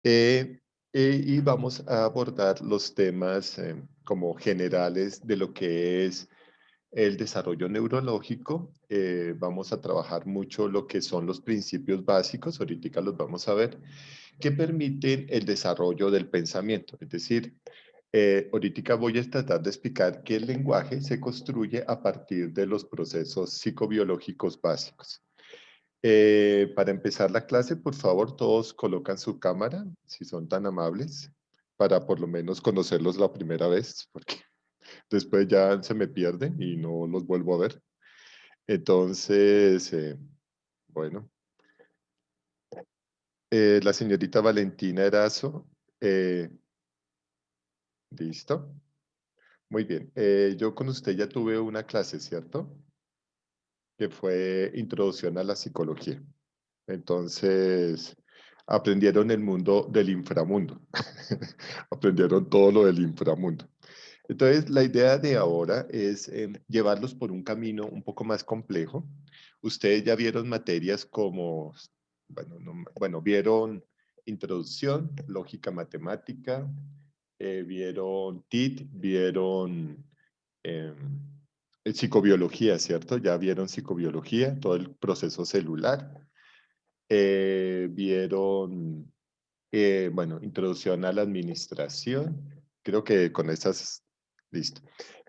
Eh, y vamos a abordar los temas como generales de lo que es el desarrollo neurológico. Vamos a trabajar mucho lo que son los principios básicos, ahorita los vamos a ver, que permiten el desarrollo del pensamiento. Es decir, ahorita voy a tratar de explicar que el lenguaje se construye a partir de los procesos psicobiológicos básicos. Para empezar la clase, por favor, todos colocan su cámara, si son tan amables, para por lo menos conocerlos la primera vez, porque después ya se me pierden y no los vuelvo a ver. Entonces, bueno, la señorita Valentina Erazo, eh, ¿listo? Muy bien. Yo con usted ya tuve una clase, ¿cierto? Que fue Introducción a la Psicología. Entonces, aprendieron el mundo del inframundo. Aprendieron todo lo del inframundo. Entonces, la idea de ahora es llevarlos por un camino un poco más complejo. Ustedes ya vieron materias como, bueno, bueno, vieron introducción, lógica matemática, vieron TIT, vieron em, psicobiología, ¿cierto? Ya vieron psicobiología, todo el proceso celular. Vieron, bueno, introducción a la administración. Creo que con esas, listo.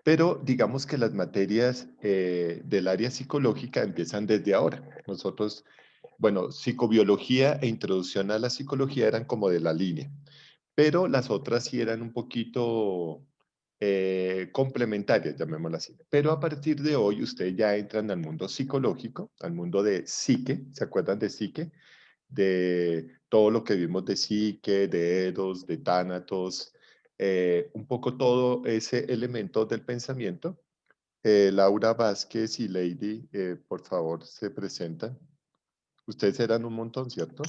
Pero digamos que las materias del área psicológica empiezan desde ahora. Nosotros, bueno, psicobiología e introducción a la psicología eran como de la línea, pero las otras sí eran un poquito complementarias, llamémoslas así. Pero a partir de hoy ustedes ya entran al mundo psicológico, al mundo de psique, ¿se acuerdan de psique? De todo lo que vimos de psique, de Eros, de Tánatos, un poco todo ese elemento del pensamiento. Laura Vázquez y Lady, por favor, se presentan. Ustedes eran un montón, ¿cierto?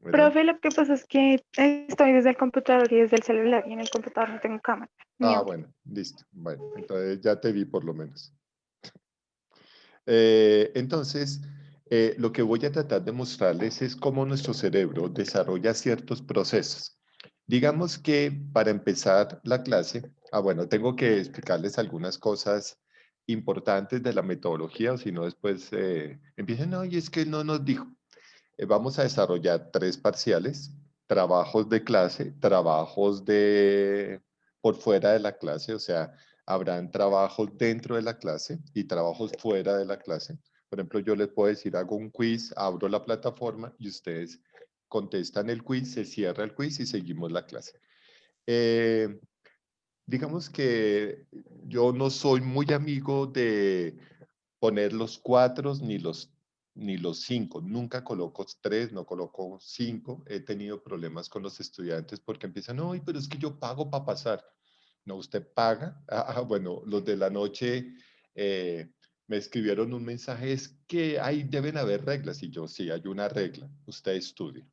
Eran. Profe, lo que pasa es que estoy desde el computador y desde el celular y en el computador no tengo cámara ni Ah, audio. bueno, listo. Bueno, entonces ya te vi por lo menos. Entonces, lo que voy a tratar de mostrarles es cómo nuestro cerebro desarrolla ciertos procesos. Digamos que para empezar la clase, bueno, tengo que explicarles algunas cosas importantes de la metodología, o si no, después empiezan, no, y es que no nos dijo. Vamos a desarrollar tres parciales, trabajos de clase, trabajos de por fuera de la clase, o sea, habrán trabajos dentro de la clase y trabajos fuera de la clase. Por ejemplo, yo les puedo decir, hago un quiz, abro la plataforma y ustedes contestan el quiz, se cierra el quiz y seguimos la clase. Eh, digamos que yo no soy muy amigo de poner los cuatro ni los cinco. Nunca coloco tres, no coloco cinco. He tenido problemas con los estudiantes porque empiezan, no, pero es que yo pago para pasar. No, usted paga. Bueno, los de la noche me escribieron un mensaje, es que ahí deben haber reglas. Y yo, sí, hay una regla, usted estudia.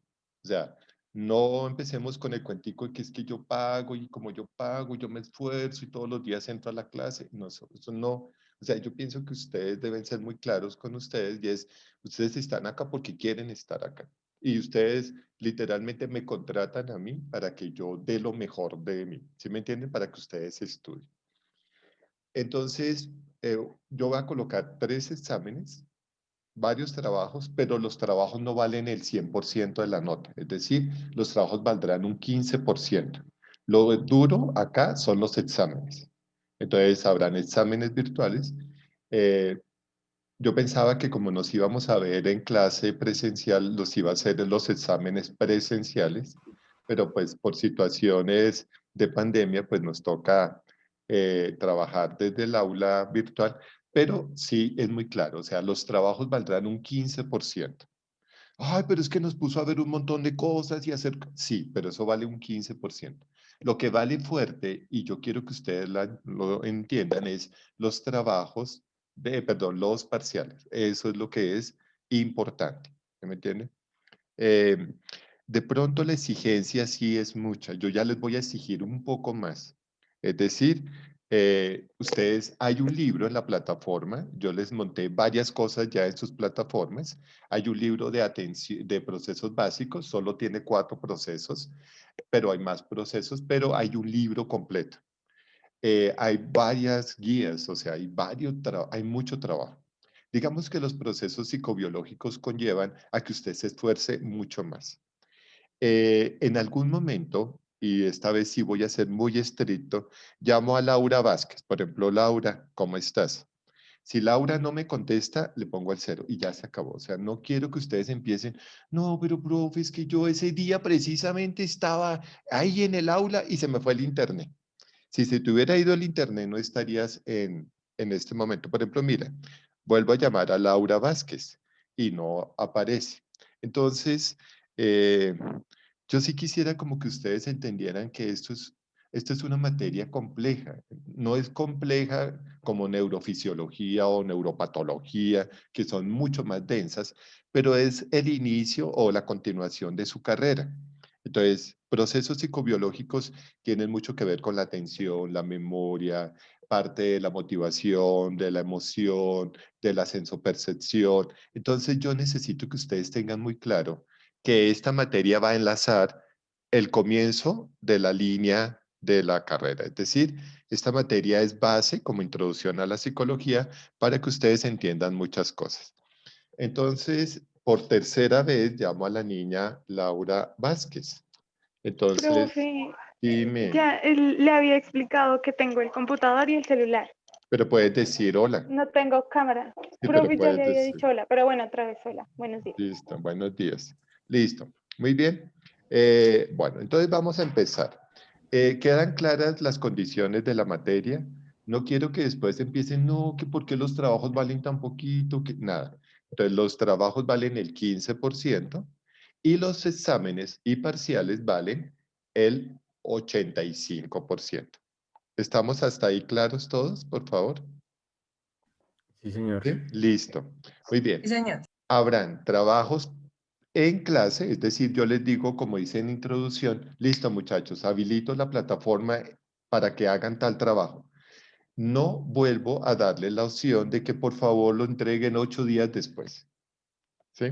O sea, no empecemos con el cuentico de que es que yo pago y como yo pago, yo me esfuerzo y todos los días entro a la clase. No, eso no. O sea, yo pienso que ustedes deben ser muy claros con ustedes y es, ustedes están acá porque quieren estar acá. Y ustedes literalmente me contratan a mí para que yo dé lo mejor de mí. ¿Sí me entienden? Para que ustedes estudien. Entonces, yo voy a colocar tres exámenes, varios trabajos, pero los trabajos no valen el 100% de la nota. Es decir, los trabajos valdrán un 15%. Lo duro acá son los exámenes. Entonces, habrán exámenes virtuales. Eh, yo pensaba que como nos íbamos a ver en clase presencial, los iba a hacer en los exámenes presenciales, pero pues por situaciones de pandemia, pues nos toca trabajar desde el aula virtual, pero sí es muy claro, o sea, los trabajos valdrán un 15%. Ay, pero es que nos puso a ver un montón de cosas y hacer. Sí, pero eso vale un 15%. Lo que vale fuerte, y yo quiero que ustedes lo entiendan, es los trabajos, perdón, los parciales. Eso es lo que es importante. ¿Sí me entienden? Eh, de pronto la exigencia sí es mucha. Yo ya les voy a exigir un poco más. Es decir, Ustedes, hay un libro en la plataforma, yo les monté varias cosas ya en sus plataformas. Hay un libro de atención, de procesos básicos, solo tiene 4 procesos, pero hay más procesos, pero hay un libro completo. Hay varias guías, o sea, hay mucho trabajo. Digamos que los procesos psicobiológicos conllevan a que usted se esfuerce mucho más. En algún momento, y esta vez sí voy a ser muy estricto, llamo a Laura Vázquez. Por ejemplo, Laura, ¿cómo estás? Si Laura no me contesta, le pongo el 0 y ya se acabó. O sea, no quiero que ustedes empiecen, no, pero profe, es que yo ese día precisamente estaba ahí en el aula y se me fue el internet. Si se te hubiera ido el internet, no estarías en este momento. Por ejemplo, mira, vuelvo a llamar a Laura Vázquez y no aparece. Entonces, eh, yo sí quisiera como que ustedes entendieran que esto es una materia compleja. No es compleja como neurofisiología o neuropatología, que son mucho más densas, pero es el inicio o la continuación de su carrera. Entonces, procesos psicobiológicos tienen mucho que ver con la atención, la memoria, parte de la motivación, de la emoción, de la sensopercepción. Entonces, yo necesito que ustedes tengan muy claro que esta materia va a enlazar el comienzo de la línea de la carrera. Es decir, esta materia es base como introducción a la psicología para que ustedes entiendan muchas cosas. Entonces, por tercera vez llamo a la niña Laura Vázquez. Entonces, Profe, dime, ya le había explicado que tengo el computador y el celular. pero puedes decir hola. No tengo cámara. Sí, pero Profe, ya puedes le había decir, dicho hola, pero bueno, otra vez hola. Buenos días. listo, buenos días. Listo, muy bien. Bueno, entonces vamos a empezar. ¿Quedan claras las condiciones de la materia? No quiero que después empiecen, no, que por qué los trabajos valen tan poquito, que nada. Entonces, los trabajos valen el 15% y los exámenes y parciales valen el 85%. ¿Estamos hasta ahí claros todos, por favor? Sí, señor. ¿Sí? Listo. Muy Sí, bien. señor. Habrán trabajos en clase, es decir, yo les digo, como dice en introducción, listo muchachos, habilito la plataforma para que hagan tal trabajo. No vuelvo a darles la opción de que por favor lo entreguen 8 días después. ¿Sí?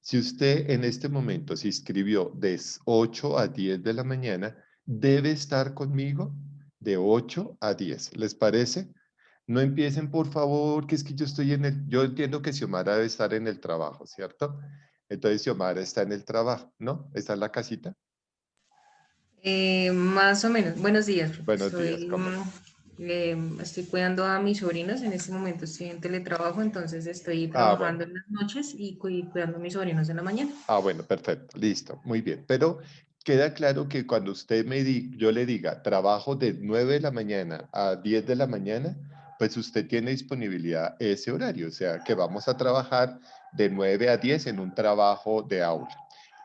Si usted en este momento se inscribió de 8 a 10 de la mañana, debe estar conmigo de 8 a 10. ¿Les parece? No empiecen, por favor, que es que yo estoy yo entiendo que Xiomara debe estar en el trabajo, ¿cierto? Entonces Xiomara está en el trabajo, ¿no? ¿Está en la casita? Más o menos. Buenos días, profe. Buenos días, ¿cómo está? Estoy cuidando a mis sobrinos. En este momento estoy en teletrabajo, entonces estoy Ah, trabajando bueno. en las noches y cuidando a mis sobrinos en la mañana. Ah, bueno, perfecto, listo, muy bien. Pero queda claro que cuando usted yo le diga trabajo de 9 de la mañana a 10 de la mañana, pues usted tiene disponibilidad ese horario, o sea que vamos a trabajar de 9 a 10 en un trabajo de aula.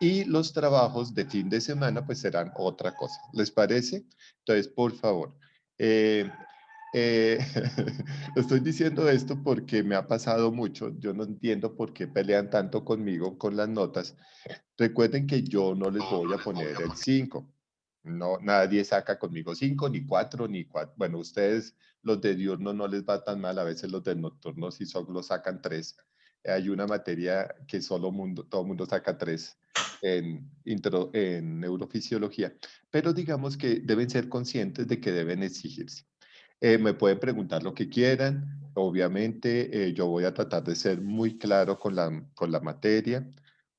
Y los trabajos de fin de semana pues serán otra cosa. ¿Les parece? Entonces, por favor, eh, eh, estoy diciendo esto porque me ha pasado mucho. Yo no entiendo por qué pelean tanto conmigo con las notas. Recuerden que yo no les voy a poner el 5. No, nadie saca conmigo 5, ni 4, ni 4. Bueno, ustedes, los de diurno no les va tan mal. A veces los de nocturno sí solo sacan 3. Hay una materia que todo mundo saca 3 en neurofisiología. Pero digamos que deben ser conscientes de que deben exigirse. Me pueden preguntar lo que quieran. Obviamente, yo voy a tratar de ser muy claro con la materia.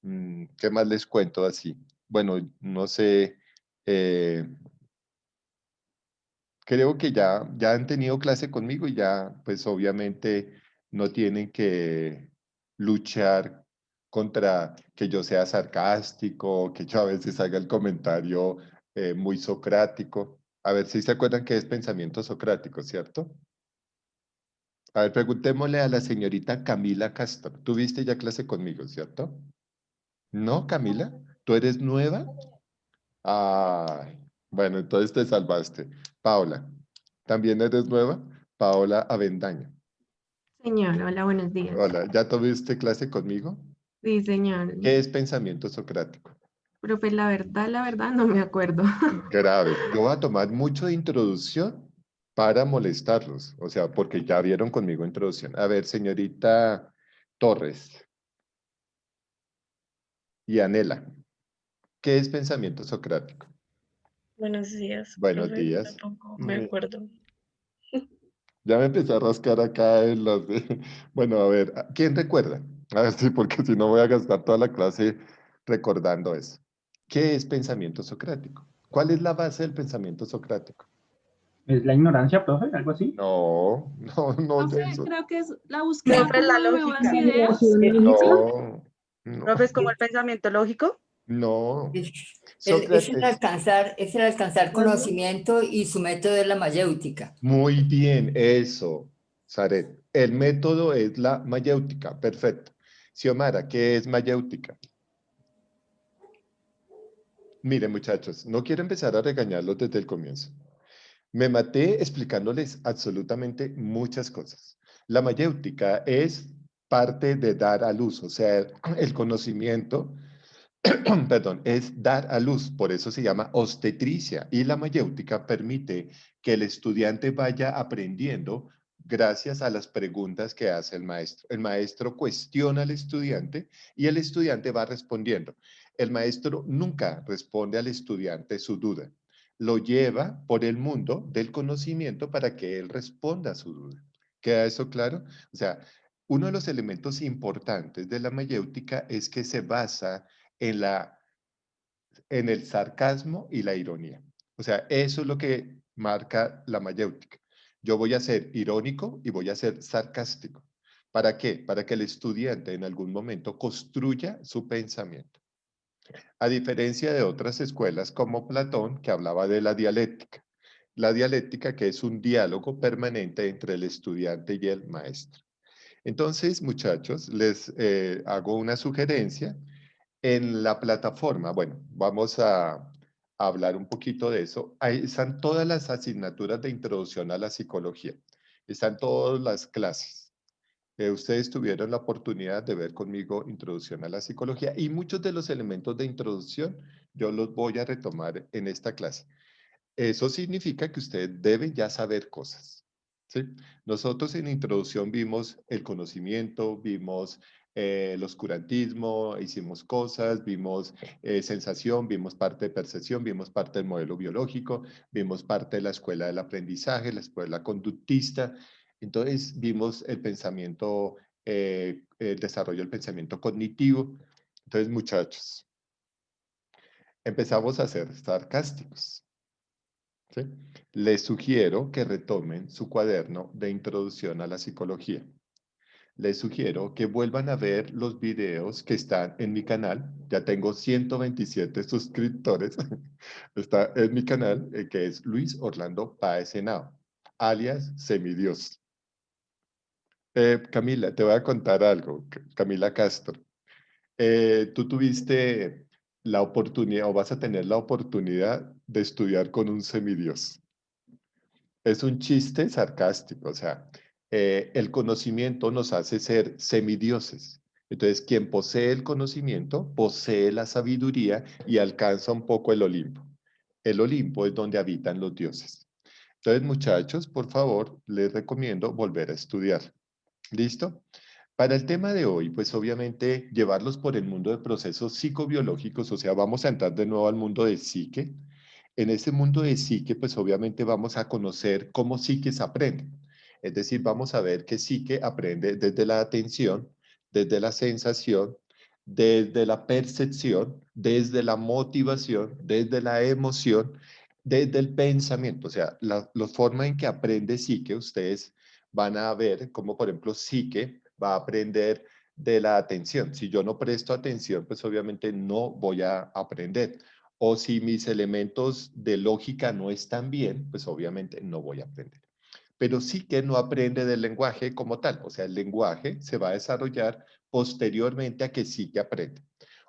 ¿Qué más les cuento así? Bueno, no sé. eh, Creo que ya han tenido clase conmigo y ya, pues obviamente no tienen que luchar contra que yo sea sarcástico, que yo a veces haga el comentario muy socrático. A ver si se acuerdan que es pensamiento socrático, ¿cierto? A ver, preguntémosle a la señorita Camila Castro. ¿Tuviste ya clase conmigo, cierto? ¿No, Camila? ¿Tú eres nueva? Ay, bueno, entonces te salvaste. Paola, ¿también eres nueva? Paola Avendaño. Señor, hola, buenos días. Hola, ¿ya tuviste clase conmigo? Sí, señor. ¿Qué es pensamiento socrático? Pero pues la verdad, no me acuerdo. Grave. Yo voy a tomar mucho de introducción para molestarlos, o sea, porque ya vieron conmigo introducción. A ver, señorita Torres y Anela, ¿qué es pensamiento socrático? Buenos días, Buenos profe. días. Tampoco me acuerdo. Ya me empecé a rascar acá en los de... Bueno, a ver, ¿quién recuerda? A ver, sí, porque si no voy a gastar toda la clase recordando eso. ¿Qué es pensamiento socrático? ¿Cuál es la base del pensamiento socrático? ¿Es la ignorancia, profe? ¿Algo así? No, no de Profe, eso. creo que es la búsqueda Profe, como la de nuevas lógica. ideas. No, no, Profe, es como el pensamiento lógico. no. Es Sócrates, el alcanzar conocimiento y su método es la mayéutica. muy bien, eso, Zaret. El método es la mayéutica, perfecto. Xiomara, ¿qué es mayéutica? Miren, muchachos, no quiero empezar a regañarlos desde el comienzo. Me maté explicándoles absolutamente muchas cosas. La mayéutica es parte de dar a luz, o sea, el conocimiento, perdón, es dar a luz, por eso se llama obstetricia, y la mayéutica permite que el estudiante vaya aprendiendo gracias a las preguntas que hace el maestro. El maestro cuestiona al estudiante y el estudiante va respondiendo. El maestro nunca responde al estudiante su duda, lo lleva por el mundo del conocimiento para que él responda a su duda. ¿Queda eso claro? O sea, uno de los elementos importantes de la mayéutica es que se basa en, en el sarcasmo y la ironía. O sea, eso es lo que marca la mayéutica. Yo voy a ser irónico y voy a ser sarcástico. ¿Para qué? Para que el estudiante en algún momento construya su pensamiento. A diferencia de otras escuelas como Platón, que hablaba de la dialéctica. La dialéctica que es un diálogo permanente entre el estudiante y el maestro. Entonces, muchachos, les hago una sugerencia. En la plataforma, bueno, vamos a hablar un poquito de eso. Ahí están todas las asignaturas de introducción a la psicología. Están todas las clases. Ustedes tuvieron la oportunidad de ver conmigo Introducción a la Psicología y muchos de los elementos de introducción yo los voy a retomar en esta clase. Eso significa que ustedes deben ya saber cosas, ¿sí? Nosotros en introducción vimos el conocimiento, vimos el oscurantismo, hicimos cosas, vimos sensación, vimos parte de percepción, vimos parte del modelo biológico, vimos parte de la escuela del aprendizaje, la escuela conductista. Entonces vimos el pensamiento, el desarrollo del pensamiento cognitivo. Entonces, muchachos, empezamos a ser sarcásticos. ¿Sí? Les sugiero que retomen su cuaderno de introducción a la psicología. Les sugiero que vuelvan a ver los videos que están en mi canal. Ya tengo 127 suscriptores. Está en mi canal, que es Luis Orlando Páez Henao, alias Semidios. Camila, te voy a contar algo. Camila Castro. Tú tuviste la oportunidad o vas a tener la oportunidad de estudiar con un semidios. Es un chiste sarcástico, o sea, el conocimiento nos hace ser semidioses. Entonces, quien posee el conocimiento, posee la sabiduría y alcanza un poco el Olimpo. El Olimpo es donde habitan los dioses. Entonces, muchachos, por favor, les recomiendo volver a estudiar. ¿Listo? Para el tema de hoy, pues obviamente llevarlos por el mundo de procesos psicobiológicos, o sea, vamos a entrar de nuevo al mundo de psique. En ese mundo de psique, pues obviamente vamos a conocer cómo psiques aprenden. Es decir, vamos a ver que psique aprende desde la atención, desde la sensación, desde la percepción, desde la motivación, desde la emoción, desde el pensamiento. O sea, la forma en que aprende psique, ustedes van a ver cómo, por ejemplo, psique va a aprender de la atención. Si yo no presto atención, pues obviamente no voy a aprender. O si mis elementos de lógica no están bien, pues obviamente no voy a aprender. Pero sí que no aprende del lenguaje como tal. O sea, el lenguaje se va a desarrollar posteriormente a que sí que aprende.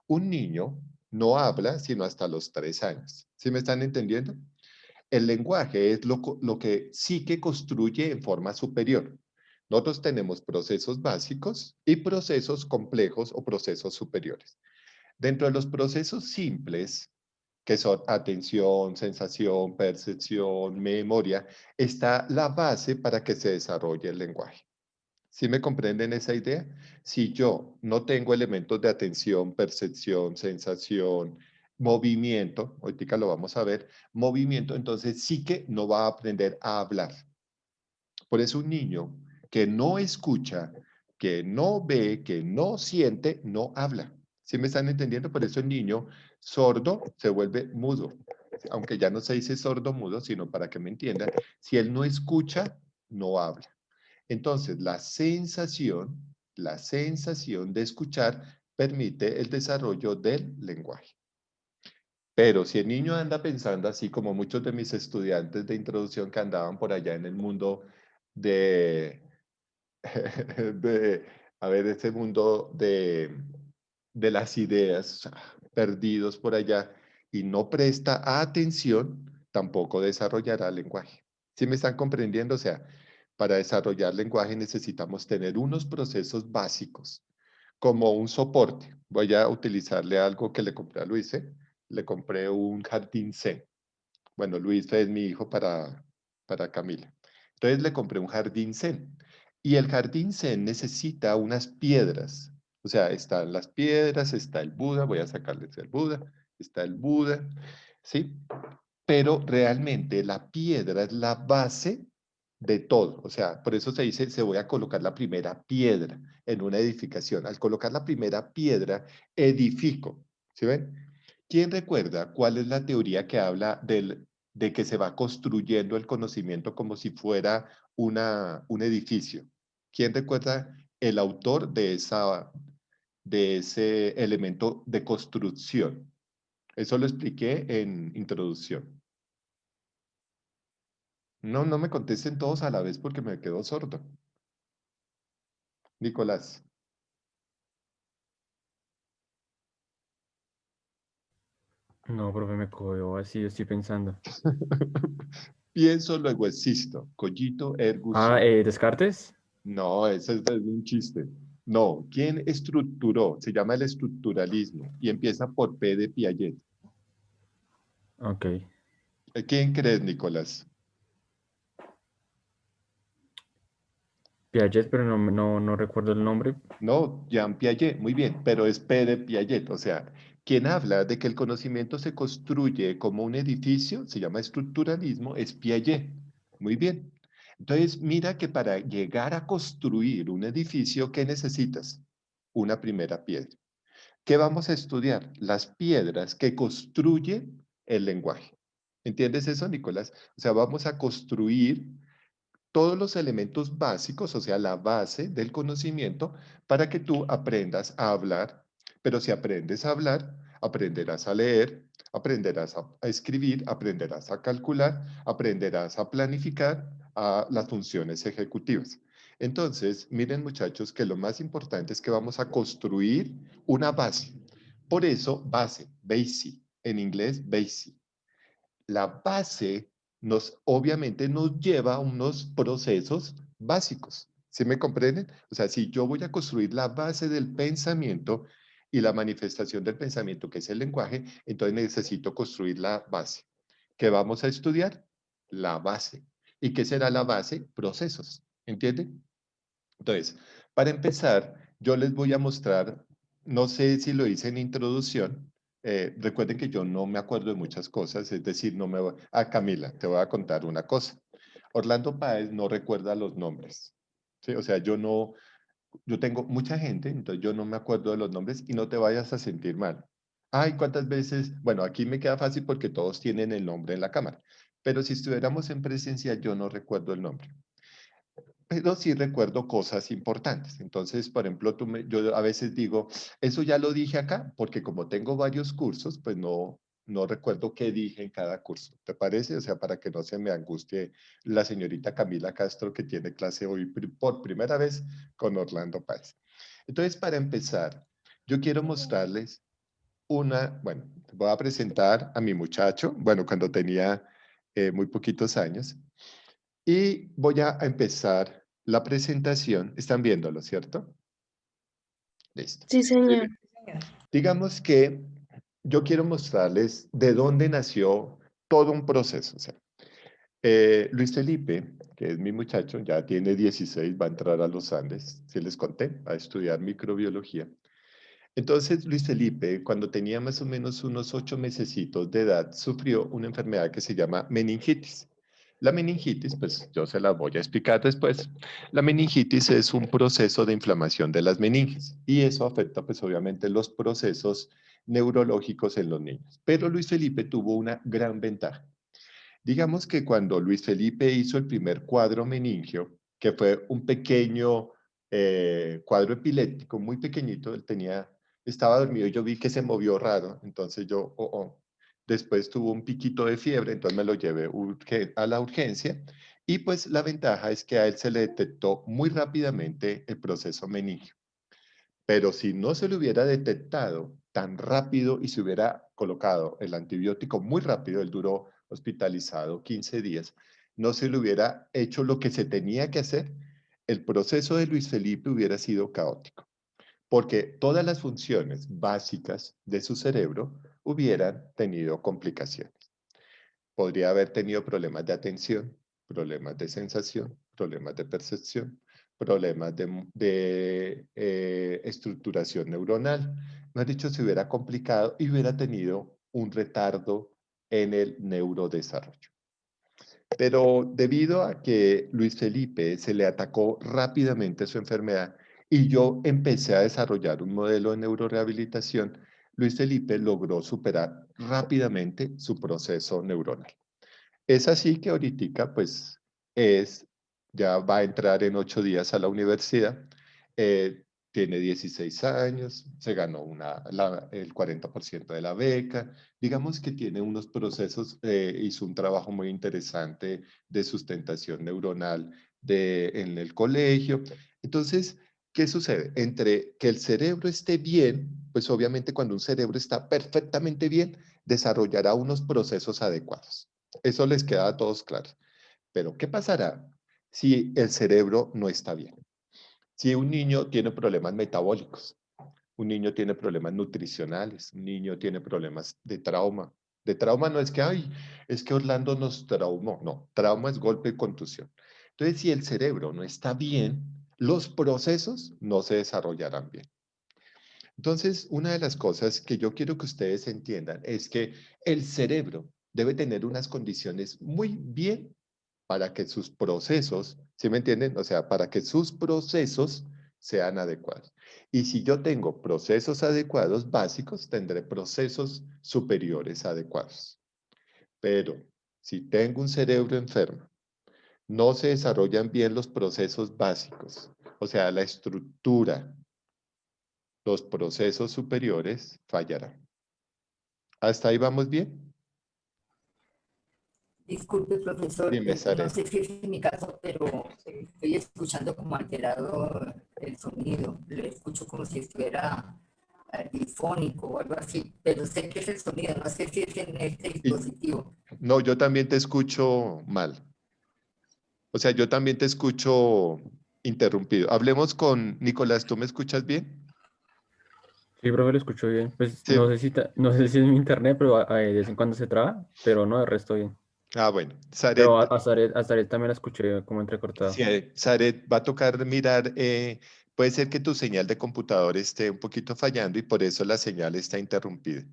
Un niño no habla sino hasta los 3 años. ¿Sí me están entendiendo? El lenguaje es lo que sí que construye en forma superior. Nosotros tenemos procesos básicos y procesos complejos o procesos superiores. Dentro de los procesos simples, que son atención, sensación, percepción, memoria, está la base para que se desarrolle el lenguaje. ¿Sí me comprenden esa idea? Si yo no tengo elementos de atención, percepción, sensación, movimiento, ahorita lo vamos a ver, movimiento, entonces sí que no va a aprender a hablar. Por eso un niño que no escucha, que no ve, que no siente, no habla. ¿Sí me están entendiendo? Por eso el niño sordo se vuelve mudo. Aunque ya no se dice sordo mudo, sino para que me entiendan, si él no escucha, no habla. Entonces, la sensación de escuchar permite el desarrollo del lenguaje. Pero si el niño anda pensando así como muchos de mis estudiantes de introducción que andaban por allá en el mundo de, a ver, ese mundo de las ideas, perdidos por allá, y no presta atención, tampoco desarrollará lenguaje. ¿Sí me están comprendiendo? O sea, para desarrollar lenguaje necesitamos tener unos procesos básicos, como un soporte. Voy a utilizarle algo que le compré a Luis, ¿eh? Le compré un jardín zen. Bueno, Luis es mi hijo para Camila. Entonces le compré un jardín zen. Y el jardín zen necesita unas piedras. O sea, están las piedras, está el Buda, voy a sacarles el Buda, está el Buda, ¿sí? Pero realmente la piedra es la base de todo. O sea, por eso se dice, se voy a colocar la primera piedra en una edificación. Al colocar la primera piedra, edifico. ¿Sí ven? ¿Quién recuerda cuál es la teoría que habla de que se va construyendo el conocimiento como si fuera un edificio? ¿Quién recuerda el autor de ese elemento de construcción? Eso lo expliqué en introducción. No, no me contesten todos a la vez porque me quedo sordo. Nicolás. No, profe, me cogió así, estoy pensando. Pienso, luego existo. Cogito, ergo sum. ¿Descartes? No, ese es un chiste. No, ¿quién estructuró? Se llama el estructuralismo y empieza por P de Piaget. Ok. ¿Quién crees, Nicolás? Piaget, pero no recuerdo el nombre. No, Jean Piaget, muy bien, pero es P de Piaget. O sea, quien habla de que el conocimiento se construye como un edificio, se llama estructuralismo, es Piaget. Muy bien. Entonces, mira que para llegar a construir un edificio, ¿qué necesitas? Una primera piedra. ¿Qué vamos a estudiar? Las piedras que construyen el lenguaje. ¿Entiendes eso, Nicolás? O sea, vamos a construir todos los elementos básicos, o sea, la base del conocimiento, para que tú aprendas a hablar. Pero si aprendes a hablar, aprenderás a leer, aprenderás a escribir, aprenderás a calcular, aprenderás a planificar a las funciones ejecutivas. Entonces, miren muchachos que lo más importante es que vamos a construir una base. Por eso, base, basic, en inglés, basic. La base obviamente nos lleva a unos procesos básicos. ¿Sí me comprenden? O sea, si yo voy a construir la base del pensamiento y la manifestación del pensamiento, que es el lenguaje, entonces necesito construir la base. ¿Qué vamos a estudiar? La base. ¿Y qué será la base? Procesos. ¿Entienden? Entonces, para empezar, yo les voy a mostrar, no sé si lo hice en introducción, recuerden que yo no me acuerdo de muchas cosas, es decir, no me voy... Ah, Camila, te voy a contar una cosa. Orlando Páez no recuerda los nombres, ¿sí? O sea, yo tengo mucha gente, entonces yo no me acuerdo de los nombres y no te vayas a sentir mal. Ay, ¿cuántas veces? Bueno, aquí me queda fácil porque todos tienen el nombre en la cámara, pero si estuviéramos en presencia, yo no recuerdo el nombre. Pero sí recuerdo cosas importantes. Entonces, por ejemplo, yo a veces digo, eso ya lo dije acá, porque como tengo varios cursos, pues no recuerdo qué dije en cada curso. ¿Te parece? O sea, para que no se me angustie la señorita Camila Castro, que tiene clase hoy por primera vez con Orlando Páez. Entonces, para empezar, yo quiero mostrarles bueno, voy a presentar a mi muchacho, bueno, cuando tenía muy poquitos años. Y voy a empezar la presentación. Están viéndolo, ¿cierto? Listo. Sí, señor. Digamos que yo quiero mostrarles de dónde nació todo un proceso. O sea, Luis Felipe, que es mi muchacho, ya tiene 16, va a entrar a los Andes, si les conté, a estudiar microbiología. Entonces, Luis Felipe, cuando tenía más o menos unos 8 mesecitos de edad, sufrió una enfermedad que se llama meningitis. La meningitis, pues yo se la voy a explicar después. La meningitis es un proceso de inflamación de las meninges y eso afecta pues obviamente los procesos neurológicos en los niños. Pero Luis Felipe tuvo una gran ventaja. Digamos que cuando Luis Felipe hizo el primer cuadro meningio, que fue un pequeño cuadro epiléptico, muy pequeñito, estaba dormido y yo vi que se movió raro, entonces yo, Después tuvo un piquito de fiebre, entonces me lo llevé a la urgencia y pues la ventaja es que a él se le detectó muy rápidamente el proceso meningio. Pero si no se le hubiera detectado tan rápido y se hubiera colocado el antibiótico muy rápido, él duró hospitalizado 15 días, no se le hubiera hecho lo que se tenía que hacer, el proceso de Luis Felipe hubiera sido caótico, porque todas las funciones básicas de su cerebro hubieran tenido complicaciones. Podría haber tenido problemas de atención, problemas de sensación, problemas de percepción, problemas de estructuración neuronal. Mejor dicho, se hubiera complicado y hubiera tenido un retardo en el neurodesarrollo. Pero debido a que Luis Felipe se le atacó rápidamente su enfermedad y yo empecé a desarrollar un modelo de neurorehabilitación, Luis Felipe logró superar rápidamente su proceso neuronal. Es así que ahorita, pues, ya va a entrar en 8 días a la universidad, tiene 16 años, se ganó el 40% de la beca, digamos que tiene unos procesos, hizo un trabajo muy interesante de sustentación neuronal en el colegio. Entonces, ¿qué sucede? Entre que el cerebro esté bien, pues obviamente cuando un cerebro está perfectamente bien, desarrollará unos procesos adecuados. Eso les queda a todos claro. Pero, ¿qué pasará si el cerebro no está bien? Si un niño tiene problemas metabólicos, un niño tiene problemas nutricionales, un niño tiene problemas de trauma. De trauma no es que, ay, es que Orlando nos traumó. No, trauma es golpe y contusión. Entonces, si el cerebro no está bien, los procesos no se desarrollarán bien. Entonces, una de las cosas que yo quiero que ustedes entiendan es que el cerebro debe tener unas condiciones muy bien para que sus procesos, ¿sí me entienden? O sea, para que sus procesos sean adecuados. Y si yo tengo procesos adecuados básicos, tendré procesos superiores adecuados. Pero si tengo un cerebro enfermo, no se desarrollan bien los procesos básicos, o sea, la estructura, los procesos superiores fallarán. ¿Hasta ahí vamos bien? Disculpe, profesor, Dime, no Sare. sé si es mi caso, pero estoy escuchando como alterado el sonido. Le escucho como si estuviera difónico o algo así, pero sé que es el sonido, no sé si es en este dispositivo. No, yo también te escucho mal. O sea, yo también te escucho interrumpido. Hablemos con Nicolás, ¿tú me escuchas bien? Sí, profe, lo escucho bien. Pues Sí. no sé si es mi internet, pero de vez en cuando se traba, pero no, el resto bien. Ah, bueno. Pero Saret, a Zaret también la escuché como entrecortada. sí, Saret, va a tocar mirar, puede ser que tu señal de computador esté un poquito fallando y por eso la señal está interrumpida.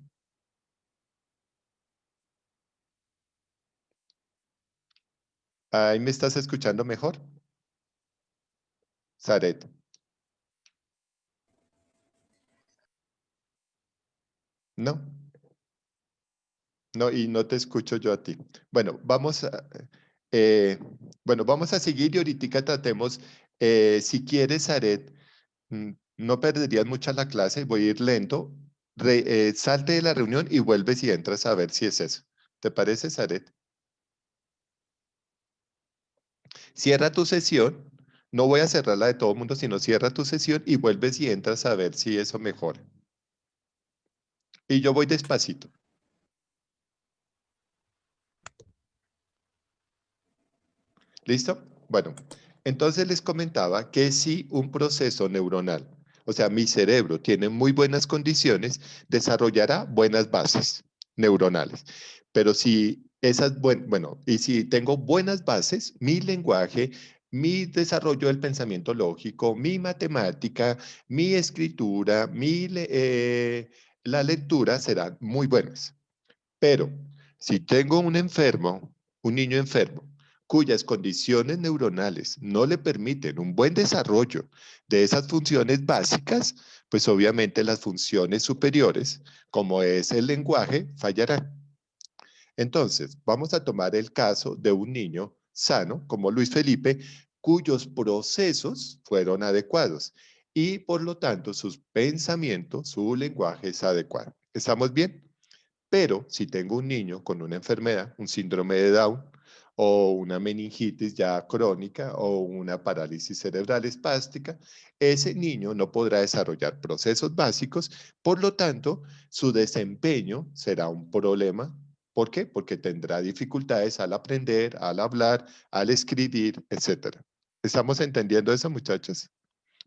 ¿Ahí me estás escuchando mejor? Saret. No, no, y no te escucho yo a ti. Bueno, eh, vamos a seguir y ahorita tratemos, si quieres, Saret, no perderías mucha la clase, voy a ir lento. Salte de la reunión y vuelves y entras a ver si es eso. ¿Te parece, Saret? Cierra tu sesión. No voy a cerrar la de todo el mundo, sino cierra tu sesión y vuelves y entras a ver si eso mejora. Y yo voy despacito. ¿Listo? Bueno, entonces les comentaba que si un proceso neuronal, o sea, mi cerebro tiene muy buenas condiciones, desarrollará buenas bases neuronales. Pero si esas, bueno, y si tengo buenas bases, mi lenguaje, mi desarrollo del pensamiento lógico, mi matemática, mi escritura, la lectura serán muy buenas. Pero si tengo un enfermo, un niño enfermo, cuyas condiciones neuronales no le permiten un buen desarrollo de esas funciones básicas, pues obviamente las funciones superiores, como es el lenguaje, fallarán. Entonces, vamos a tomar el caso de un niño sano, como Luis Felipe, cuyos procesos fueron adecuados y por lo tanto sus pensamientos, su lenguaje es adecuado. ¿Estamos bien? Pero si tengo un niño con una enfermedad, un síndrome de Down, o una meningitis ya crónica, o una parálisis cerebral espástica, ese niño no podrá desarrollar procesos básicos, por lo tanto, su desempeño será un problema. ¿Por qué? Porque tendrá dificultades al aprender, al hablar, al escribir, etc. ¿Estamos entendiendo eso, muchachos?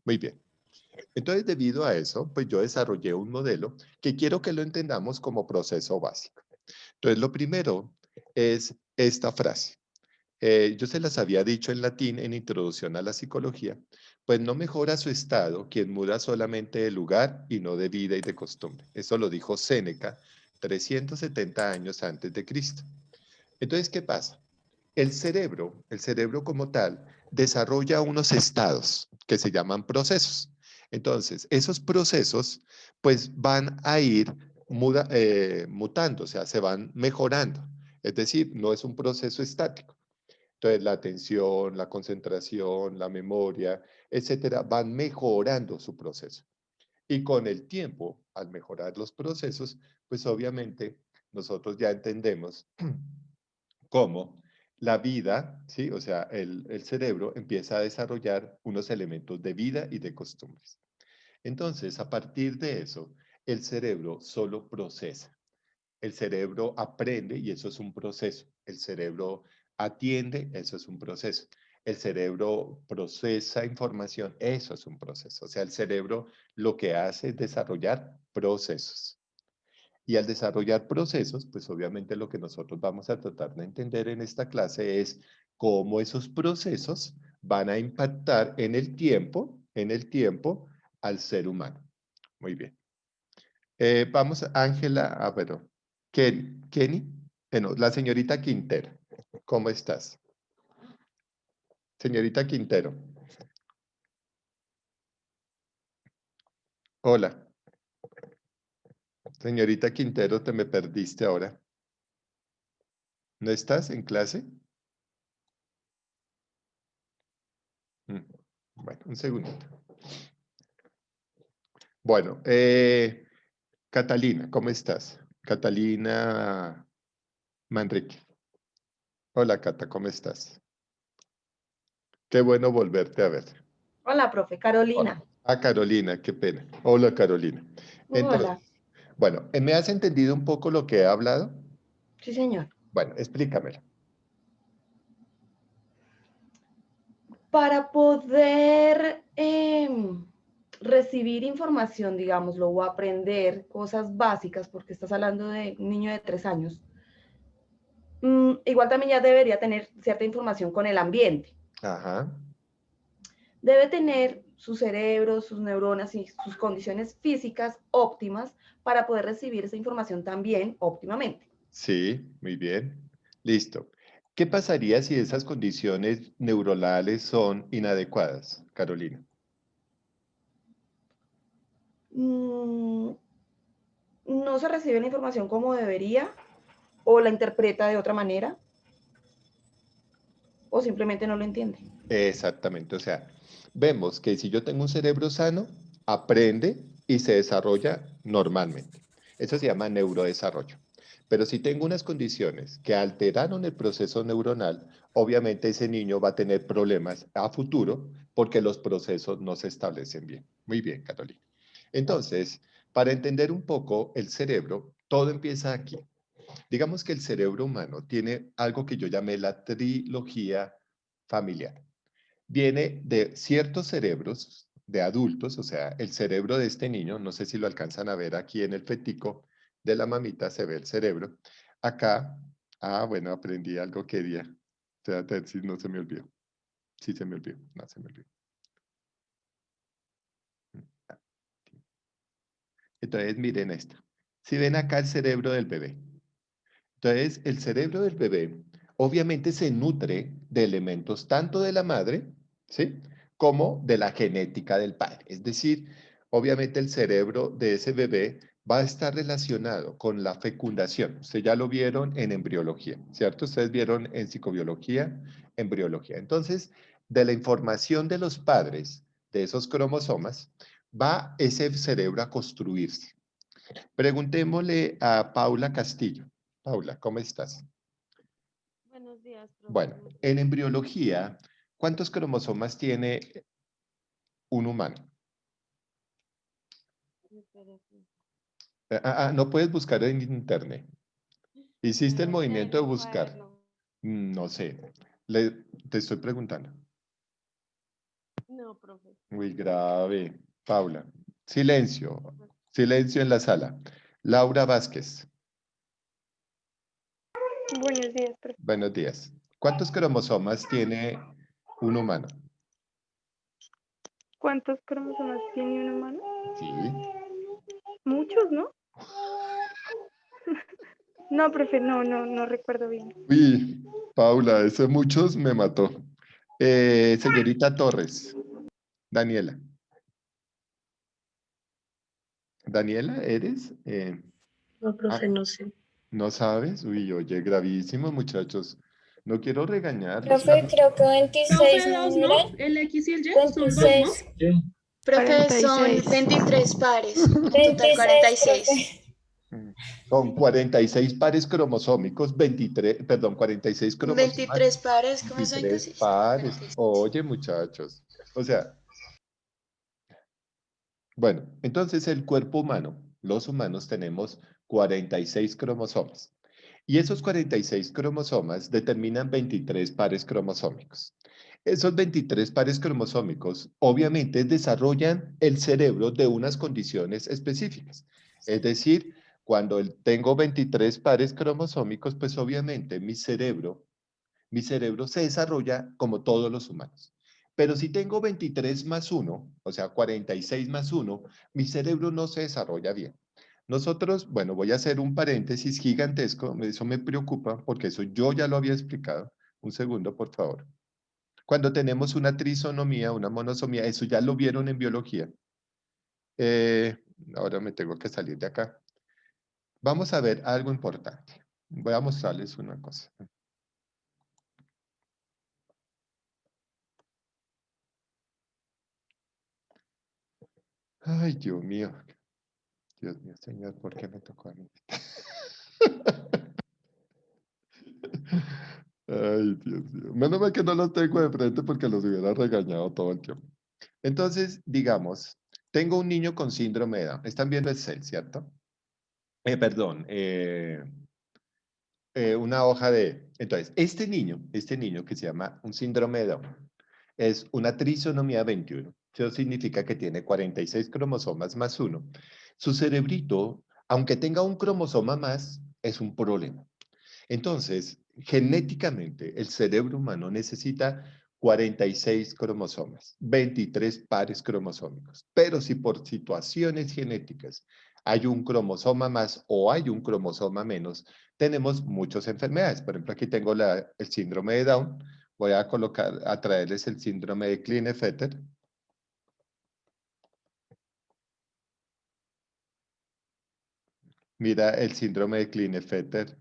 Muy bien. Entonces, debido a eso, pues yo desarrollé un modelo que quiero que lo entendamos como proceso básico. Entonces, lo primero es esta frase. Yo se las había dicho en latín en Introducción a la Psicología, pues no mejora su estado quien muda solamente de lugar y no de vida y de costumbre. Eso lo dijo Séneca 370 años antes de Cristo. Entonces, ¿qué pasa? El cerebro como tal, desarrolla unos estados que se llaman procesos. Entonces, esos procesos pues van a ir mutando, o sea, se van mejorando. Es decir, no es un proceso estático. Entonces, la atención, la concentración, la memoria, etcétera, van mejorando su proceso. Y con el tiempo, al mejorar los procesos, pues obviamente nosotros ya entendemos cómo la vida, ¿sí? O sea, el cerebro empieza a desarrollar unos elementos de vida y de costumbres. Entonces, a partir de eso, el cerebro solo procesa. El cerebro aprende y eso es un proceso. El cerebro atiende, eso es un proceso. El cerebro procesa información, eso es un proceso. O sea, el cerebro lo que hace es desarrollar procesos. Y al desarrollar procesos, pues obviamente lo que nosotros vamos a tratar de entender en esta clase es cómo esos procesos van a impactar en el tiempo al ser humano. Muy bien. Vamos, Ángela, bueno, Kenny, no, la señorita Quintero. ¿Cómo estás? Señorita Quintero. Hola. Señorita Quintero, te me perdiste ahora. ¿No estás en clase? Bueno, un segundito. Bueno, Catalina, ¿cómo estás? Catalina Manrique. Hola, Cata, ¿cómo estás? Qué bueno volverte a ver. Hola, profe, Carolina. Ah, Carolina, qué pena. Hola, Carolina. Entonces, Hola. bueno, ¿me has entendido un poco lo que he hablado? Sí, señor. Bueno, explícamelo. Para poder recibir información, digámoslo, o aprender cosas básicas, porque estás hablando de un niño de 3 años, igual también ya debería tener cierta información con el ambiente. Ajá. Debe tener su cerebro, sus neuronas y sus condiciones físicas óptimas para poder recibir esa información también óptimamente. Sí, muy bien. Listo. ¿Qué pasaría si esas condiciones neuronales son inadecuadas, Carolina? No se recibe la información como debería o la interpreta de otra manera o simplemente no lo entiende. Exactamente. O sea, vemos que si yo tengo un cerebro sano, aprende y se desarrolla normalmente. Eso se llama neurodesarrollo. Pero si tengo unas condiciones que alteraron el proceso neuronal, obviamente ese niño va a tener problemas a futuro porque los procesos no se establecen bien. Muy bien, Carolina. Entonces, para entender un poco el cerebro, todo empieza aquí. Digamos que el cerebro humano tiene algo que yo llamé la trilogía familiar. Viene de ciertos cerebros de adultos, o sea, el cerebro de este niño, no sé si lo alcanzan a ver aquí en el fetico de la mamita, se ve el cerebro. Acá, bueno, aprendí algo que día. A ver si no se me olvidó. Sí se me olvidó, no se me olvidó. Entonces, miren esto. Si ven acá el cerebro del bebé. Entonces, el cerebro del bebé obviamente se nutre de elementos tanto de la madre, ¿sí? Como de la genética del padre. Es decir, obviamente el cerebro de ese bebé va a estar relacionado con la fecundación. Ustedes ya lo vieron en embriología, ¿cierto? Ustedes vieron en psicobiología, embriología. Entonces, de la información de los padres, de esos cromosomas, va ese cerebro a construirse. Preguntémosle a Paula Castillo. Paula, ¿cómo estás? Buenos días, profe. Bueno, en embriología, ¿cuántos cromosomas tiene un humano? No puedes buscar en internet. ¿Hiciste el movimiento de buscar? No sé. Te estoy preguntando. No, profe. Muy grave. Paula. Silencio. Silencio en la sala. Laura Vázquez. Buenos días, profe. Buenos días. ¿Cuántos cromosomas tiene un humano? ¿Cuántos cromosomas tiene un humano? Sí. Muchos, ¿no? No, profe, no recuerdo bien. Uy, Paula, ese muchos me mató. Señorita Torres. Daniela. Daniela, ¿eres? No, profe, no sé. ¿No sabes? Uy, oye, gravísimo, muchachos. No quiero regañar. Profe, creo que 26, Profe, ¿no dos, ¿no? era? El X y el Y son dos, ¿no? 26. Sí. Profe, son 46. 23 pares, total 26, 46. profe. Con 46 pares cromosómicos, 23, perdón, 46 cromosomas. 23 pares, ¿cómo es 23 26? pares. 46. Oye, muchachos. O sea, bueno, entonces el cuerpo humano, los humanos tenemos 46 cromosomas. Y esos 46 cromosomas determinan 23 pares cromosómicos. Esos 23 pares cromosómicos obviamente desarrollan el cerebro de unas condiciones específicas. Es decir, cuando tengo 23 pares cromosómicos, pues obviamente mi cerebro se desarrolla como todos los humanos. Pero si tengo 23 más 1, o sea, 46 más 1, mi cerebro no se desarrolla bien. Nosotros, bueno, voy a hacer un paréntesis gigantesco, eso me preocupa porque eso yo ya lo había explicado. Un segundo, por favor. Cuando tenemos una trisonomía, una monosomía, eso ya lo vieron en biología. Ahora me tengo que salir de acá. Vamos a ver algo importante. Voy a mostrarles una cosa. Ay, Dios mío. Dios mío, Señor, ¿por qué me tocó a mí? Ay, Dios mío. Menos mal que no los tengo de frente porque los hubiera regañado todo el tiempo. Entonces, digamos, tengo un niño con síndrome de Down. Están viendo el cel, ¿cierto? Perdón, una hoja de... Entonces, este niño que se llama un síndrome de Down, es una trisonomía 21. Eso significa que tiene 46 cromosomas más uno. Su cerebrito, aunque tenga un cromosoma más, es un problema. Entonces, genéticamente, el cerebro humano necesita 46 cromosomas, 23 pares cromosómicos. Pero si por situaciones genéticas hay un cromosoma más o hay un cromosoma menos, tenemos muchas enfermedades. Por ejemplo, aquí tengo el síndrome de Down. Voy a traerles el síndrome de Klinefelter. Mira, el síndrome de Klinefelter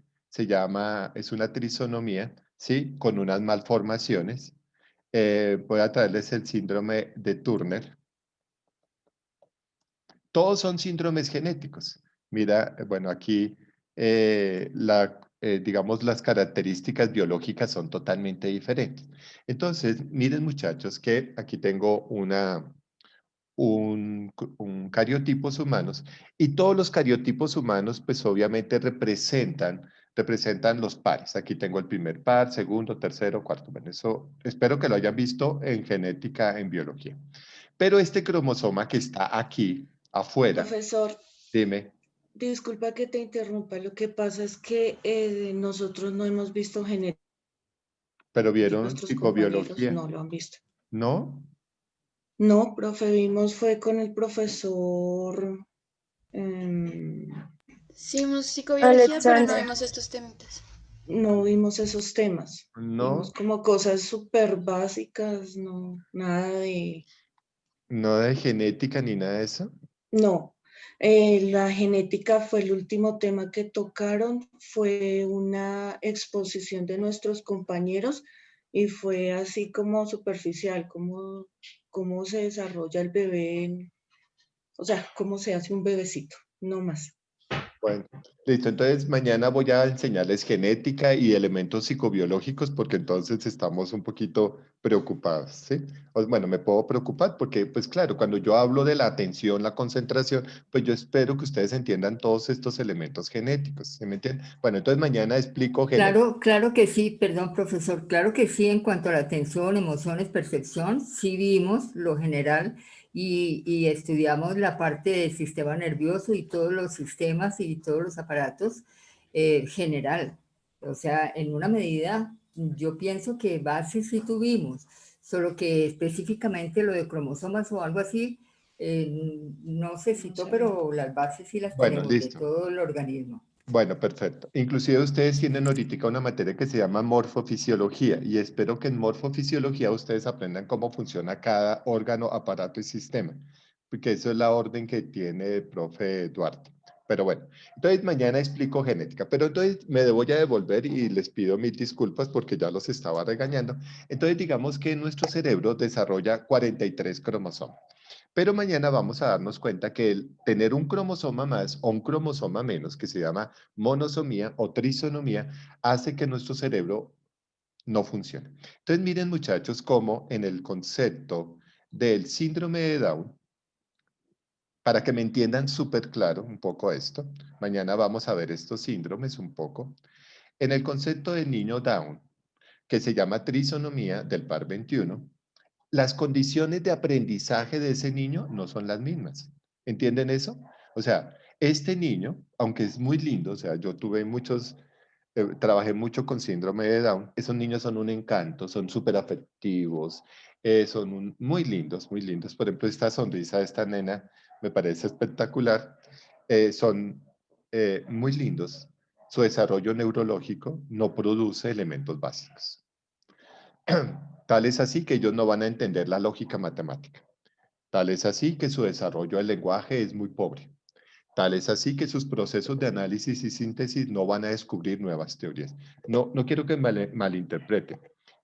es una trisonomía, ¿sí? Con unas malformaciones. Voy a traerles el síndrome de Turner. Todos son síndromes genéticos. Mira, bueno, aquí, digamos, las características biológicas son totalmente diferentes. Entonces, miren, muchachos, que aquí tengo un cariotipos humanos y todos los cariotipos humanos pues obviamente representan los pares. Aquí tengo el primer par, segundo, tercero, cuarto. Bueno, eso espero que lo hayan visto en genética, en biología. Pero este cromosoma que está aquí, afuera, Profesor, dime, disculpa que te interrumpa. Lo que pasa es que nosotros no hemos visto genética. pero vieron Nuestros compañeros psicobiología, no lo han visto. ¿no? No, profe, vimos, fue con el profesor. em, Sí, vimos psicobiología, pero no Alexander. vimos estos temitas. no vimos esos temas. No, Vimos como cosas súper básicas, no, nada de. no de genética ni nada de eso. No, la genética fue el último tema que tocaron, fue una exposición de nuestros compañeros y fue así como superficial, cómo se desarrolla el bebé, o sea, cómo se hace un bebecito, no más. Bueno, listo. Entonces mañana voy a enseñarles genética y elementos psicobiológicos porque entonces estamos un poquito preocupados, ¿sí? Bueno, me puedo preocupar porque, pues claro, cuando yo hablo de la atención, la concentración, pues yo espero que ustedes entiendan todos estos elementos genéticos, ¿sí me entienden? Bueno, entonces mañana explico genética. Claro, claro que sí, perdón, profesor, claro que sí, en cuanto a la atención, emociones, percepción, sí vimos lo general y estudiamos la parte del sistema nervioso y todos los sistemas y todos los aparatos general. O sea, en una medida, yo pienso que base sí tuvimos, solo que específicamente lo de cromosomas o algo así, no se citó, pero las bases sí las Bueno, tenemos de listo. todo el organismo. Bueno, perfecto. Inclusive ustedes tienen ahorita una materia que se llama morfofisiología y espero que en morfofisiología ustedes aprendan cómo funciona cada órgano, aparato y sistema, porque eso es la orden que tiene el profe Duarte. Pero bueno, entonces mañana explico genética, pero entonces me voy a devolver y les pido mil disculpas porque ya los estaba regañando. Entonces digamos que nuestro cerebro desarrolla 43 cromosomas. Pero mañana vamos a darnos cuenta que el tener un cromosoma más o un cromosoma menos, que se llama monosomía o trisonomía, hace que nuestro cerebro no funcione. Entonces miren muchachos cómo en el concepto del síndrome de Down, para que me entiendan súper claro un poco esto, mañana vamos a ver estos síndromes un poco. En el concepto del niño Down, que se llama trisonomía del par 21, las condiciones de aprendizaje de ese niño no son las mismas. ¿Entienden eso? O sea, este niño, aunque es muy lindo, o sea, yo tuve muchos, trabajé mucho con síndrome de Down, esos niños son un encanto, son súper afectivos, muy lindos, muy lindos. Por ejemplo, esta sonrisa de esta nena me parece espectacular. Son muy lindos. Su desarrollo neurológico no produce elementos básicos. Tal es así que ellos no van a entender la lógica matemática. Tal es así que su desarrollo del lenguaje es muy pobre. Tal es así que sus procesos de análisis y síntesis no van a descubrir nuevas teorías. No quiero que malinterpreten,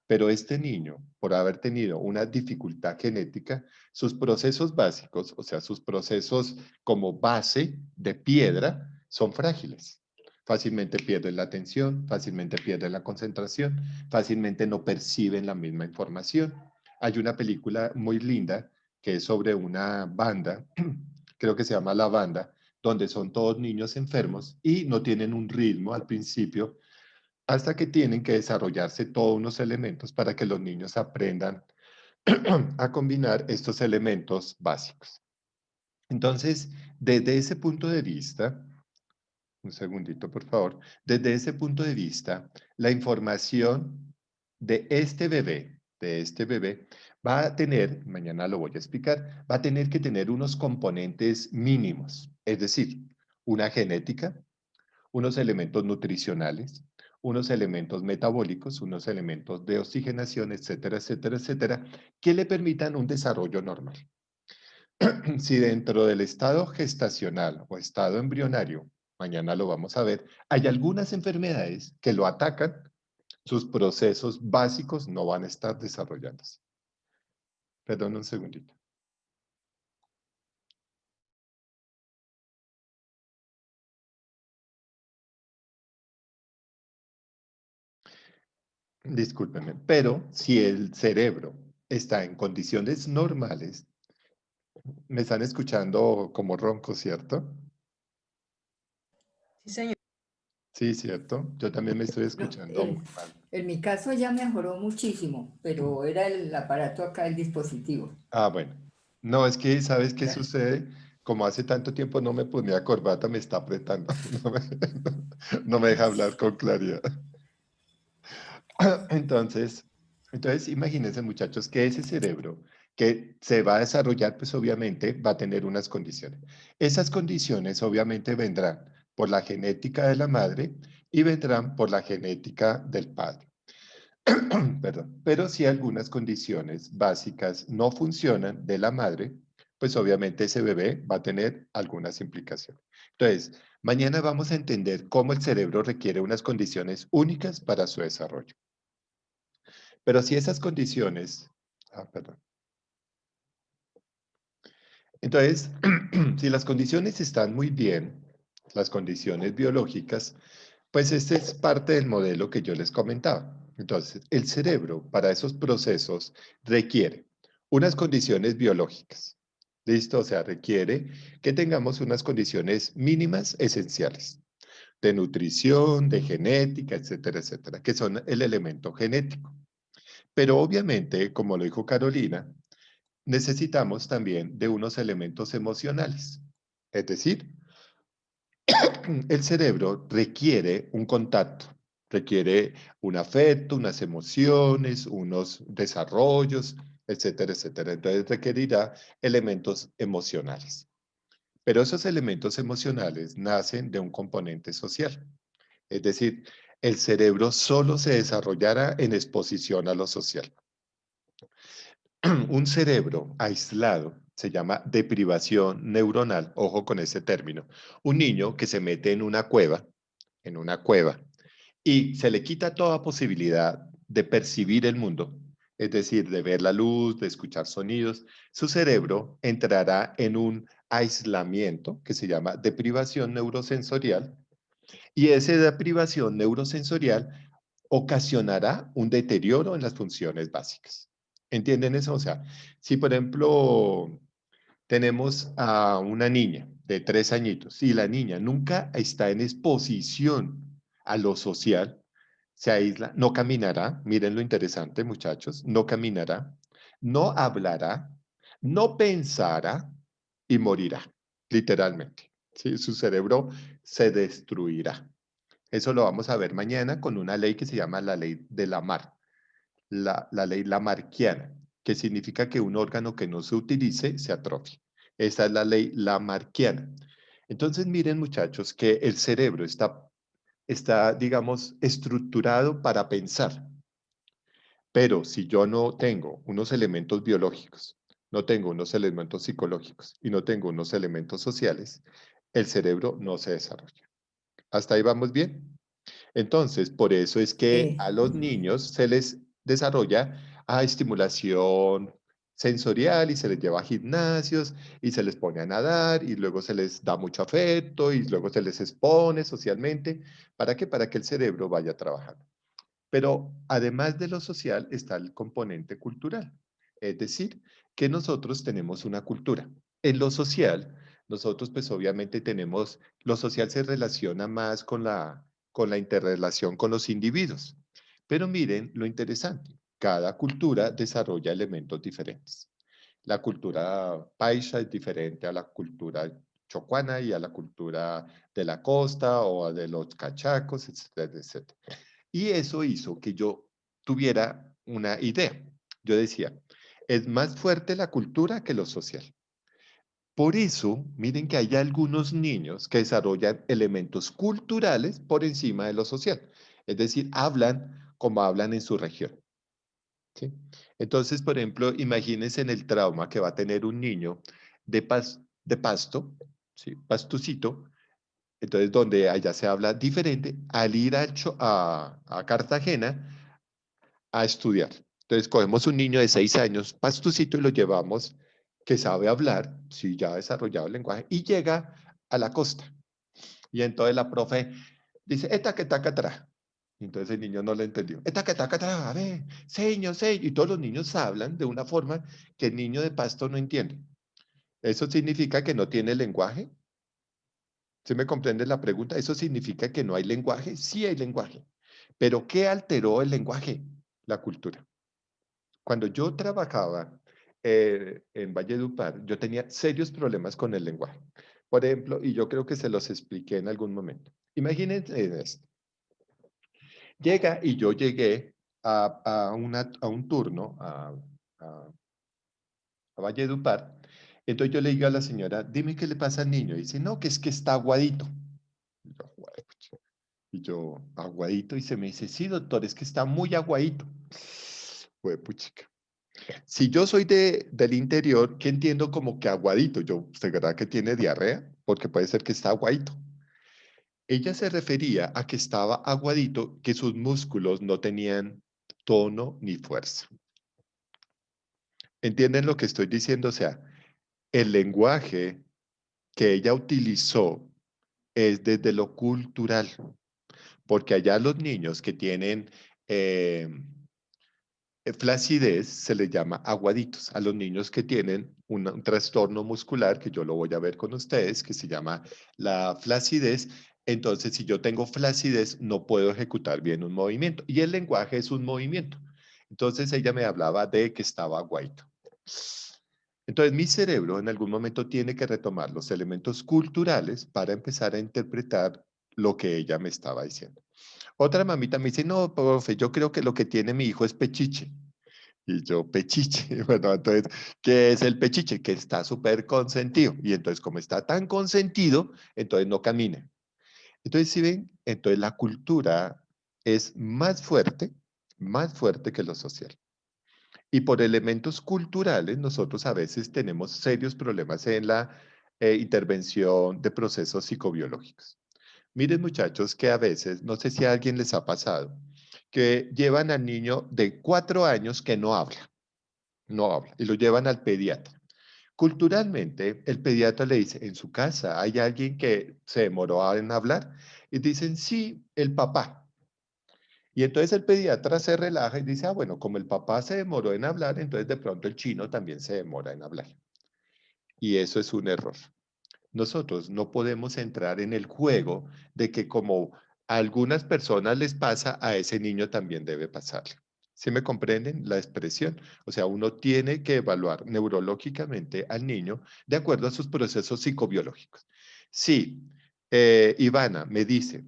pero este niño, por haber tenido una dificultad genética, sus procesos básicos, o sea, sus procesos como base de piedra, son frágiles. Fácilmente pierden la atención, fácilmente pierden la concentración, fácilmente no perciben la misma información. Hay una película muy linda que es sobre una banda, creo que se llama La Banda, donde son todos niños enfermos y no tienen un ritmo al principio, hasta que tienen que desarrollarse todos unos elementos para que los niños aprendan a combinar estos elementos básicos. Entonces, desde ese punto de vista, un segundito, por favor. Desde ese punto de vista, la información de este bebé, va a tener, mañana lo voy a explicar, va a tener que tener unos componentes mínimos, es decir, una genética, unos elementos nutricionales, unos elementos metabólicos, unos elementos de oxigenación, etcétera, etcétera, etcétera, que le permitan un desarrollo normal. Si dentro del estado gestacional o estado embrionario, mañana lo vamos a ver, hay algunas enfermedades que lo atacan, sus procesos básicos no van a estar desarrollándose. Perdón un segundito. Discúlpenme, pero si el cerebro está en condiciones normales, me están escuchando como ronco, ¿cierto? Sí, señor. Sí, ¿cierto? Yo también me estoy No, escuchando muy mal. en mi caso ya mejoró muchísimo, pero era el aparato acá, el dispositivo. Ah, bueno. No, es que, ¿sabes qué sucede? Como hace tanto tiempo no me ponía corbata, me está apretando. No me, no me deja hablar con claridad. Entonces, entonces, imagínense, muchachos, que ese cerebro que se va a desarrollar, pues obviamente va a tener unas condiciones. Esas condiciones obviamente vendrán por la genética de la madre y vendrán por la genética del padre. Perdón. Pero si algunas condiciones básicas no funcionan de la madre, pues obviamente ese bebé va a tener algunas implicaciones. Entonces, mañana vamos a entender cómo el cerebro requiere unas condiciones únicas para su desarrollo. Pero si esas condiciones, perdón. Entonces, si las condiciones están muy bien, las condiciones biológicas, pues este es parte del modelo que yo les comentaba. Entonces, el cerebro para esos procesos requiere unas condiciones biológicas. ¿Listo? O sea, requiere que tengamos unas condiciones mínimas esenciales de nutrición, de genética, etcétera, etcétera, que son el elemento genético. Pero obviamente, como lo dijo Carolina, necesitamos también de unos elementos emocionales. Es decir, el cerebro requiere un contacto, requiere un afecto, unas emociones, unos desarrollos, etcétera, etcétera. Entonces requerirá elementos emocionales. Pero esos elementos emocionales nacen de un componente social. Es decir, el cerebro solo se desarrollará en exposición a lo social. Un cerebro aislado se llama deprivación neuronal, ojo con ese término. Un niño que se mete en una cueva, y se le quita toda posibilidad de percibir el mundo, es decir, de ver la luz, de escuchar sonidos, su cerebro entrará en un aislamiento que se llama deprivación neurosensorial, y esa deprivación neurosensorial ocasionará un deterioro en las funciones básicas. ¿Entienden eso? O sea, si por ejemplo tenemos a una niña de 3 añitos y la niña nunca está en exposición a lo social, se aísla, no caminará, miren lo interesante, muchachos, no caminará, no hablará, no pensará y morirá, literalmente. ¿Sí? Su cerebro se destruirá. Eso lo vamos a ver mañana con una ley que se llama la ley de Lamarck, la ley lamarckiana, que significa que un órgano que no se utilice se atrofia. Esa es la ley lamarckiana. Entonces, miren, muchachos, que el cerebro está, digamos, estructurado para pensar. Pero si yo no tengo unos elementos biológicos, no tengo unos elementos psicológicos y no tengo unos elementos sociales, el cerebro no se desarrolla. ¿Hasta ahí vamos bien? Entonces, por eso es que Sí. a los niños se les desarrolla estimulación sensorial y se les lleva a gimnasios y se les pone a nadar y luego se les da mucho afecto y luego se les expone socialmente. ¿Para qué? Para que el cerebro vaya trabajando. Pero además de lo social está el componente cultural. Es decir, que nosotros tenemos una cultura. En lo social, nosotros pues obviamente tenemos, lo social se relaciona más con la interrelación con los individuos. Pero miren lo interesante, cada cultura desarrolla elementos diferentes. La cultura paisa es diferente a la cultura chocuana y a la cultura de la costa o de los cachacos, etcétera, etcétera. Y eso hizo que yo tuviera una idea. Yo decía, es más fuerte la cultura que lo social. Por eso, miren que hay algunos niños que desarrollan elementos culturales por encima de lo social. Es decir, hablan como hablan en su región. ¿Sí? Entonces, por ejemplo, imagínense en el trauma que va a tener un niño de pasto, ¿sí? Pastucito, entonces donde allá se habla diferente, al ir a Cartagena a estudiar. Entonces cogemos un niño de 6 años, pastucito, y lo llevamos, que sabe hablar, sí, ya ha desarrollado el lenguaje, y llega a la costa. Y entonces la profe dice, eta que taca tra. Entonces el niño no lo entendió. Eta que taca tra, a ver, señor, señor. Y todos los niños hablan de una forma que el niño de pasto no entiende. ¿Eso significa que no tiene lenguaje? ¿Sí me comprende la pregunta? ¿Eso significa que no hay lenguaje? Sí hay lenguaje. Pero ¿qué alteró el lenguaje? La cultura. Cuando yo trabajaba en Valledupar, yo tenía serios problemas con el lenguaje. Por ejemplo, y yo creo que se los expliqué en algún momento. Imagínense esto. Yo llegué a un turno a, a Valledupar. Entonces yo le digo a la señora, dime qué le pasa al niño. Y dice, no, que es que está aguadito. Y yo, "Juepucha". Y yo, aguadito. Y se me dice, sí, doctor, es que está muy aguadito. Juepuchica. Si yo soy del interior, ¿qué entiendo como que aguadito? Yo, ¿usted verdad que tiene diarrea? Porque puede ser que está aguadito. Ella se refería a que estaba aguadito, que sus músculos no tenían tono ni fuerza. ¿Entienden lo que estoy diciendo? O sea, el lenguaje que ella utilizó es desde lo cultural, porque allá los niños que tienen eh, flacidez se les llama aguaditos. A los niños que tienen un trastorno muscular, que yo lo voy a ver con ustedes, que se llama la flacidez. Entonces, si yo tengo flacidez, no puedo ejecutar bien un movimiento. Y el lenguaje es un movimiento. Entonces, ella me hablaba de que estaba aguadito. Entonces, mi cerebro en algún momento tiene que retomar los elementos culturales para empezar a interpretar lo que ella me estaba diciendo. Otra mamita me dice, no, profe, yo creo que lo que tiene mi hijo es pechiche. Y yo, pechiche. Bueno, entonces, ¿qué es el pechiche? Que está súper consentido. Y entonces, como está tan consentido, entonces no camina. Entonces, si ven, entonces la cultura es más fuerte que lo social. Y por elementos culturales, nosotros a veces tenemos serios problemas en la intervención de procesos psicobiológicos. Miren, muchachos, que a veces, no sé si a alguien les ha pasado, que llevan al niño de 4 años que no habla, y lo llevan al pediatra. Culturalmente, el pediatra le dice, en su casa hay alguien que se demoró en hablar, y dicen, sí, el papá. Y entonces el pediatra se relaja y dice, ah, bueno, como el papá se demoró en hablar, entonces de pronto el chino también se demora en hablar. Y eso es un error. Nosotros no podemos entrar en el juego de que como a algunas personas les pasa, a ese niño también debe pasarle. ¿Sí me comprenden la expresión? O sea, uno tiene que evaluar neurológicamente al niño de acuerdo a sus procesos psicobiológicos. Sí, Ivana me dice,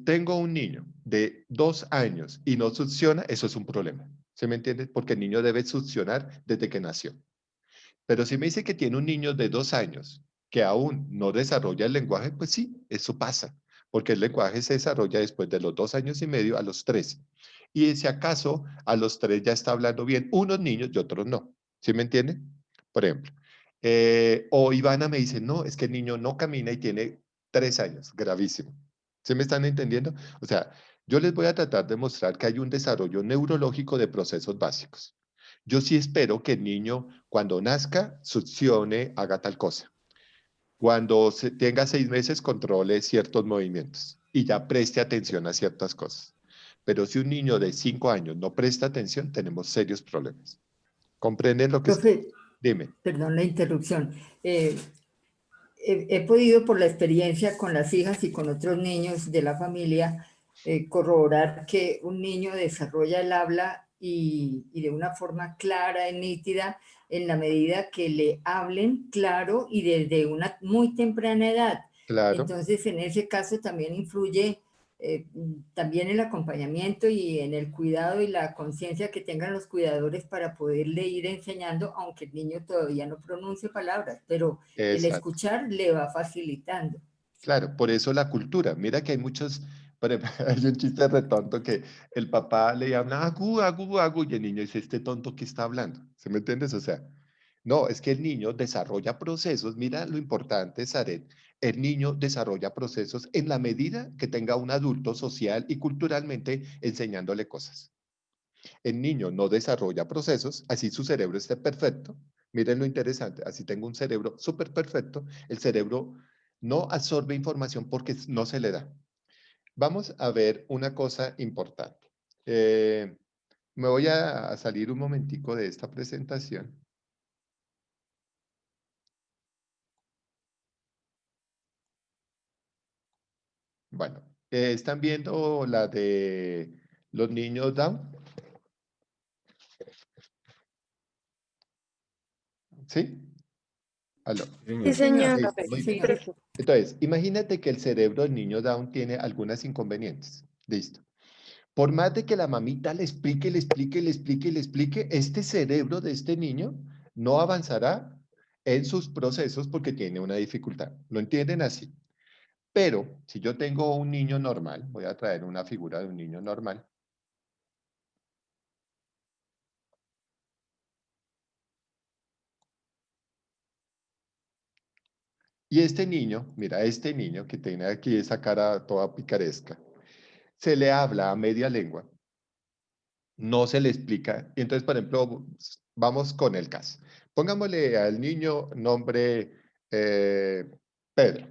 tengo un niño de 2 años y no succiona, eso es un problema. ¿Sí me entiende? Porque el niño debe succionar desde que nació. Pero si me dice que tiene un niño de 2 años que aún no desarrolla el lenguaje, pues sí, eso pasa, porque el lenguaje se desarrolla después de los 2 años y medio a los 3. Y si acaso a los 3 ya está hablando bien, unos niños y otros no. ¿Sí me entienden? Por ejemplo. O Ivana me dice, no, es que el niño no camina y tiene 3 años, gravísimo. ¿Sí me están entendiendo? O sea, yo les voy a tratar de mostrar que hay un desarrollo neurológico de procesos básicos. Yo sí espero que el niño, cuando nazca, succione, haga tal cosa. Cuando tenga 6 meses, controle ciertos movimientos y ya preste atención a ciertas cosas. Pero si un niño de 5 años no presta atención, tenemos serios problemas. ¿Comprenden lo que está? Profe, Dime. perdón la interrupción. He podido por la experiencia con las hijas y con otros niños de la familia corroborar que un niño desarrolla el habla y de una forma clara y nítida en la medida que le hablen claro y desde una muy temprana edad. Claro. Entonces, en ese caso también influye también el acompañamiento y en el cuidado y la conciencia que tengan los cuidadores para poderle ir enseñando, aunque el niño todavía no pronuncie palabras, pero el Exacto. escuchar le va facilitando. Claro, por eso la cultura. Mira que hay muchos, por ejemplo, hay un chiste retonto que el papá le habla agu, agu, agu, y el niño dice, este tonto que está hablando. ¿Se me entiendes? O sea, no, es que el niño desarrolla procesos. Mira lo importante, Zaret. El niño desarrolla procesos en la medida que tenga un adulto social y culturalmente enseñándole cosas. El niño no desarrolla procesos, así su cerebro esté perfecto. Miren lo interesante, así tengo un cerebro súper perfecto, el cerebro no absorbe información porque no se le da. Vamos a ver una cosa importante. Me voy a salir un momentico de esta presentación. Bueno, ¿están viendo la de los niños Down? ¿Sí? ¿Aló? Sí, señor. Sí, muy bien. Entonces, imagínate que el cerebro del niño Down tiene algunos inconvenientes. Listo. Por más de que la mamita le explique, le explique, le explique, le explique, este cerebro de este niño no avanzará en sus procesos porque tiene una dificultad. ¿Lo entienden así? Pero si yo tengo un niño normal, voy a traer una figura de un niño normal. Y este niño, mira, este niño que tiene aquí esa cara toda picaresca, se le habla a media lengua, no se le explica. Y entonces, por ejemplo, vamos con el caso. Pongámosle al niño nombre Pedro.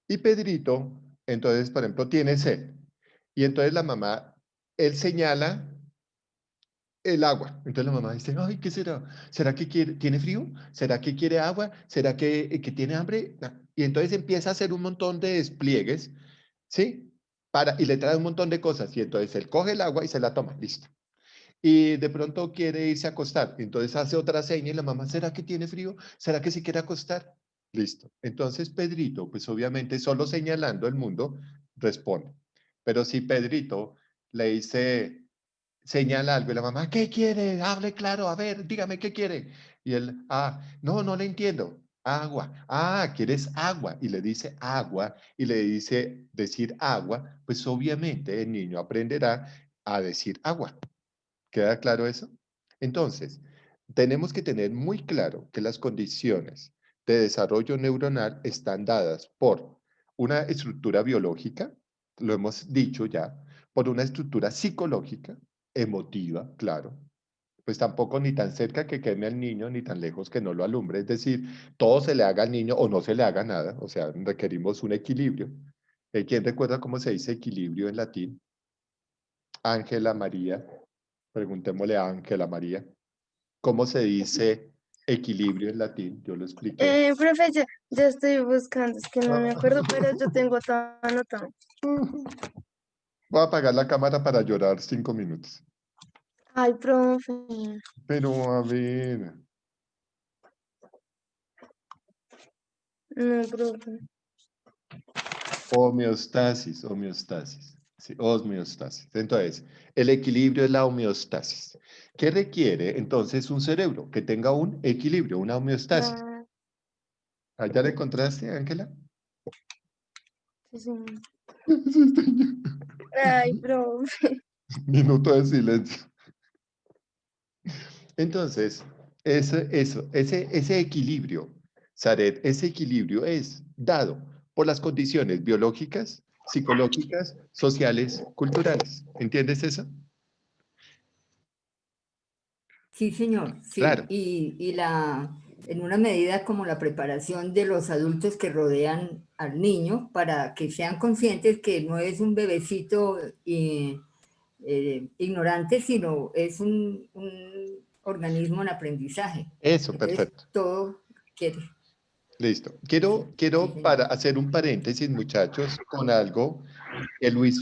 Y Pedrito, entonces, por ejemplo, tiene sed. Y entonces la mamá, él señala el agua. Entonces la mamá dice, ay, ¿qué será? ¿Será que tiene frío? ¿Será que quiere agua? ¿Será que tiene hambre? Y entonces empieza a hacer un montón de despliegues, ¿sí? Y le trae un montón de cosas. Y entonces él coge el agua y se la toma, listo. Y de pronto quiere irse a acostar. Entonces hace otra seña y la mamá, ¿será que tiene frío? ¿Será que se quiere acostar? Listo. Entonces Pedrito, pues obviamente solo señalando el mundo, responde. Pero si Pedrito le dice, señala algo y la mamá, ¿qué quiere? Hable claro, a ver, dígame qué quiere. Y él, no, no le entiendo. Agua. ¿Quieres agua? Y le dice agua y le dice decir agua, pues obviamente el niño aprenderá a decir agua. ¿Queda claro eso? Entonces, tenemos que tener muy claro que las condiciones de desarrollo neuronal están dadas por una estructura biológica, lo hemos dicho ya, por una estructura psicológica, emotiva, claro, pues tampoco ni tan cerca que queme al niño, ni tan lejos que no lo alumbre, es decir, todo se le haga al niño o no se le haga nada, o sea, requerimos un equilibrio. ¿Quién recuerda cómo se dice equilibrio en latín? Ángela María. Preguntémosle a Ángela María. ¿Cómo se dice equilibrio en latín? Yo lo expliqué. Profe, ya estoy buscando, es que no me acuerdo, pero yo tengo todo anotado. Voy a apagar la cámara para llorar 5 minutos. Ay, profe. Pero a ver. No, profe. Homeostasis, homeostasis. Sí, homeostasis. Entonces, el equilibrio es la homeostasis. ¿Qué requiere entonces un cerebro? Que tenga un equilibrio, una homeostasis. ¿Ya la encontraste, Ángela? Sí, sí. Ay, profe. Minuto de silencio. Entonces, ese equilibrio, Saret, ese equilibrio es dado por las condiciones biológicas, psicológicas, sociales, culturales. ¿Entiendes eso? Sí, señor, sí. Claro. En una medida como la preparación de los adultos que rodean al niño para que sean conscientes que no es un bebecito ignorante, sino es un organismo en aprendizaje. Eso, Entonces, perfecto. todo quiere. Listo. Quiero para hacer un paréntesis, muchachos, con algo que Luis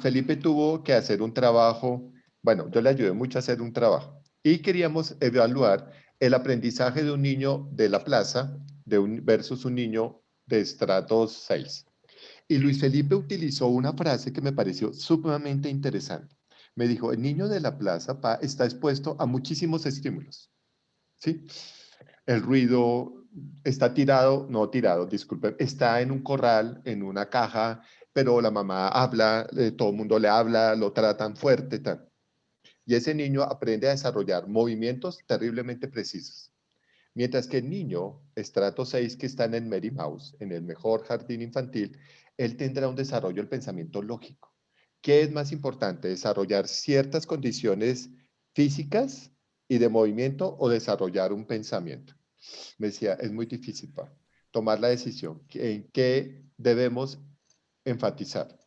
Felipe tuvo que hacer un trabajo. Bueno, yo le ayudé mucho a hacer un trabajo y queríamos evaluar el aprendizaje de un niño de la plaza versus un niño de estratos 6. Y Luis Felipe utilizó una frase que me pareció sumamente interesante. Me dijo, el niño de la plaza está expuesto a muchísimos estímulos, ¿sí? El ruido está tirado, no tirado, disculpen, está en un corral, en una caja, pero la mamá habla, todo el mundo le habla, lo tratan fuerte, tal. Y ese niño aprende a desarrollar movimientos terriblemente precisos. Mientras que el niño, estrato 6, que está en el Mary Mouse, en el mejor jardín infantil, él tendrá un desarrollo del pensamiento lógico. ¿Qué es más importante? ¿Desarrollar ciertas condiciones físicas y de movimiento o desarrollar un pensamiento? Me decía, es muy difícil tomar la decisión en qué debemos enfatizar.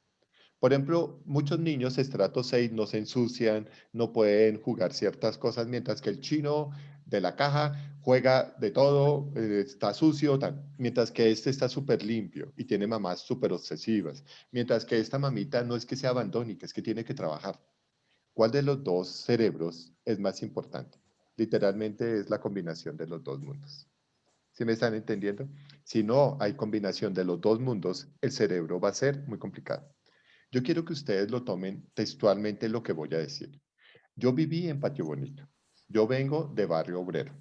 Por ejemplo, muchos niños estrato 6 no se ensucian, no pueden jugar ciertas cosas, mientras que el chino de la caja juega de todo, está sucio, mientras que este está súper limpio y tiene mamás súper obsesivas, mientras que esta mamita no es que sea abandónica, es que tiene que trabajar. ¿Cuál de los dos cerebros es más importante? literalmente es la combinación de los dos mundos. ¿Sí me están entendiendo? Si no hay combinación de los dos mundos, el cerebro va a ser muy complicado. Yo quiero que ustedes lo tomen textualmente lo que voy a decir. Yo viví en Patio Bonito. Yo vengo de Barrio Obrero.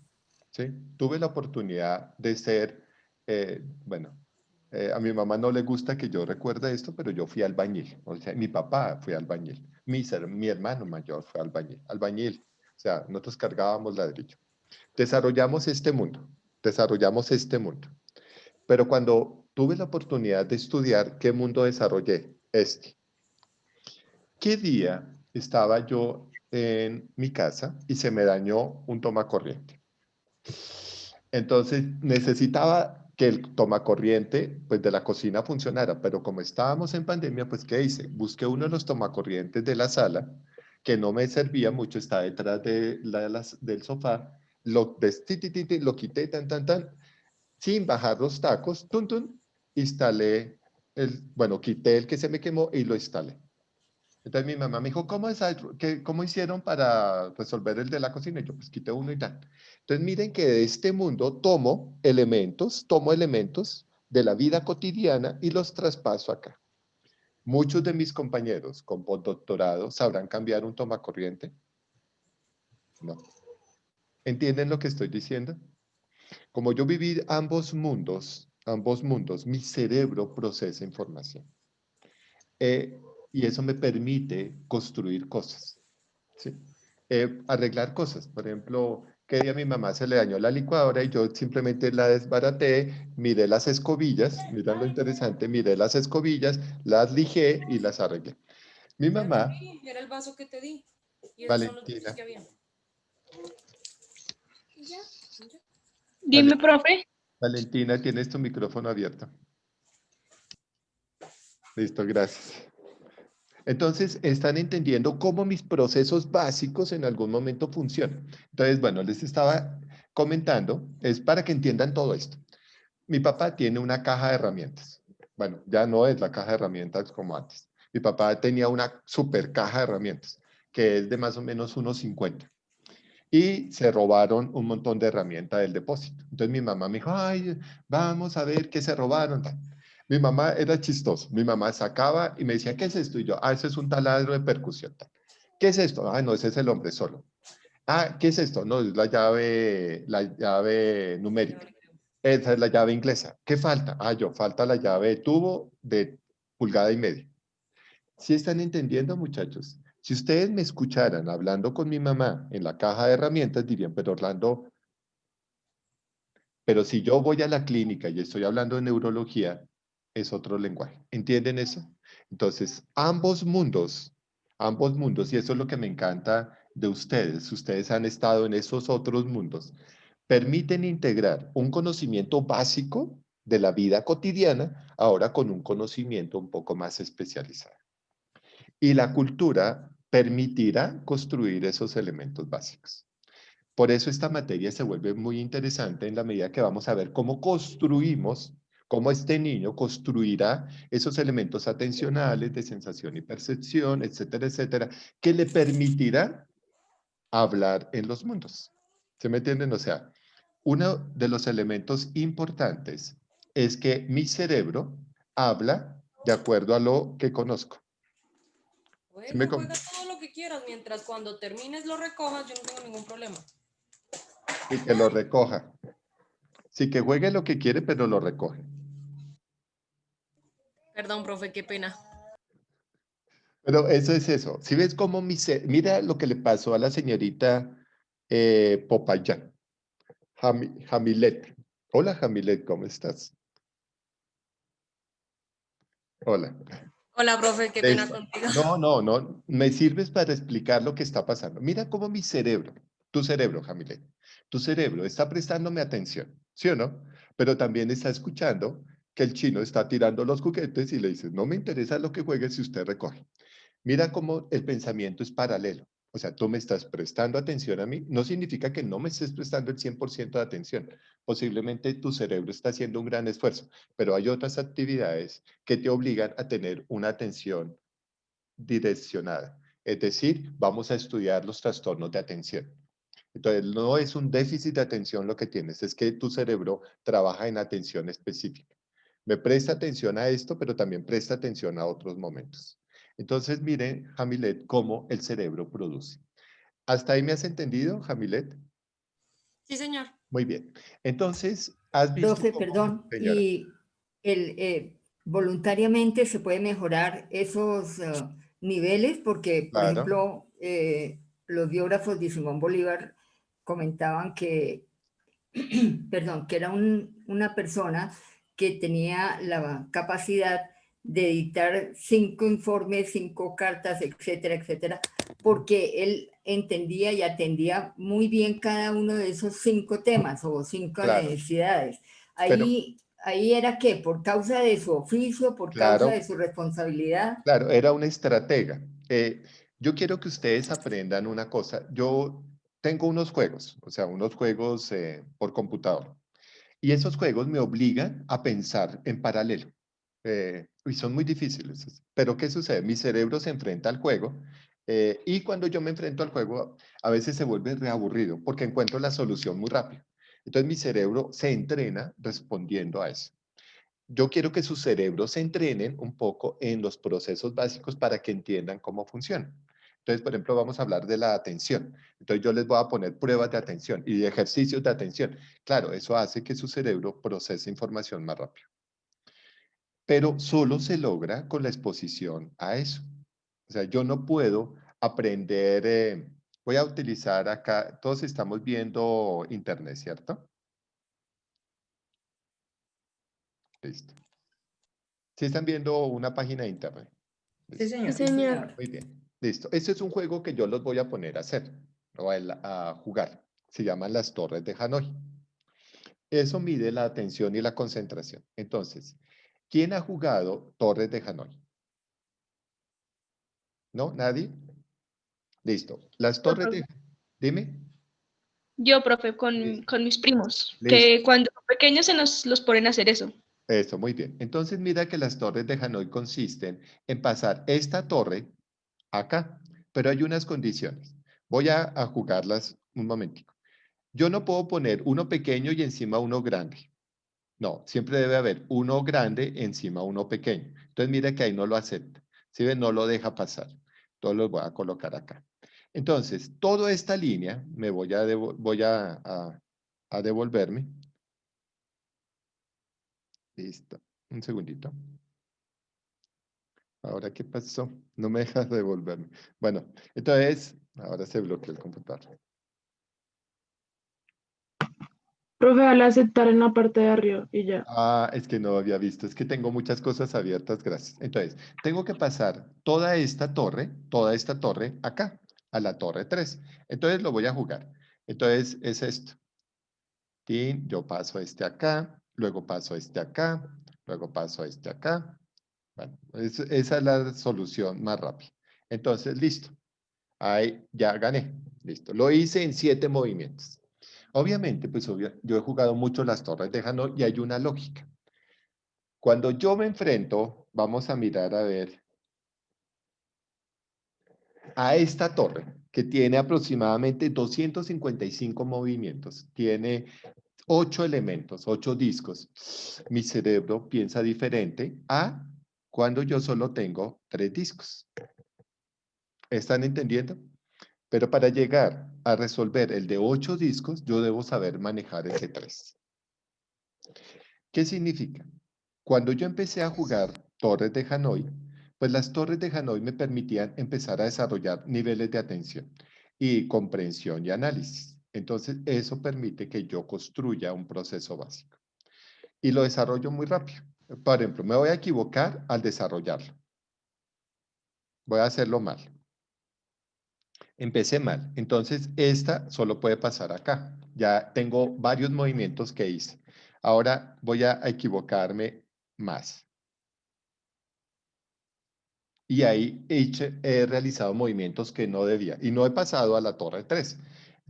¿Sí? Tuve la oportunidad de ser, a mi mamá no le gusta que yo recuerde esto, pero yo fui albañil. O sea, mi papá fue albañil. Mi hermano mayor fue albañil. Albañil. O sea, nosotros cargábamos ladrillo. Desarrollamos este mundo. Desarrollamos este mundo. Pero cuando tuve la oportunidad de estudiar, ¿qué mundo desarrollé? Este. ¿Qué día estaba yo en mi casa y se me dañó un tomacorriente? Entonces necesitaba que el tomacorriente pues, de la cocina funcionara, pero como estábamos en pandemia, pues ¿qué hice? Busqué uno de los tomacorrientes de la sala, que no me servía mucho, está detrás del sofá, lo quité, tan, sin bajar los tacos, instalé, quité el que se me quemó y lo instalé. Entonces mi mamá me dijo, ¿cómo hicieron para resolver el de la cocina? Y yo, pues quité uno y tal. Entonces miren que de este mundo tomo elementos de la vida cotidiana y los traspaso acá. Muchos de mis compañeros con postdoctorado sabrán cambiar un tomacorriente. No. ¿Entienden lo que estoy diciendo? Como yo viví ambos mundos, mi cerebro procesa información. Y eso me permite construir cosas, ¿sí? Arreglar cosas. Por ejemplo, que día a mi mamá se le dañó la licuadora y yo simplemente la desbaraté, miré las escobillas, mirá lo interesante, miré las escobillas, las lijé y las arreglé. Mi mamá, Era el vaso que te di. Y esos son los Valentina, vasos que había. Dime, profe. Valentina, tienes tu micrófono abierto. Listo, gracias. Entonces, están entendiendo cómo mis procesos básicos en algún momento funcionan. Entonces, bueno, les estaba comentando, es para que entiendan todo esto. Mi papá tiene una caja de herramientas. Bueno, ya no es la caja de herramientas como antes. Mi papá tenía una super caja de herramientas, que es de más o menos unos 50. Y se robaron un montón de herramientas del depósito. Entonces mi mamá me dijo, ay, vamos a ver qué se robaron. Mi mamá era chistoso. Mi mamá sacaba y me decía, ¿qué es esto? Y yo, ese es un taladro de percusión. ¿Qué es esto? Ah, no, ese es el hombre solo. Ah, ¿qué es esto? No, es la llave numérica. Esa es la llave inglesa. ¿Qué falta? Ah, falta la llave de tubo de 1,5 pulgadas. ¿Sí están entendiendo, muchachos? Si ustedes me escucharan hablando con mi mamá en la caja de herramientas, dirían, pero Orlando, pero si yo voy a la clínica y estoy hablando de neurología, es otro lenguaje. ¿Entienden eso? Entonces, ambos mundos, y eso es lo que me encanta de ustedes. Ustedes han estado en esos otros mundos. Permiten integrar un conocimiento básico de la vida cotidiana, ahora con un conocimiento un poco más especializado. Y la cultura permitirá construir esos elementos básicos. Por eso esta materia se vuelve muy interesante en la medida que vamos a ver cómo construimos, cómo este niño construirá esos elementos atencionales de sensación y percepción, etcétera, etcétera, que le permitirá hablar en los mundos. ¿Se me entienden? O sea, uno de los elementos importantes es que mi cerebro habla de acuerdo a lo que conozco. Bueno, juega todo lo que quieras, mientras cuando termines lo recojas, yo no tengo ningún problema. Y que lo recoja. Sí, que juegue lo que quiere, pero lo recoge. Perdón, profe, qué pena. Pero eso es eso. Si ves cómo mira lo que le pasó a la señorita Popayán, Jamilet. Hola, Jamilet, ¿cómo estás? Hola. Hola, profe, qué pena contigo. No. Me sirves para explicar lo que está pasando. Mira cómo mi cerebro, tu cerebro, Jamilet, tu cerebro está prestándome atención, ¿sí o no? Pero también está escuchando que el chino está tirando los juguetes y le dices, no me interesa lo que juegue si usted recoge. Mira cómo el pensamiento es paralelo. O sea, tú me estás prestando atención a mí, no significa que no me estés prestando el 100% de atención. Posiblemente tu cerebro está haciendo un gran esfuerzo, pero hay otras actividades que te obligan a tener una atención direccionada. Es decir, vamos a estudiar los trastornos de atención. Entonces, no es un déficit de atención lo que tienes, es que tu cerebro trabaja en atención específica. Me presta atención a esto, pero también presta atención a otros momentos. Entonces, miren, Jamilet, cómo el cerebro produce. ¿Hasta ahí me has entendido, Jamilet? Sí, señor. Muy bien. Entonces, ¿has visto Profe, cómo, perdón, señora? y voluntariamente se puede mejorar esos niveles porque, por Claro, ejemplo, los biógrafos de Simón Bolívar comentaban que, perdón, que era una persona que tenía la capacidad de dictar 5 informes, 5 cartas, etcétera, etcétera, porque él entendía y atendía muy bien cada uno de esos 5 temas o 5 claro. necesidades. Pero, Ahí era que por causa de su oficio, por causa de claro, su responsabilidad. claro, era una estratega. Yo quiero que ustedes aprendan una cosa. Yo tengo unos juegos, o sea, unos juegos por computador. Y esos juegos me obligan a pensar en paralelo. Y son muy difíciles. Pero ¿qué sucede? Mi cerebro se enfrenta al juego y cuando yo me enfrento al juego, a veces se vuelve reaburrido porque encuentro la solución muy rápido. Entonces mi cerebro se entrena respondiendo a eso. Yo quiero que sus cerebros se entrenen un poco en los procesos básicos para que entiendan cómo funciona. Entonces, por ejemplo, vamos a hablar de la atención. Entonces, yo les voy a poner pruebas de atención y de ejercicios de atención. Claro, eso hace que su cerebro procese información más rápido. Pero solo se logra con la exposición a eso. O sea, yo no puedo aprender, voy a utilizar acá, todos estamos viendo internet, ¿cierto? Listo. Sí están viendo una página de internet. Sí, Listo. Sí, señor. señor. Muy bien, listo. Este es un juego que yo los voy a poner a hacer, o a jugar. Se llaman las torres de Hanoi. Eso mide la atención y la concentración. Entonces, ¿quién ha jugado torres de Hanoi? ¿No? ¿Nadie? Listo. Las Yo, torres profe. de... Dime. Yo, profe, Listo. con mis primos, Listo. que cuando son pequeños se nos los ponen a hacer eso. Eso, muy bien. Entonces, mira que las torres de Hanoi consisten en pasar esta torre acá, pero hay unas condiciones. Voy a jugarlas un momentico. Yo no puedo poner uno pequeño y encima uno grande. No, siempre debe haber uno grande encima uno pequeño. Entonces mira que ahí no lo acepta. ¿Sí ven? No lo deja pasar. Entonces lo voy a colocar acá. Entonces, toda esta línea me voy a devolverme. Listo. Un segundito. Ahora, ¿qué pasó? No me dejas devolverme. Bueno, entonces, ahora se bloqueó el computador. Profe, al aceptar en la parte de arriba y ya. Ah, es que no había visto, es que tengo muchas cosas abiertas, gracias. Entonces, tengo que pasar toda esta torre acá, a la torre 3. Entonces lo voy a jugar. Entonces es esto. Y yo paso este acá, luego paso este acá, luego paso este acá. Bueno, esa es la solución más rápida. Entonces, listo. Ahí ya gané. Listo. Lo hice en 7 movimientos. Obviamente, pues yo he jugado mucho las torres de Hanoi y hay una lógica. Cuando yo me enfrento, vamos a mirar a ver, a esta torre, que tiene aproximadamente 255 movimientos, tiene 8 elementos, 8 discos. Mi cerebro piensa diferente a cuando yo solo tengo 3 discos. ¿Están entendiendo? Pero para llegar a resolver el de 8 discos, yo debo saber manejar ese 3. ¿Qué significa? Cuando yo empecé a jugar torres de Hanoi, pues las torres de Hanoi me permitían empezar a desarrollar niveles de atención y comprensión y análisis. Entonces, eso permite que yo construya un proceso básico. Y lo desarrollo muy rápido. Por ejemplo, me voy a equivocar al desarrollarlo. Voy a hacerlo mal. Empecé mal. Entonces, esta solo puede pasar acá. Ya tengo varios movimientos que hice. Ahora voy a equivocarme más. Y ahí he realizado movimientos que no debía. Y no he pasado a la torre 3.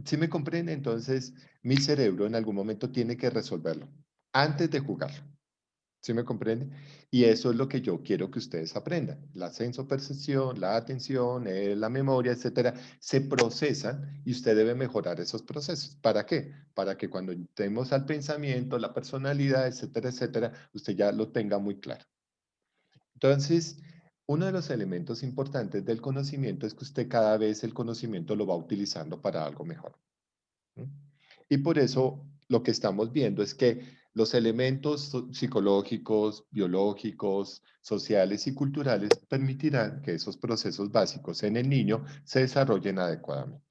¿Sí me comprende? Entonces, mi cerebro en algún momento tiene que resolverlo antes de jugarlo. ¿Sí me comprende? Y eso es lo que yo quiero que ustedes aprendan. La sensopercepción, la atención, la memoria, etcétera, se procesan y usted debe mejorar esos procesos. ¿Para qué? Para que cuando entremos al pensamiento, la personalidad, etcétera, etcétera, usted ya lo tenga muy claro. Entonces, uno de los elementos importantes del conocimiento es que usted cada vez el conocimiento lo va utilizando para algo mejor. ¿Mm? Y por eso lo que estamos viendo es que los elementos psicológicos, biológicos, sociales y culturales permitirán que esos procesos básicos en el niño se desarrollen adecuadamente.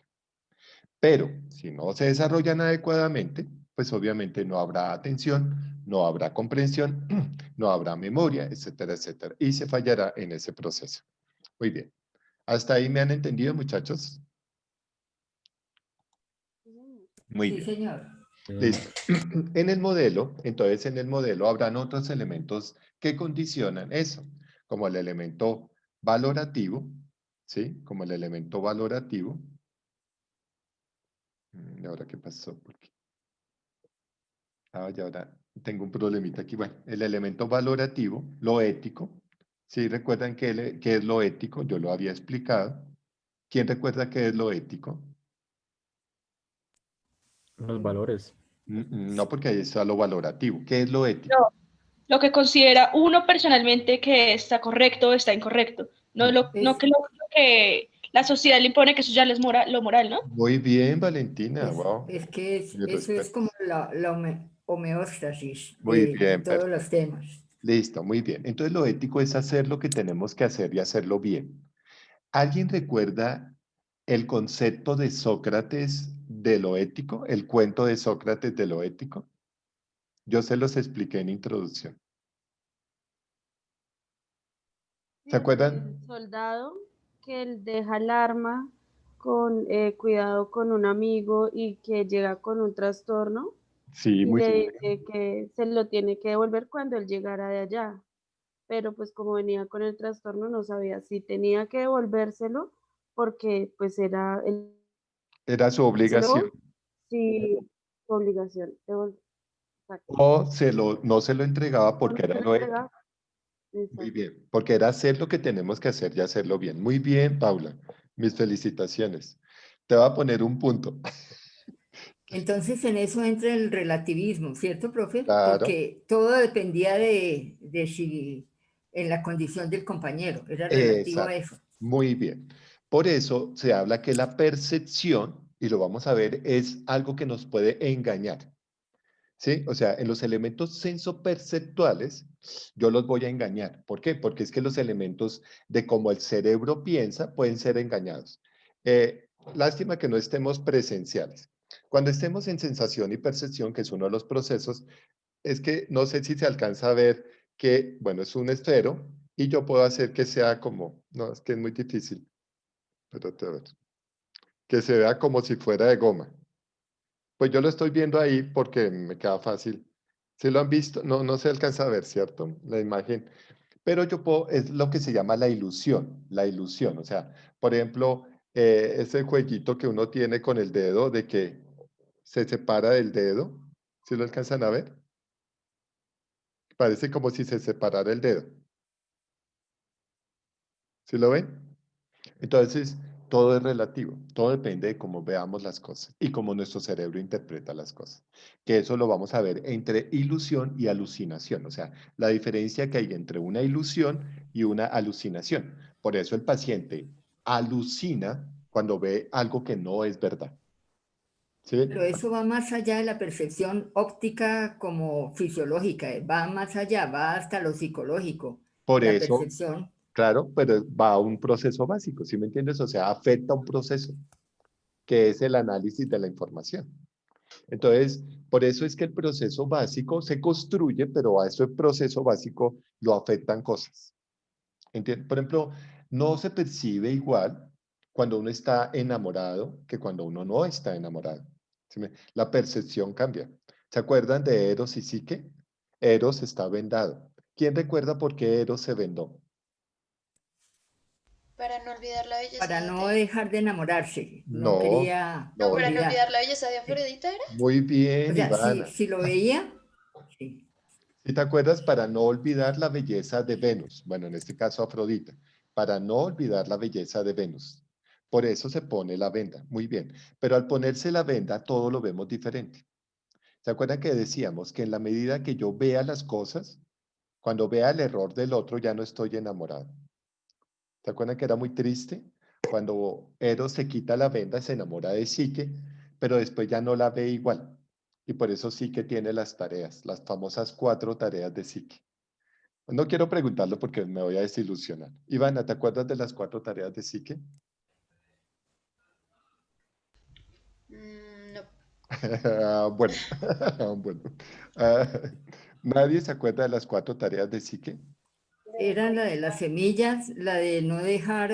Pero si no se desarrollan adecuadamente, pues obviamente no habrá atención, no habrá comprensión, no habrá memoria, etcétera, etcétera. Y se fallará en ese proceso. Muy bien. ¿Hasta ahí me han entendido, muchachos? Muy Sí, bien. señor. Listo. En el modelo, entonces en el modelo habrán otros elementos que condicionan eso, como el elemento valorativo, ¿sí? Como el elemento valorativo. ¿Y ahora qué pasó? Y ahora tengo un problemita aquí. Bueno, el elemento valorativo, lo ético. ¿Sí recuerdan qué es lo ético? Yo lo había explicado. ¿Quién recuerda qué es lo ético? Los valores. No, porque ahí está lo valorativo. ¿Qué es lo ético? No, lo que considera uno personalmente que está correcto o está incorrecto. No, no que lo que la sociedad le impone, que eso ya es lo moral, ¿no? Muy bien, Valentina. Wow. Es que Mis eso es respetos. como la homeostasis Muy de bien, todos perfecto. los temas. Listo, muy bien. Entonces lo ético es hacer lo que tenemos que hacer y hacerlo bien. ¿Alguien recuerda el concepto de Sócrates de lo ético? El cuento de Sócrates de lo ético. Yo se los expliqué en introducción. ¿Se acuerdan? El soldado que él deja el arma con cuidado con un amigo y que llega con un trastorno Sí, y muy le bien. dice que se lo tiene que devolver cuando él llegara de allá. Pero pues como venía con el trastorno no sabía si tenía que devolvérselo porque pues era el Era su obligación. sí, su obligación. Exacto. O no se lo entregaba O porque no se era lo lo ético. entregaba. Muy Exacto. bien, porque era hacer lo que tenemos que hacer y hacerlo bien. Muy bien, Paula. Mis felicitaciones. Te voy a poner un punto. Entonces en eso entra el relativismo, ¿cierto, profe? Claro. Porque todo dependía de si en la condición del compañero, era relativo a Exacto. eso. Muy bien. Por eso se habla que la percepción, y lo vamos a ver, es algo que nos puede engañar. ¿Sí? O sea, en los elementos sensoperceptuales, yo los voy a engañar. ¿Por qué? Porque es que los elementos de cómo el cerebro piensa pueden ser engañados. Lástima que no estemos presenciales. Cuando estemos en sensación y percepción, que es uno de los procesos, es que no sé si se alcanza a ver que, bueno, es un esfero y yo puedo hacer que sea como, no, es que es muy difícil, pero a ver, que se vea como si fuera de goma. Pues yo lo estoy viendo ahí porque me queda fácil. Si lo han visto, no, no se alcanza a ver, ¿cierto? La imagen. Pero yo puedo, es lo que se llama la ilusión, la ilusión. O sea, por ejemplo, ese jueguito que uno tiene con el dedo de que se separa del dedo. ¿Sí lo alcanzan a ver? Parece como si se separara el dedo. ¿Sí lo ven? Entonces, todo es relativo, todo depende de cómo veamos las cosas y cómo nuestro cerebro interpreta las cosas. Que eso lo vamos a ver entre ilusión y alucinación, o sea, la diferencia que hay entre una ilusión y una alucinación. Por eso el paciente alucina cuando ve algo que no es verdad. ¿Sí? Pero eso va más allá de la percepción óptica como fisiológica, va más allá, va hasta lo psicológico, Por la eso, percepción. claro, pero va a un proceso básico, ¿sí me entiendes? O sea, afecta a un proceso que es el análisis de la información. Entonces, por eso es que el proceso básico se construye, pero a ese proceso básico lo afectan cosas. Por ejemplo, no se percibe igual cuando uno está enamorado que cuando uno no está enamorado. La percepción cambia. ¿Se acuerdan de Eros y Psique? Eros está vendado. ¿Quién recuerda por qué Eros se vendó? Para no olvidar la belleza Para de no Atena. dejar de enamorarse, no No, quería No, para no olvidar. olvidar la belleza de Afrodita, ¿era? Muy O bien, sea, Ivana. si lo veía, sí. ¿Sí te acuerdas? Para no olvidar la belleza de Venus. Bueno, en este caso Afrodita. Para no olvidar la belleza de Venus. Por eso se pone la venda. Muy bien. Pero al ponerse la venda, todo lo vemos diferente. ¿Se acuerdan que decíamos que en la medida que yo vea las cosas, cuando vea el error del otro, ya no estoy enamorado? ¿Se acuerdan que era muy triste? Cuando Eros se quita la venda, se enamora de Psique, pero después ya no la ve igual. Y por eso Psique tiene las tareas, las famosas 4 tareas de Psique. No quiero preguntarlo porque me voy a desilusionar. Ivana, ¿te acuerdas de las 4 tareas de Psique? No. Bueno, bueno. Ah, ¿nadie se acuerda de las 4 tareas de Psique? Era la de las semillas, la de no dejar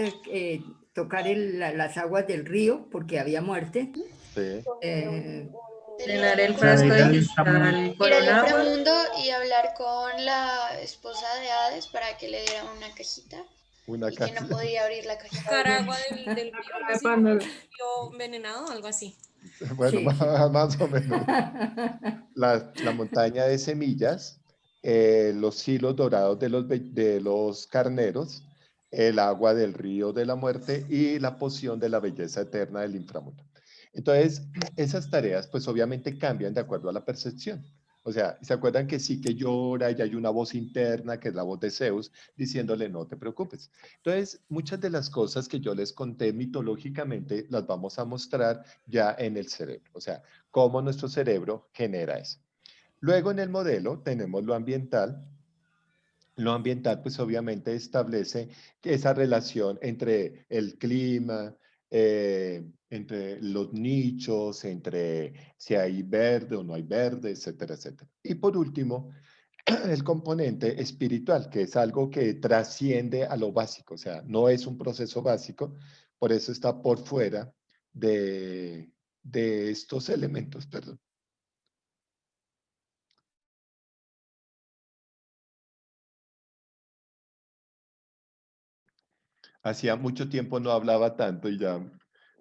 tocar las aguas del río porque había muerte. Sí. Llenar el La frasco de de ir cristal Ir al con agua. inframundo y hablar con la esposa de Hades para que le diera una cajita Una y que no casa. podía abrir la cajita. Buscar agua del río, algo así, ¿no? Río envenenado, algo así. Bueno, Sí, sí. más o menos. La montaña de semillas, los hilos dorados de los carneros, el agua del río de la muerte y la poción de la belleza eterna del inframundo. Entonces, esas tareas pues obviamente cambian de acuerdo a la percepción. O sea, ¿se acuerdan que sí que llora y hay una voz interna que es la voz de Zeus diciéndole no te preocupes? Entonces, muchas de las cosas que yo les conté mitológicamente las vamos a mostrar ya en el cerebro. O sea, cómo nuestro cerebro genera eso. Luego en el modelo tenemos lo ambiental. Lo ambiental pues obviamente establece esa relación entre el clima, entre los nichos, entre si hay verde o no hay verde, etcétera, etcétera. Y por último, el componente espiritual, que es algo que trasciende a lo básico, o sea, no es un proceso básico, por eso está por fuera de estos elementos, perdón. Hacía mucho tiempo no hablaba tanto y ya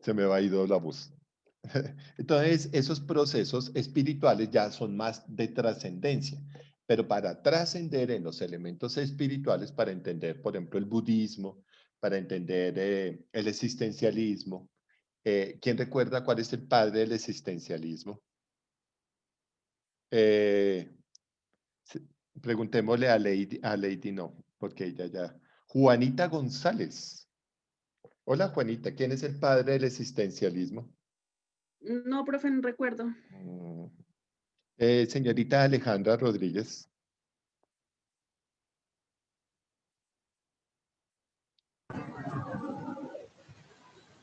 se me va ido la voz. Entonces, esos procesos espirituales ya son más de trascendencia, pero para trascender en los elementos espirituales, para entender, por ejemplo, el budismo, para entender el existencialismo, ¿quién recuerda cuál es el padre del existencialismo? Eh, se- Preguntémosle a Lady no, porque ella ya. Juanita González. Hola Juanita, ¿quién es el padre del existencialismo? No, profe, no recuerdo. Mm, señorita Alejandra Rodríguez.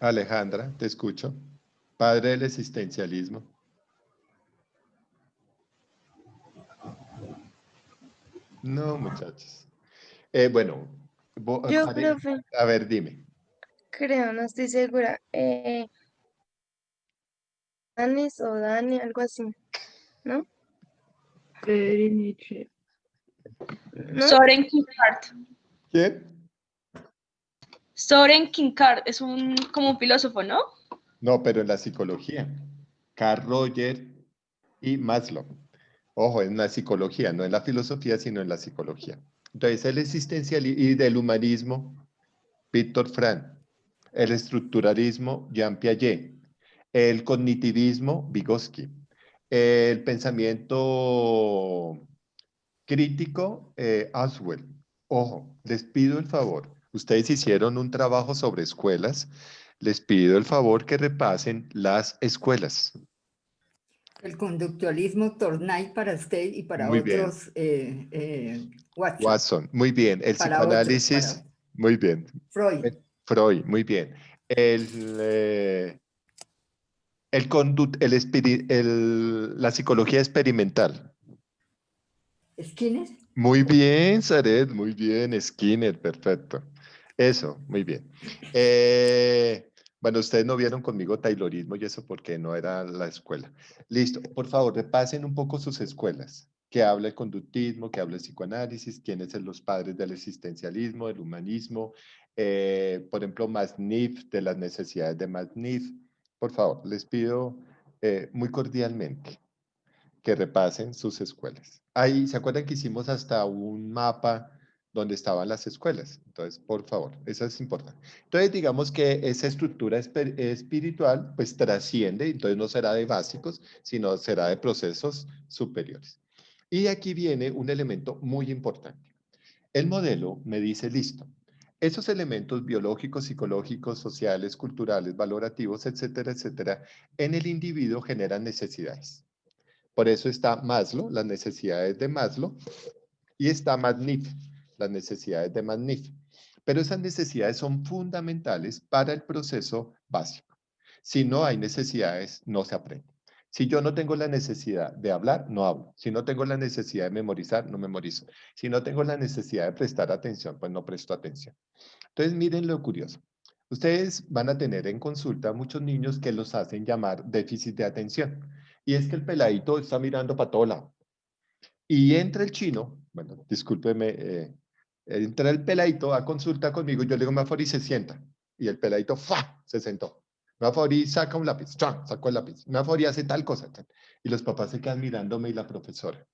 Alejandra, te escucho. Padre del existencialismo. No, muchachos. Bueno, Yo, Karen, profe, a ver, dime. creo, no estoy segura. Danis o Dani, algo así, ¿no? Friedrich Nietzsche. ¿No? Soren Kierkegaard. ¿Quién? Soren Kierkegaard es como un filósofo, ¿no? No, pero en la psicología. Carl Roger y Maslow. Ojo, en la psicología, no en la filosofía, sino en la psicología. Entonces, el existencialismo y del humanismo, Víctor Frank. El estructuralismo, Jean Piaget. El cognitivismo, Vygotsky. El pensamiento crítico, Oswald. Ojo, les pido el favor. Ustedes hicieron un trabajo sobre escuelas. Les pido el favor que repasen las escuelas. El conductualismo, Tornay para usted y para Muy bien. otros, Watson. Watson, muy bien. El Para otros, psicoanálisis, muy bien. Freud. Freud, muy bien. La psicología experimental. Skinner. Muy bien, Zaret, muy bien. Skinner, perfecto. Eso, muy bien. Bueno, ustedes no vieron conmigo Taylorismo y eso porque no era la escuela. Listo, por favor, repasen un poco sus escuelas. Que habla el conductismo, que habla el psicoanálisis, quiénes son los padres del existencialismo, del humanismo. Por ejemplo, Masniff, de las necesidades de Masniff. Por favor, les pido muy cordialmente. que repasen sus escuelas. Ahí, ¿se acuerdan que hicimos hasta un mapa donde estaban las escuelas? Entonces, por favor, eso es importante. Entonces, digamos que esa estructura espiritual, pues trasciende, entonces no será de básicos, sino será de procesos superiores. Y aquí viene un elemento muy importante. El modelo me dice, listo, esos elementos biológicos, psicológicos, sociales, culturales, valorativos, etcétera, etcétera, en el individuo generan necesidades. Por eso está Maslow, las necesidades de Maslow, y está Magniff, las necesidades de Magniff. Pero esas necesidades son fundamentales para el proceso básico. Si no hay necesidades, no se aprende. Si yo no tengo la necesidad de hablar, no hablo. Si no tengo la necesidad de memorizar, no memorizo. Si no tengo la necesidad de prestar atención, pues no presto atención. Entonces, miren lo curioso. Ustedes van a tener en consulta muchos niños que los hacen llamar déficit de atención. Y es que el peladito está mirando para todo lado. Y entra el chino, bueno, discúlpeme, entra el peladito a consulta conmigo, yo le digo, Mafori, se sienta. Y el peladito, ¡fa!, se sentó. Mafori saca un lápiz, ¡chua!, sacó el lápiz. Mafori hace tal cosa. Tal. Y los papás se quedan mirándome y la profesora.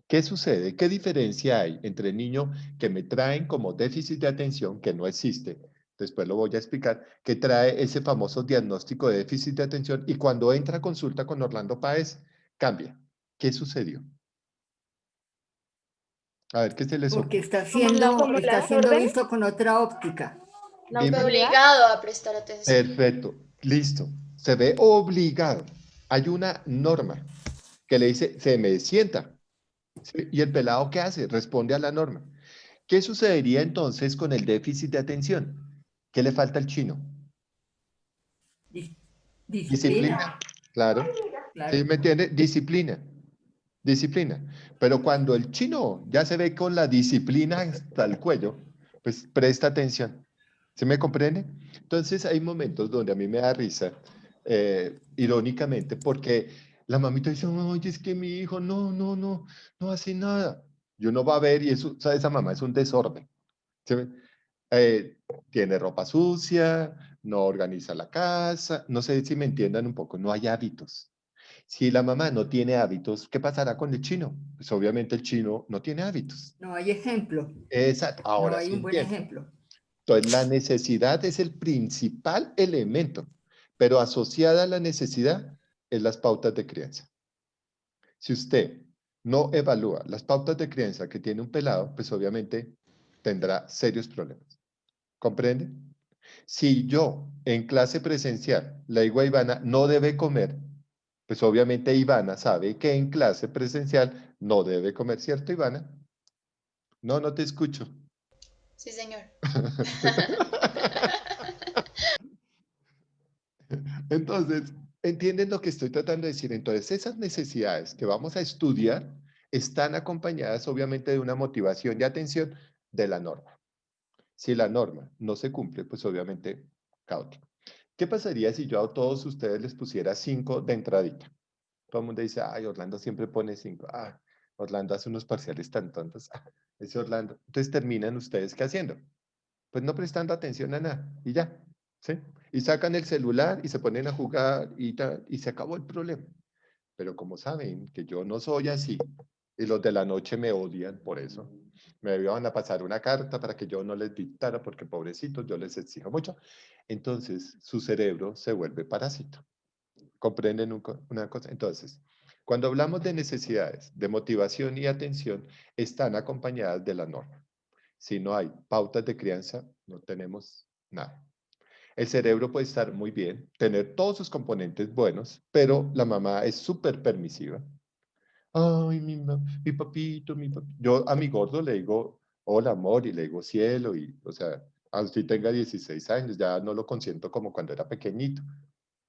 ¿Qué sucede? ¿Qué diferencia hay entre el niño que me traen como déficit de atención, que no existe, después lo voy a explicar, que trae ese famoso diagnóstico de déficit de atención y cuando entra a consulta con Orlando Páez, cambia? ¿Qué sucedió? A ver, ¿qué se les Porque ocurre? está siendo visto con otra óptica. Dime. Obligado a prestar atención. Perfecto, listo. Se ve obligado. Hay una norma que le dice, se me sienta. ¿Sí? ¿Y el pelado qué hace? Responde a la norma. ¿Qué sucedería entonces con el déficit de atención? ¿Qué le falta al chino? Disciplina. Claro. ¿Sí me entiende? Disciplina. Disciplina. Pero cuando el chino ya se ve con la disciplina hasta el cuello, pues presta atención. ¿Se me comprende? Entonces hay momentos donde a mí me da risa, irónicamente, porque la mamita dice, oye, es que mi hijo no hace nada. Y uno va a ver y eso, ¿sabe? Esa mamá es un desorden. ¿Sí? Tiene ropa sucia, no organiza la casa, no sé si me entiendan un poco, no hay hábitos. Si la mamá no tiene hábitos, ¿qué pasará con el chino? Pues obviamente el chino no tiene hábitos. No hay ejemplo. Exacto. No Ahora hay sí un buen entiendo. ejemplo. Entonces, la necesidad es el principal elemento, pero asociada a la necesidad es las pautas de crianza. Si usted no evalúa las pautas de crianza que tiene un pelado, pues obviamente tendrá serios problemas. ¿Comprende? Si yo en clase presencial le digo a Ivana, no debe comer, pues obviamente Ivana sabe que en clase presencial no debe comer, ¿cierto, Ivana? No, no te escucho. Sí, señor. Entonces, ¿entienden lo que estoy tratando de decir? Entonces, esas necesidades que vamos a estudiar están acompañadas, obviamente, de una motivación y atención de la norma. Si la norma no se cumple, pues obviamente, caótico. ¿Qué pasaría si yo a todos ustedes les pusiera 5 de entradita? Todo el mundo dice, ay, Orlando siempre pone 5. Ah, Orlando hace unos parciales tan tontos. Ah, ese Orlando. Entonces, ¿terminan ustedes qué haciendo? Pues no prestando atención a nada y ya, ¿sí? Y sacan el celular y se ponen a jugar y se acabó el problema. Pero como saben que yo no soy así y los de la noche me odian por eso, me iban a pasar una carta para que yo no les dictara porque pobrecitos, yo les exijo mucho. Entonces su cerebro se vuelve parásito. ¿Comprenden una cosa? Entonces, cuando hablamos de necesidades, de motivación y atención, están acompañadas de la norma. Si no hay pautas de crianza, no tenemos nada. El cerebro puede estar muy bien, tener todos sus componentes buenos, pero la mamá es súper permisiva. Ay, mi papito, mi papito. Yo a mi gordo le digo, hola amor, y le digo cielo, y, o sea, así tenga 16 años, ya no lo consiento como cuando era pequeñito,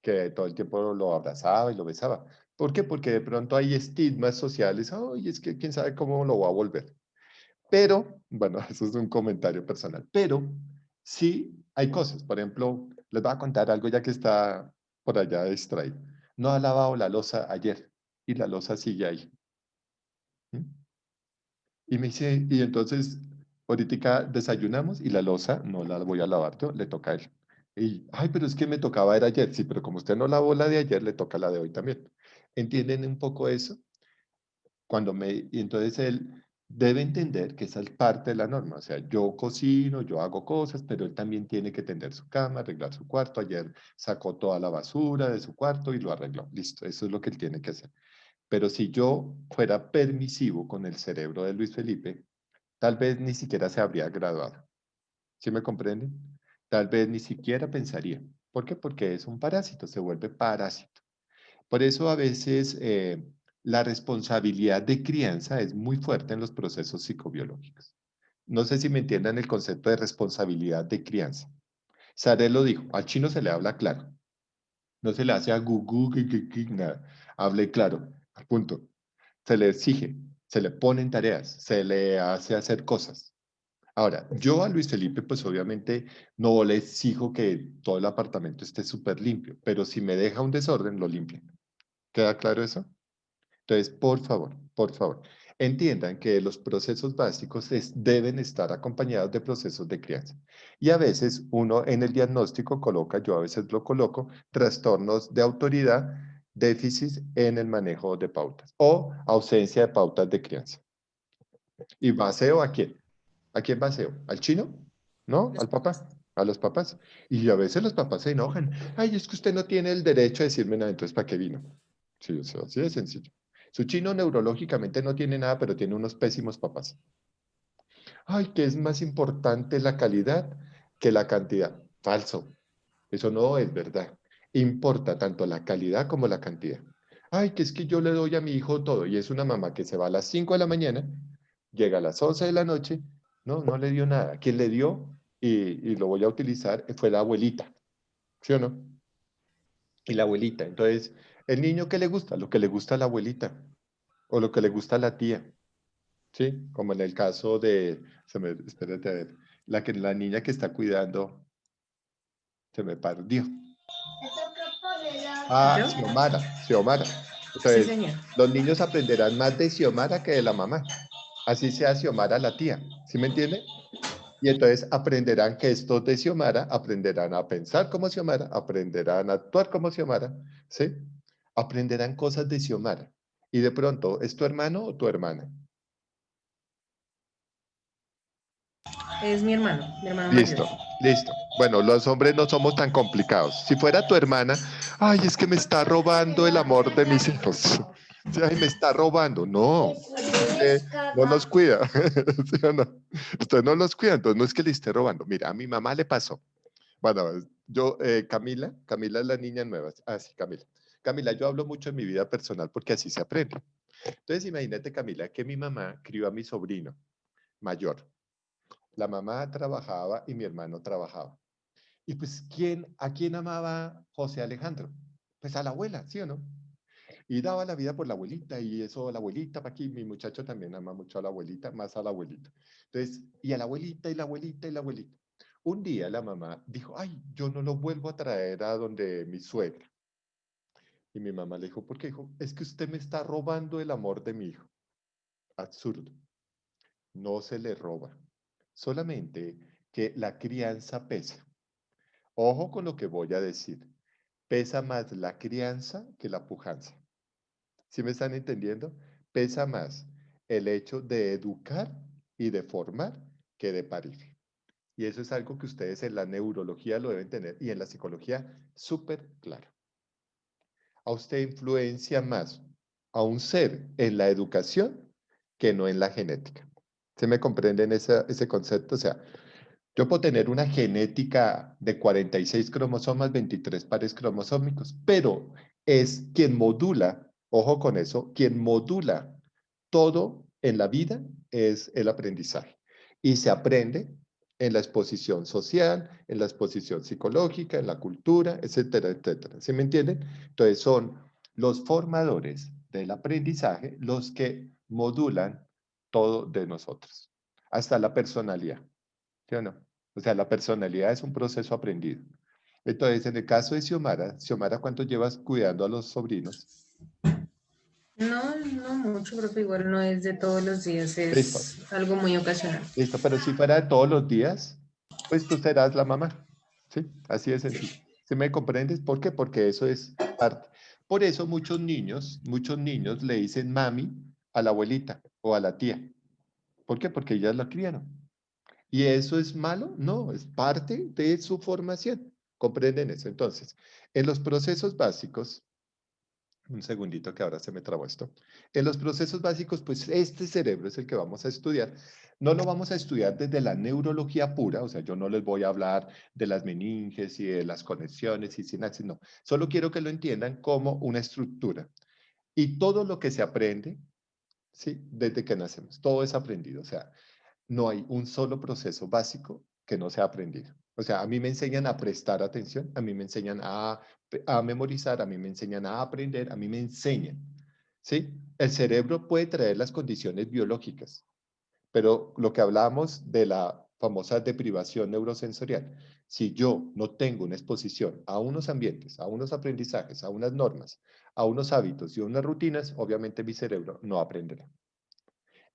que todo el tiempo lo abrazaba y lo besaba. ¿Por qué? Porque de pronto hay estigmas sociales, ay, es que quién sabe cómo lo va a volver. Pero, bueno, eso es un comentario personal, pero sí hay cosas. Por ejemplo, les voy a contar algo ya que está por allá distraído. No ha lavado la loza ayer y la loza sigue ahí. ¿Mm? Y me dice, y entonces, ahorita desayunamos y la loza no la voy a lavar yo, le toca a él. Y, ay, pero es que me tocaba era ayer. Sí, pero como usted no lavó la de ayer, le toca la de hoy también. ¿Entienden un poco eso? Y entonces él debe entender que esa es parte de la norma. O sea, yo cocino, yo hago cosas, pero él también tiene que tender su cama, arreglar su cuarto. Ayer sacó toda la basura de su cuarto y lo arregló. Listo, eso es lo que él tiene que hacer. Pero si yo fuera permisivo con el cerebro de Luis Felipe, tal vez ni siquiera se habría graduado. ¿Sí me comprenden? Tal vez ni siquiera pensaría. ¿Por qué? Porque es un parásito, se vuelve parásito. Por eso a veces la responsabilidad de crianza es muy fuerte en los procesos psicobiológicos. No sé si me entiendan el concepto de responsabilidad de crianza. Saré lo dijo, al chino se le habla claro. No se le hace a gugu, nada. Hable claro, punto. Se le exige, se le ponen tareas, se le hace hacer cosas. Ahora, yo a Luis Felipe, pues obviamente no le exijo que todo el apartamento esté súper limpio, pero si me deja un desorden, lo limpio. ¿Queda claro eso? Entonces, por favor, entiendan que los procesos básicos deben estar acompañados de procesos de crianza. Y a veces uno en el diagnóstico coloca, yo a veces lo coloco, trastornos de autoridad, déficit en el manejo de pautas o ausencia de pautas de crianza. ¿Y baseo a quién? ¿A quién baseo? ¿Al chino? ¿No? ¿Al papá? A los papás. Y a veces los papás se enojan. Ay, es que usted no tiene el derecho a decirme nada, entonces ¿para qué vino? Sí, o sea, así de sencillo. Su chino neurológicamente no tiene nada, pero tiene unos pésimos papás. Ay, que es más importante la calidad que la cantidad. Falso. Eso no es verdad. Importa tanto la calidad como la cantidad. Ay, que es que yo le doy a mi hijo todo y es una mamá que se va a las 5 de la mañana, llega a las 11 de la noche, no le dio nada. Quien le dio, y lo voy a utilizar, fue la abuelita. ¿Sí o no? Y la abuelita. Entonces, ¿el niño qué le gusta? Lo que le gusta a la abuelita o lo que le gusta a la tía. ¿Sí? Como en el caso de, espérate a ver, la niña que está cuidando, se me perdió. Ah, ¿Yo? Xiomara. Sí, Entonces, señor. los niños aprenderán más de Xiomara que de la mamá. Así sea Xiomara la tía. ¿Sí me entiende? Y entonces aprenderán que estos de Xiomara, aprenderán a pensar como Xiomara, aprenderán a actuar como Xiomara, ¿sí? Aprenderán cosas de Xiomara. Y de pronto, ¿es tu hermano o tu hermana? Es mi hermano Listo, mayor. listo. Bueno, los hombres no somos tan complicados. Si fuera tu hermana, ay, es que me está robando el amor de mis hijos. Sí, ay, me está robando. No, usted no los cuida. ¿Sí o no? Usted no los cuida, entonces no es que le esté robando. Mira, a mi mamá le pasó. Bueno, yo, Camila es la niña nueva. Ah, sí, Camila. Camila, yo hablo mucho en mi vida personal porque así se aprende. Entonces, imagínate, Camila, que mi mamá crió a mi sobrino mayor. La mamá trabajaba y mi hermano trabajaba. Y pues, ¿a quién amaba José Alejandro? Pues a la abuela, ¿sí o no? Y daba la vida por la abuelita, y eso, la abuelita, para aquí, mi muchacho también ama mucho a la abuelita, más a la abuelita. Entonces, y a la abuelita, y la abuelita, y la abuelita. Un día la mamá dijo, ay, yo no lo vuelvo a traer a donde mi suegra. Y mi mamá le dijo, ¿por qué? Dijo, es que usted me está robando el amor de mi hijo. Absurdo. No se le roba. Solamente que la crianza pesa. Ojo con lo que voy a decir. Pesa más la crianza que la pujanza. ¿Sí me están entendiendo? Pesa más el hecho de educar y de formar que de parir. Y eso es algo que ustedes en la neurología lo deben tener y en la psicología súper claro. A usted influencia más a un ser en la educación que no en la genética. ¿Se me comprenden ese concepto? O sea, yo puedo tener una genética de 46 cromosomas, 23 pares cromosómicos, pero es quien modula, ojo con eso, quien modula todo en la vida es el aprendizaje. Y se aprende en la exposición social, en la exposición psicológica, en la cultura, etcétera, etcétera. ¿Sí me entienden? Entonces son los formadores del aprendizaje los que modulan todo de nosotros, hasta la personalidad. ¿Sí o no? O sea, la personalidad es un proceso aprendido. Entonces, en el caso de Xiomara, ¿cuánto llevas cuidando a los sobrinos? No mucho, creo que igual no es de todos los días, Listo, es algo muy ocasional. listo, pero si fuera de todos los días, pues tú serás la mamá. ¿Sí? Así de sencillo. ¿Sí me comprendes? ¿Por qué? Porque eso es parte. Por eso muchos niños le dicen mami a la abuelita o a la tía. ¿Por qué? Porque ellas la criaron. ¿Y eso es malo? No, es parte de su formación. ¿Comprenden eso? Entonces, en los procesos básicos, un segundito que ahora se me trabó esto. En los procesos básicos, pues este cerebro es el que vamos a estudiar. No lo vamos a estudiar desde la neurología pura, o sea, yo no les voy a hablar de las meninges y de las conexiones y sinapsis, no. Solo quiero que lo entiendan como una estructura. Y todo lo que se aprende, ¿sí? Desde que nacemos, todo es aprendido, o sea, no hay un solo proceso básico que no sea aprendido. O sea, a mí me enseñan a prestar atención, a mí me enseñan a memorizar, a mí me enseñan a aprender, a mí me enseñan. ¿Sí? El cerebro puede traer las condiciones biológicas, pero lo que hablamos de la famosa deprivación neurosensorial, si yo no tengo una exposición a unos ambientes, a unos aprendizajes, a unas normas, a unos hábitos y unas rutinas, obviamente mi cerebro no aprenderá.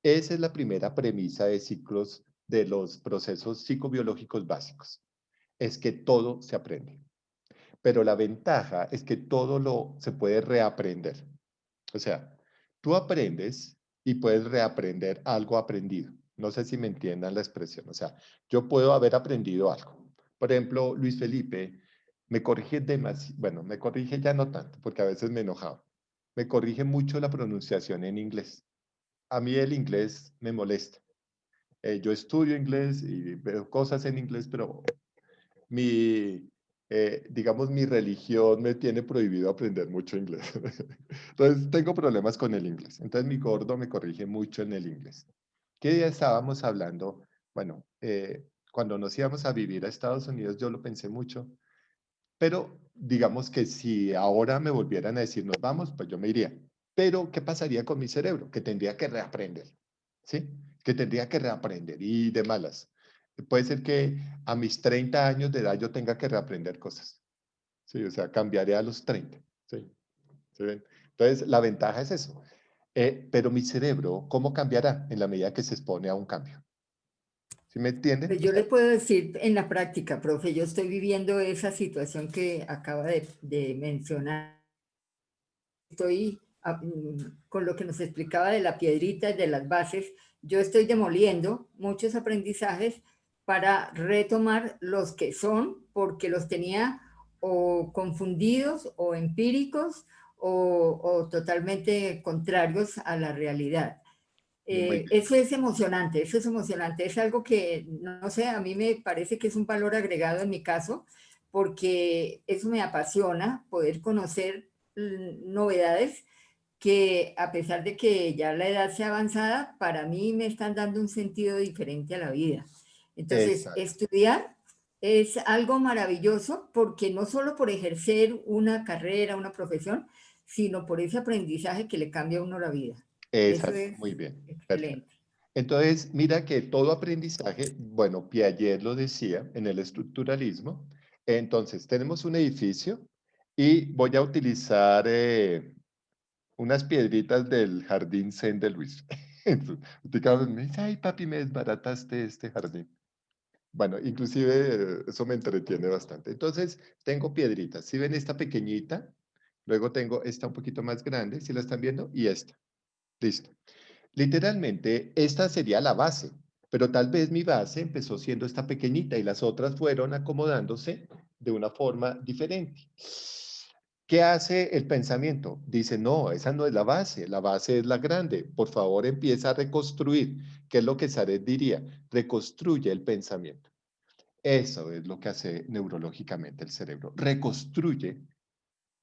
Esa es la primera premisa de ciclos de los procesos psicobiológicos básicos. Es que todo se aprende. Pero la ventaja es que todo se puede reaprender. O sea, tú aprendes y puedes reaprender algo aprendido. No sé si me entiendan la expresión. O sea, yo puedo haber aprendido algo. Por ejemplo, Luis Felipe me corrige demasiado. Bueno, me corrige ya no tanto, porque a veces me enojaba. Me corrige mucho la pronunciación en inglés. A mí el inglés me molesta. Yo estudio inglés y veo cosas en inglés, pero digamos, mi religión me tiene prohibido aprender mucho inglés. Entonces, tengo problemas con el inglés. Entonces, mi gordo me corrige mucho en el inglés. ¿Qué día estábamos hablando? Bueno, cuando nos íbamos a vivir a Estados Unidos, yo lo pensé mucho. Pero digamos que si ahora me volvieran a decir nos vamos, pues yo me iría. Pero, ¿qué pasaría con mi cerebro? Que tendría que reaprender, ¿sí? Que tendría que reaprender y de malas. Puede ser que a mis 30 años de edad yo tenga que reaprender cosas, ¿sí? O sea, cambiaré a los 30, ¿sí? ¿Sí ven? Entonces, la ventaja es eso. Pero mi cerebro, ¿cómo cambiará en la medida que se expone a un cambio? ¿Sí me entienden? Pues yo le puedo decir en la práctica, profe, yo estoy viviendo esa situación que acaba de mencionar. Estoy con lo que nos explicaba de la piedrita y de las bases, yo estoy demoliendo muchos aprendizajes para retomar los que son, porque los tenía o confundidos o empíricos o totalmente contrarios a la realidad. Eso es emocionante, es algo que, no sé, a mí me parece que es un valor agregado en mi caso, porque eso me apasiona, poder conocer novedades que a pesar de que ya la edad sea avanzada, para mí me están dando un sentido diferente a la vida. Entonces, Exacto. estudiar es algo maravilloso porque no solo por ejercer una carrera, una profesión, sino por ese aprendizaje que le cambia a uno la vida. Exacto, Eso es muy bien. excelente. Perfecto. Entonces, mira que todo aprendizaje, bueno, Piaget lo decía en el estructuralismo. Entonces, tenemos un edificio y voy a utilizar unas piedritas del jardín Zen de Luis. Entonces, me dice, ay, papi, me desbarataste este jardín. Bueno, inclusive eso me entretiene bastante. Entonces, tengo piedritas. Si ven esta pequeñita, luego tengo esta un poquito más grande, si la están viendo, y esta. Listo. Literalmente, esta sería la base, pero tal vez mi base empezó siendo esta pequeñita y las otras fueron acomodándose de una forma diferente. ¿Qué hace el pensamiento? Dice, no, esa no es la base es la grande. Por favor, empieza a reconstruir. ¿Qué es lo que Saret diría? Reconstruye el pensamiento. Eso es lo que hace neurológicamente el cerebro. Reconstruye,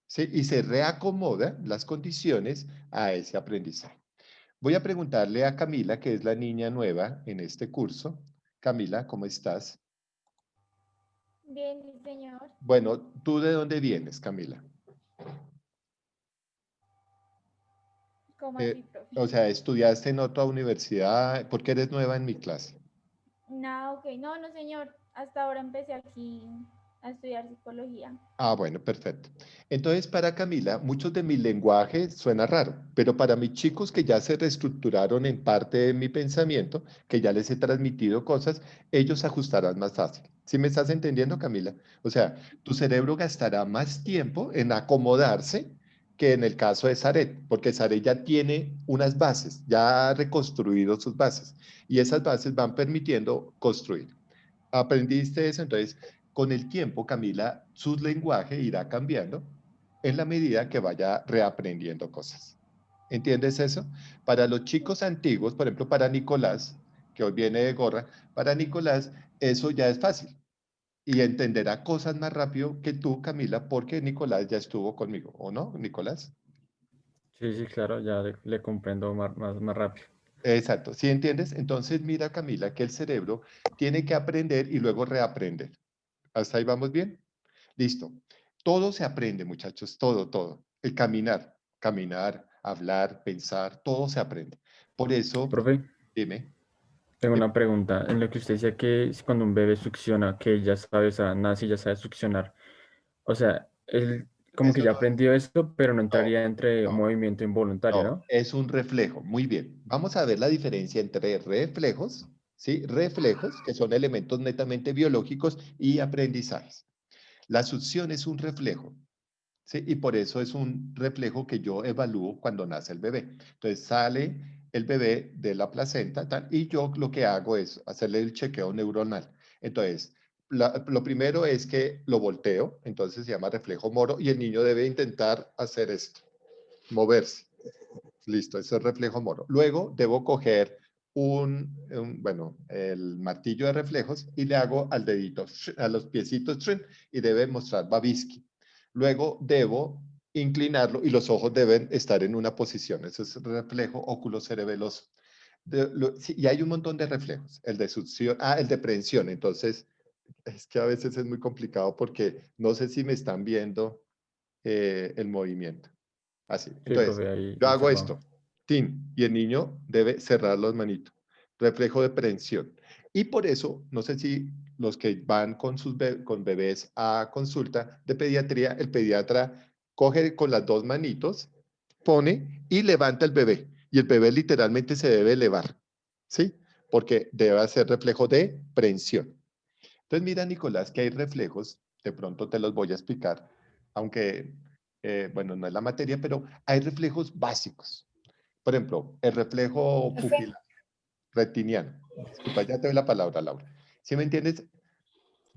¿sí? Y se reacomoda las condiciones a ese aprendizaje. Voy a preguntarle a Camila, que es la niña nueva en este curso. Camila, ¿cómo estás? Bien, sí, señor. Bueno, ¿tú de dónde vienes, Camila? ¿Cómo así, profe? O sea, ¿estudiaste en otra universidad? ¿Por qué eres nueva en mi clase? No, ok. No, no, señor. Hasta ahora empecé aquí a estudiar psicología. Ah, bueno, perfecto. Entonces, para Camila, muchos de mi lenguaje suena raro, pero para mis chicos que ya se reestructuraron en parte de mi pensamiento, que ya les he transmitido cosas, ellos se ajustarán más fácil. ¿Sí me estás entendiendo, Camila? O sea, tu cerebro gastará más tiempo en acomodarse que en el caso de Zaret, porque Zaret ya tiene unas bases, ya ha reconstruido sus bases, y esas bases van permitiendo construir. ¿Aprendiste eso? Entonces, con el tiempo, Camila, su lenguaje irá cambiando en la medida que vaya reaprendiendo cosas. ¿Entiendes eso? Para los chicos antiguos, por ejemplo, para Nicolás, que hoy viene de gorra, para Nicolás eso ya es fácil y entenderá cosas más rápido que tú, Camila, porque Nicolás ya estuvo conmigo, ¿o no, Nicolás? Sí, sí, claro, ya le comprendo más rápido. Exacto, ¿sí entiendes? Entonces mira, Camila, que el cerebro tiene que aprender y luego reaprender. ¿Hasta ahí vamos bien? Listo. Todo se aprende, muchachos, todo. El caminar, hablar, pensar, todo se aprende. Por eso, Profe, dime. tengo una pregunta. En lo que usted decía que es cuando un bebé succiona, que ya sabe, o sea, nace y ya sabe succionar. O sea, él como que Eso ya no, aprendió esto, pero no no, entraría entre un no, movimiento involuntario, no, ¿no? es un reflejo. Muy bien. Vamos a ver la diferencia entre reflejos, ¿sí? Reflejos, que son elementos netamente biológicos, y aprendizajes. La succión es un reflejo. ¿Sí? Y por eso es un reflejo que yo evalúo cuando nace el bebé. Entonces sale el bebé de la placenta tal, y yo lo que hago es hacerle el chequeo neuronal. Entonces, lo primero es que lo volteo, entonces se llama reflejo moro, y el niño debe intentar hacer esto, moverse. Listo, ese es reflejo moro. Luego debo coger bueno, el martillo de reflejos y le hago al dedito, a los piecitos, y debe mostrar Babinski. Luego debo inclinarlo y los ojos deben estar en una posición. Eso es reflejo oculocerebeloso. Sí, y hay un montón de reflejos. El de succión, el de prehensión. Entonces, es que a veces es muy complicado porque no sé si me están viendo el movimiento. Así. Sí, Entonces, profe, ahí yo hago observamos. esto. Tin, y el niño debe cerrar las manitos. Reflejo de prehensión. Y por eso, no sé si los que van con con bebés a consulta de pediatría, el pediatra coge con las dos manitos, pone y levanta el bebé. Y el bebé literalmente se debe elevar. ¿Sí? Porque debe hacer reflejo de prehensión. Entonces, mira, Nicolás, que hay reflejos, de pronto te los voy a explicar, aunque, bueno, no es la materia, pero hay reflejos básicos. Por ejemplo, el reflejo pupilar retiniano. Disculpa, ya te doy la palabra, Laura. ¿Sí me entiendes?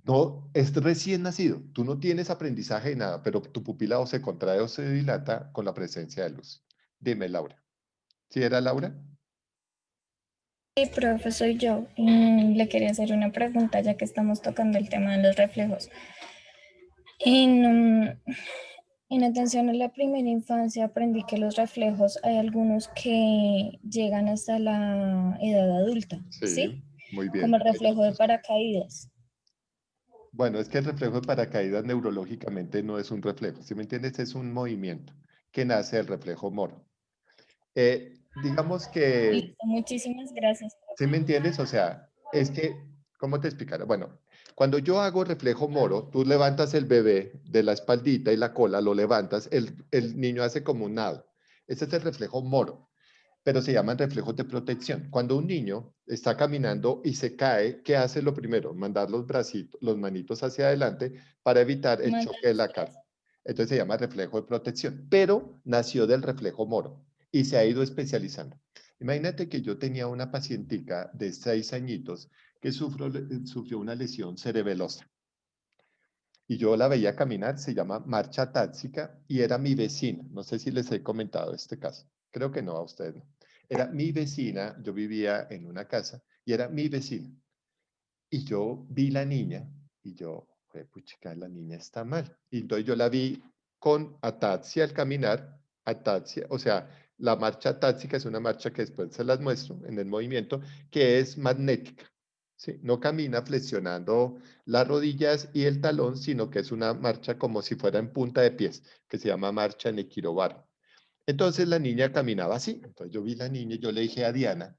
No, es recién nacido. Tú no tienes aprendizaje de nada, pero tu pupila o se contrae o se dilata con la presencia de luz. Dime, Laura. ¿Sí era Laura? Sí, profe, soy yo. Le quería hacer una pregunta ya que estamos tocando el tema de los reflejos. En atención a la primera infancia aprendí que los reflejos hay algunos que llegan hasta la edad adulta, Sí, ¿sí? muy Como bien. el reflejo de paracaídas. Bueno, es que el reflejo de paracaídas neurológicamente no es un reflejo, ¿sí me entiendes? Es un movimiento que nace del reflejo moro. Digamos que, Listo, muchísimas gracias. ¿sí me entiendes? O sea, es que, ¿cómo te explicaré? Bueno, cuando yo hago reflejo moro, tú levantas el bebé de la espaldita y la cola, lo levantas, el niño hace como un nado. Ese es el reflejo moro, pero se llaman reflejos de protección. Cuando un niño está caminando y se cae, ¿qué hace lo primero? Mandar los bracitos, los manitos hacia adelante para evitar el choque de la cara. Entonces se llama reflejo de protección, pero nació del reflejo moro y se ha ido especializando. Imagínate que yo tenía una pacientica de 6 añitos que sufrió una lesión cerebelosa. Y yo la veía caminar, se llama marcha táxica y era mi vecina. No sé si les he comentado este caso. Creo que no, a ustedes no. Era mi vecina, yo vivía en una casa y era mi vecina. Y yo vi la niña y yo, puchica, la niña está mal. Y entonces yo la vi con ataxia al caminar, ataxia, o sea, la marcha táxica es una marcha que después se las muestro en el movimiento, que es magnética. ¿Sí? No camina flexionando las rodillas y el talón, sino que es una marcha como si fuera en punta de pies, que se llama marcha en equirobaro. Entonces la niña caminaba así. Entonces yo vi la niña y yo le dije a Diana,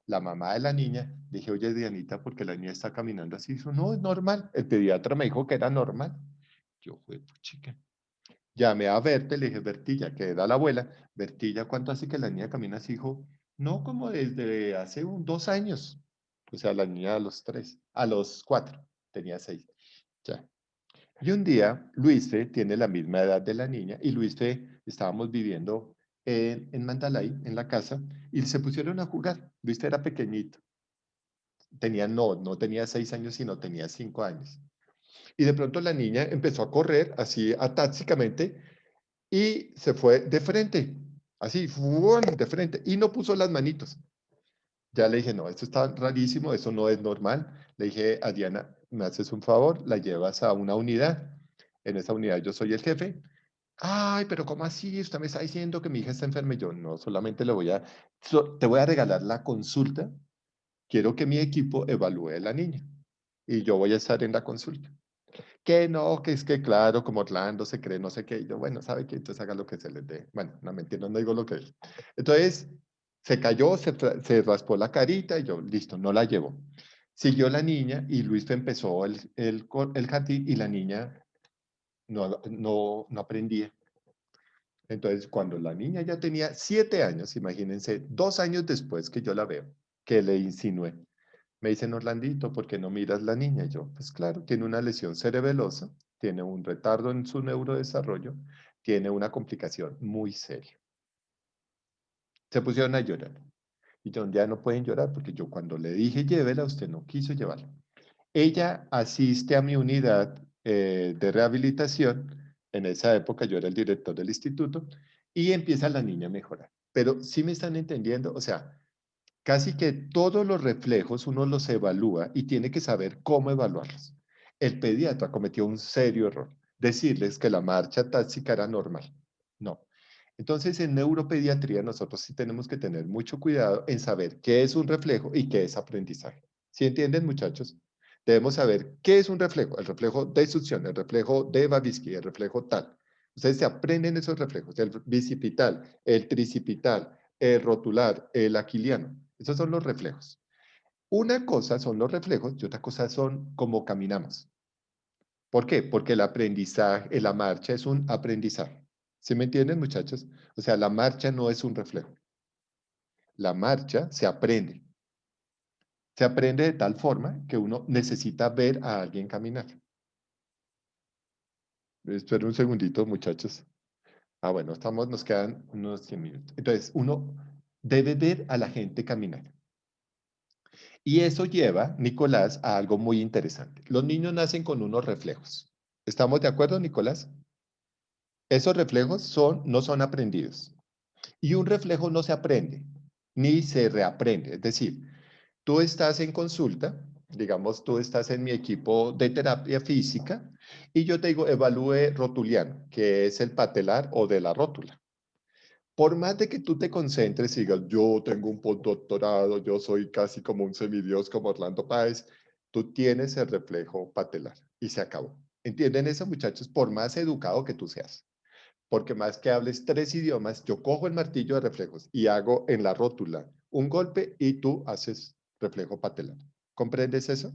la mamá de la niña, dije, oye, Dianita, ¿por qué la niña está caminando así? Dijo, no, es normal. El pediatra me dijo que era normal. Yo, chica. Llamé a Berta, le dije, Bertilla, que era la abuela. Bertilla, ¿cuánto hace que la niña camina así? Dijo, no, como desde hace 2 años. O sea, la niña a los 3, a los 4, tenía 6. Ya. Y un día, Luisfe tiene la misma edad de la niña y Luisfe estábamos viviendo en Mandalay, en la casa, y se pusieron a jugar. Luisfe era pequeñito. No tenía 6 años, sino tenía 5 años. Y de pronto la niña empezó a correr así atáxicamente y se fue de frente, así, ¡fum!, de frente, y no puso las manitos. Ya le dije, no, esto está rarísimo, eso no es normal. Le dije a Diana, me haces un favor, la llevas a una unidad. En esa unidad yo soy el jefe. Ay, pero ¿cómo así? Usted me está diciendo que mi hija está enferma. Y yo, no, solamente te voy a regalar la consulta. Quiero que mi equipo evalúe a la niña. Y yo voy a estar en la consulta. Que no, que es que claro, como Orlando se cree, no sé qué. Y yo, bueno, ¿sabe qué? Entonces haga lo que se les dé. Bueno, no mentira, no digo lo que es. Entonces, se cayó, se raspó la carita y yo, listo, no la llevo. Siguió la niña y Luis empezó el jardín y la niña no aprendía. Entonces, cuando la niña ya tenía 7 años, imagínense, 2 años después que yo la veo, que le insinué, me dicen, Orlandito, ¿por qué no miras la niña? Y yo, pues claro, tiene una lesión cerebelosa, tiene un retardo en su neurodesarrollo, tiene una complicación muy seria. Se pusieron a llorar. Y yo, ya no pueden llorar, porque yo cuando le dije llévela, usted no quiso llevarla. Ella asiste a mi unidad de rehabilitación. En esa época yo era el director del instituto y empieza la niña a mejorar. Pero sí me están entendiendo, o sea, casi que todos los reflejos uno los evalúa y tiene que saber cómo evaluarlos. El pediatra cometió un serio error, decirles que la marcha táxica era normal. No. Entonces, en neuropediatría nosotros sí tenemos que tener mucho cuidado en saber qué es un reflejo y qué es aprendizaje. ¿Sí entienden, muchachos? Debemos saber qué es un reflejo, el reflejo de succión, el reflejo de Babinski, el reflejo tal. Ustedes se aprenden esos reflejos, el bicipital, el tricipital, el rotular, el aquiliano. Esos son los reflejos. Una cosa son los reflejos y otra cosa son cómo caminamos. ¿Por qué? Porque el aprendizaje, la marcha es un aprendizaje. ¿Sí me entienden, muchachos? O sea, la marcha no es un reflejo. La marcha se aprende. Se aprende de tal forma que uno necesita ver a alguien caminar. Espera un segundito, muchachos. Ah, bueno, nos quedan unos 100 minutos. Entonces, uno debe ver a la gente caminar. Y eso lleva, Nicolás, a algo muy interesante. Los niños nacen con unos reflejos. ¿Estamos de acuerdo, Nicolás? Esos reflejos no son aprendidos. Y un reflejo no se aprende, ni se reaprende. Es decir, tú estás en consulta, digamos, tú estás en mi equipo de terapia física, y yo te digo, evalúe rotuliano, que es el patelar o de la rótula. Por más de que tú te concentres y digas, yo tengo un postdoctorado, yo soy casi como un semidios como Orlando Páez, tú tienes el reflejo patelar y se acabó. ¿Entienden eso, muchachos? Por más educado que tú seas. Porque más que hables 3 idiomas, yo cojo el martillo de reflejos y hago en la rótula un golpe y tú haces reflejo patelar. ¿Comprendes eso?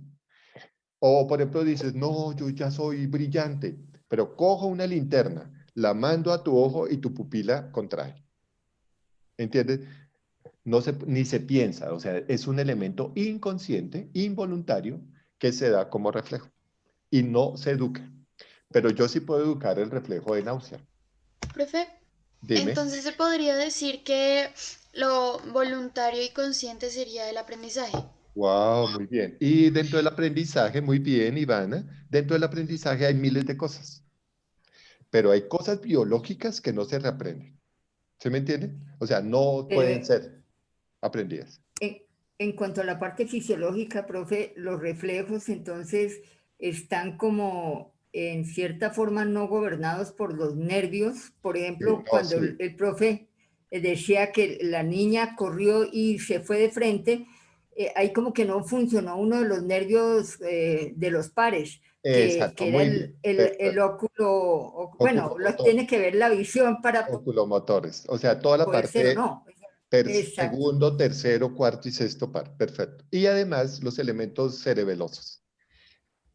O, por ejemplo, dices, no, yo ya soy brillante, pero cojo una linterna, la mando a tu ojo y tu pupila contrae. ¿Entiendes? Ni se piensa, o sea, es un elemento inconsciente, involuntario, que se da como reflejo y no se educa. Pero yo sí puedo educar el reflejo de náusea. Profe, Dime. entonces se podría decir que lo voluntario y consciente sería el aprendizaje. Wow, muy bien. Y dentro del aprendizaje, muy bien, Ivana, dentro del aprendizaje hay miles de cosas. Pero hay cosas biológicas que no se reaprenden. ¿Sí me entienden? O sea, no pueden ser aprendidas. En cuanto a la parte fisiológica, profe, los reflejos entonces están como en cierta forma no gobernados por los nervios. Por ejemplo, Sí, cuando sí. el profe decía que la niña corrió y se fue de frente, ahí como que no funcionó uno de los nervios de los pares, Exacto, que era muy bien. el óculo, bueno, lo tiene que ver la visión para Oculomotores. O sea, toda la poder ser o parte no. Exacto. segundo, tercero, cuarto y sexto par. Perfecto. Y además los elementos cerebelosos.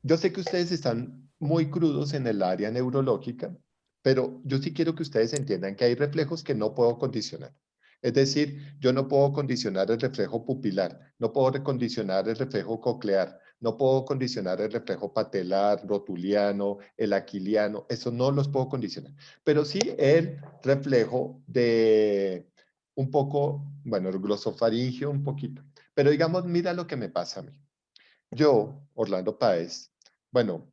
Yo sé que ustedes están muy crudos en el área neurológica, pero yo sí quiero que ustedes entiendan que hay reflejos que no puedo condicionar. Es decir, yo no puedo condicionar el reflejo pupilar, no puedo condicionar el reflejo coclear, No puedo condicionar el reflejo patelar, rotuliano, el aquiliano, eso no los puedo condicionar. Pero sí el reflejo de un poco, bueno, el glosofaringeo un poquito. Pero digamos, mira lo que me pasa a mí. Yo, Orlando Páez, bueno,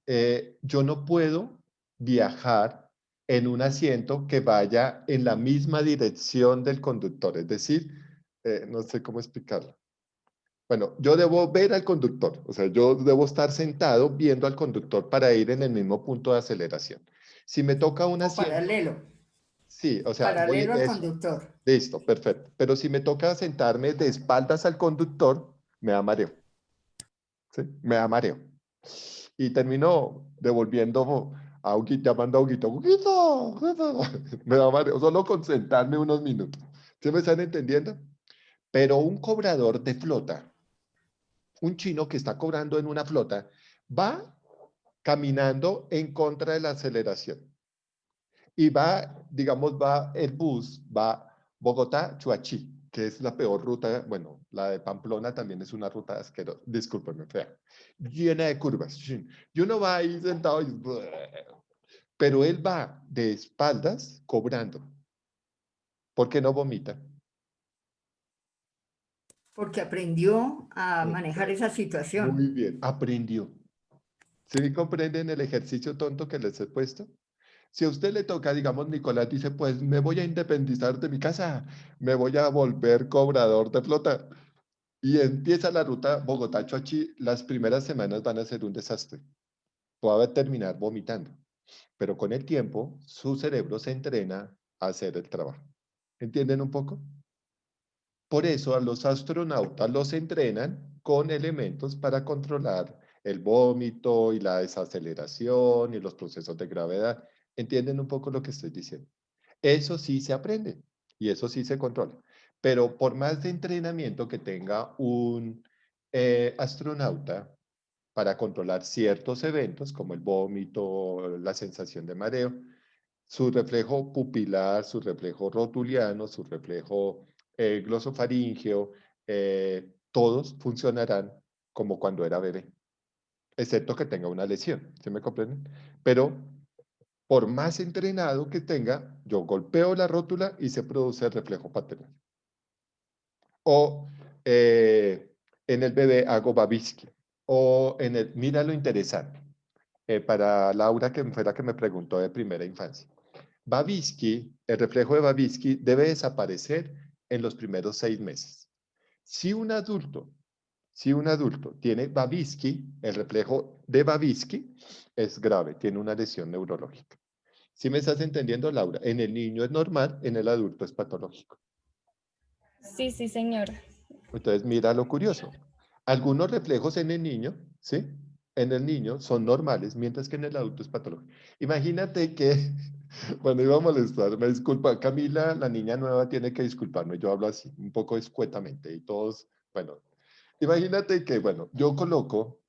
yo no puedo viajar en un asiento que vaya en la misma dirección del conductor, es decir, no sé cómo explicarlo. Bueno, yo debo ver al conductor, o sea, yo debo estar sentado viendo al conductor para ir en el mismo punto de aceleración. Si me toca un asiento... Paralelo. Sí, o sea, Paralelo al eso. conductor. Listo, perfecto. Pero si me toca sentarme de espaldas al conductor, me da mareo. ¿Sí? Me da mareo. Y termino devolviendo a Huguito, llamando a Huguito, Huguito, Huguito. Me da mareo, solo con sentarme unos minutos. ¿Sí me están entendiendo? Pero un cobrador de flota, un chino que está cobrando en una flota, va caminando en contra de la aceleración. Y va, digamos, va el bus, va Bogotá-Chuachi, que es la peor ruta, bueno, la de Pamplona también es una ruta asquerosa, discúlpenme, fea, llena de curvas. Y uno va ahí sentado y... Pero él va de espaldas cobrando. ¿Por qué no vomita? Porque aprendió a manejar esa situación. Muy bien, aprendió. ¿Sí me comprenden el ejercicio tonto que les he puesto? Si a usted le toca, digamos, Nicolás dice, pues me voy a independizar de mi casa, me voy a volver cobrador de flota. Y empieza la ruta Bogotá-Choachí, las primeras semanas van a ser un desastre. Va a terminar vomitando. Pero con el tiempo, su cerebro se entrena a hacer el trabajo. ¿Entienden un poco? Por eso a los astronautas los entrenan con elementos para controlar el vómito y la desaceleración y los procesos de gravedad. ¿Entienden un poco lo que estoy diciendo? Eso sí se aprende y eso sí se controla. Pero por más de entrenamiento que tenga un astronauta para controlar ciertos eventos como el vómito, la sensación de mareo, su reflejo pupilar, su reflejo rotuliano, su reflejo glosofaríngeo, todos funcionarán como cuando era bebé, excepto que tenga una lesión, ¿sí me comprenden? Pero por más entrenado que tenga, yo golpeo la rótula y se produce el reflejo paterno. O en el bebé hago Babinski. O en el, mira lo interesante, para Laura, que fue la que me preguntó de primera infancia. Babinski, el reflejo de Babinski debe desaparecer en los primeros 6 meses. Si un adulto tiene Babinski, el reflejo de Babinski es grave, tiene una lesión neurológica. ¿Sí me estás entendiendo, Laura? En el niño es normal, en el adulto es patológico. Sí, sí, señor. Entonces, mira lo curioso. Algunos reflejos en el niño, ¿sí? En el niño son normales, mientras que en el adulto es patológico. Imagínate que, bueno, iba a molestar, me disculpa, Camila, la niña nueva, tiene que disculparme, yo hablo así, un poco escuetamente, y todos, bueno, imagínate que, bueno, yo coloco,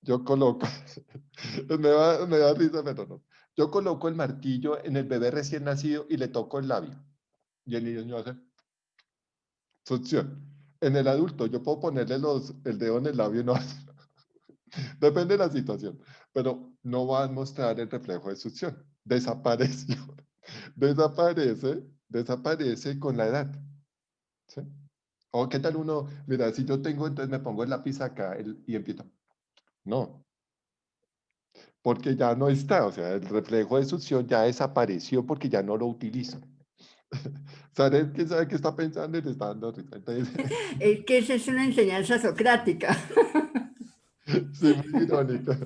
me da risa, pero no. Yo coloco el martillo en el bebé recién nacido y le toco el labio. Y el niño hace succión. En el adulto yo puedo ponerle el dedo en el labio y no hace. Depende de la situación. Pero no va a mostrar el reflejo de succión. Desapareció. Desaparece con la edad. ¿Sí? O qué tal uno, mira, si yo tengo, entonces me pongo el lápiz acá y empiezo. No. Porque ya no está, o sea, el reflejo de succión ya desapareció porque ya no lo utilizo. ¿Sabe qué está pensando y le está dando risa? Entonces, Es que esa es una enseñanza socrática. sí, muy irónica,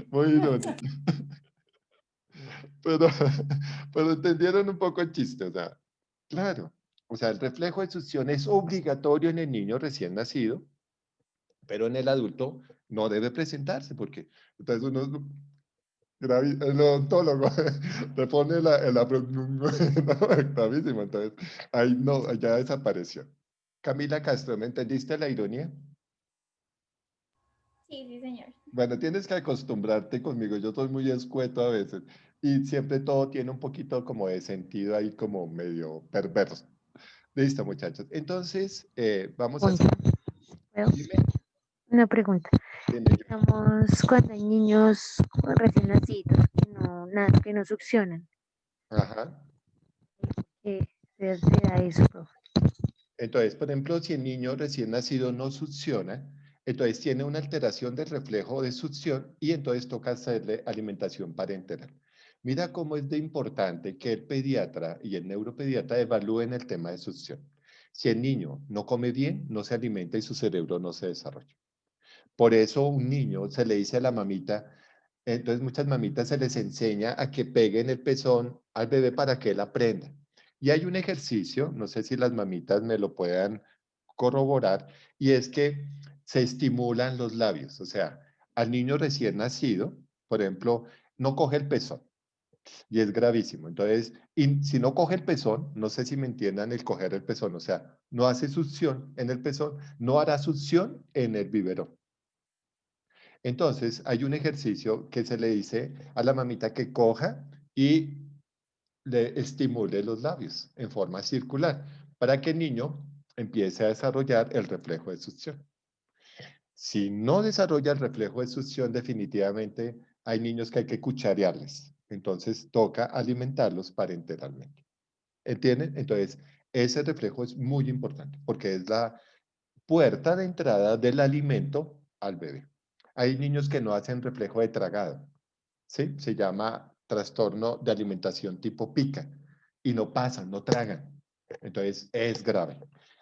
muy irónica. Pero entendieron un poco el chiste, o sea, claro, o sea, el reflejo de succión es obligatorio en el niño recién nacido, pero en el adulto no debe presentarse porque entonces uno el odontólogo te pone gravísimo, entonces ahí no, ya desapareció. Camila Castro, ¿me entendiste la ironía? Sí, sí, señor. Bueno, tienes que acostumbrarte conmigo, yo soy muy escueto a veces y siempre todo tiene un poquito como de sentido ahí como medio perverso. Listo, muchachos. Entonces, vamos a hacer... ¿Puedo? Una pregunta. Digamos, cuando hay niños recién nacidos que no succionan. Ajá. Se da eso, profe. Entonces, por ejemplo, si el niño recién nacido no succiona, entonces tiene una alteración del reflejo de succión y entonces toca hacerle alimentación parenteral. Mira cómo es de importante que el pediatra y el neuropediatra evalúen el tema de succión. Si el niño no come bien, no se alimenta y su cerebro no se desarrolla. Por eso un niño se le dice a la mamita, entonces muchas mamitas se les enseña a que peguen el pezón al bebé para que él aprenda. Y hay un ejercicio, no sé si las mamitas me lo puedan corroborar, y es que se estimulan los labios. O sea, al niño recién nacido, por ejemplo, no coge el pezón, y es gravísimo. Entonces, y si no coge el pezón, no sé si me entiendan el coger el pezón, o sea, no hace succión en el pezón, no hará succión en el biberón. Entonces, hay un ejercicio que se le dice a la mamita que coja y le estimule los labios en forma circular para que el niño empiece a desarrollar el reflejo de succión. Si no desarrolla el reflejo de succión, definitivamente hay niños que hay que cucharearles. Entonces, toca alimentarlos parenteralmente. ¿Entienden? Entonces, ese reflejo es muy importante porque es la puerta de entrada del alimento al bebé. Hay niños que no hacen reflejo de tragado, ¿sí? Se llama trastorno de alimentación tipo pica y no pasan, no tragan. Entonces, es grave.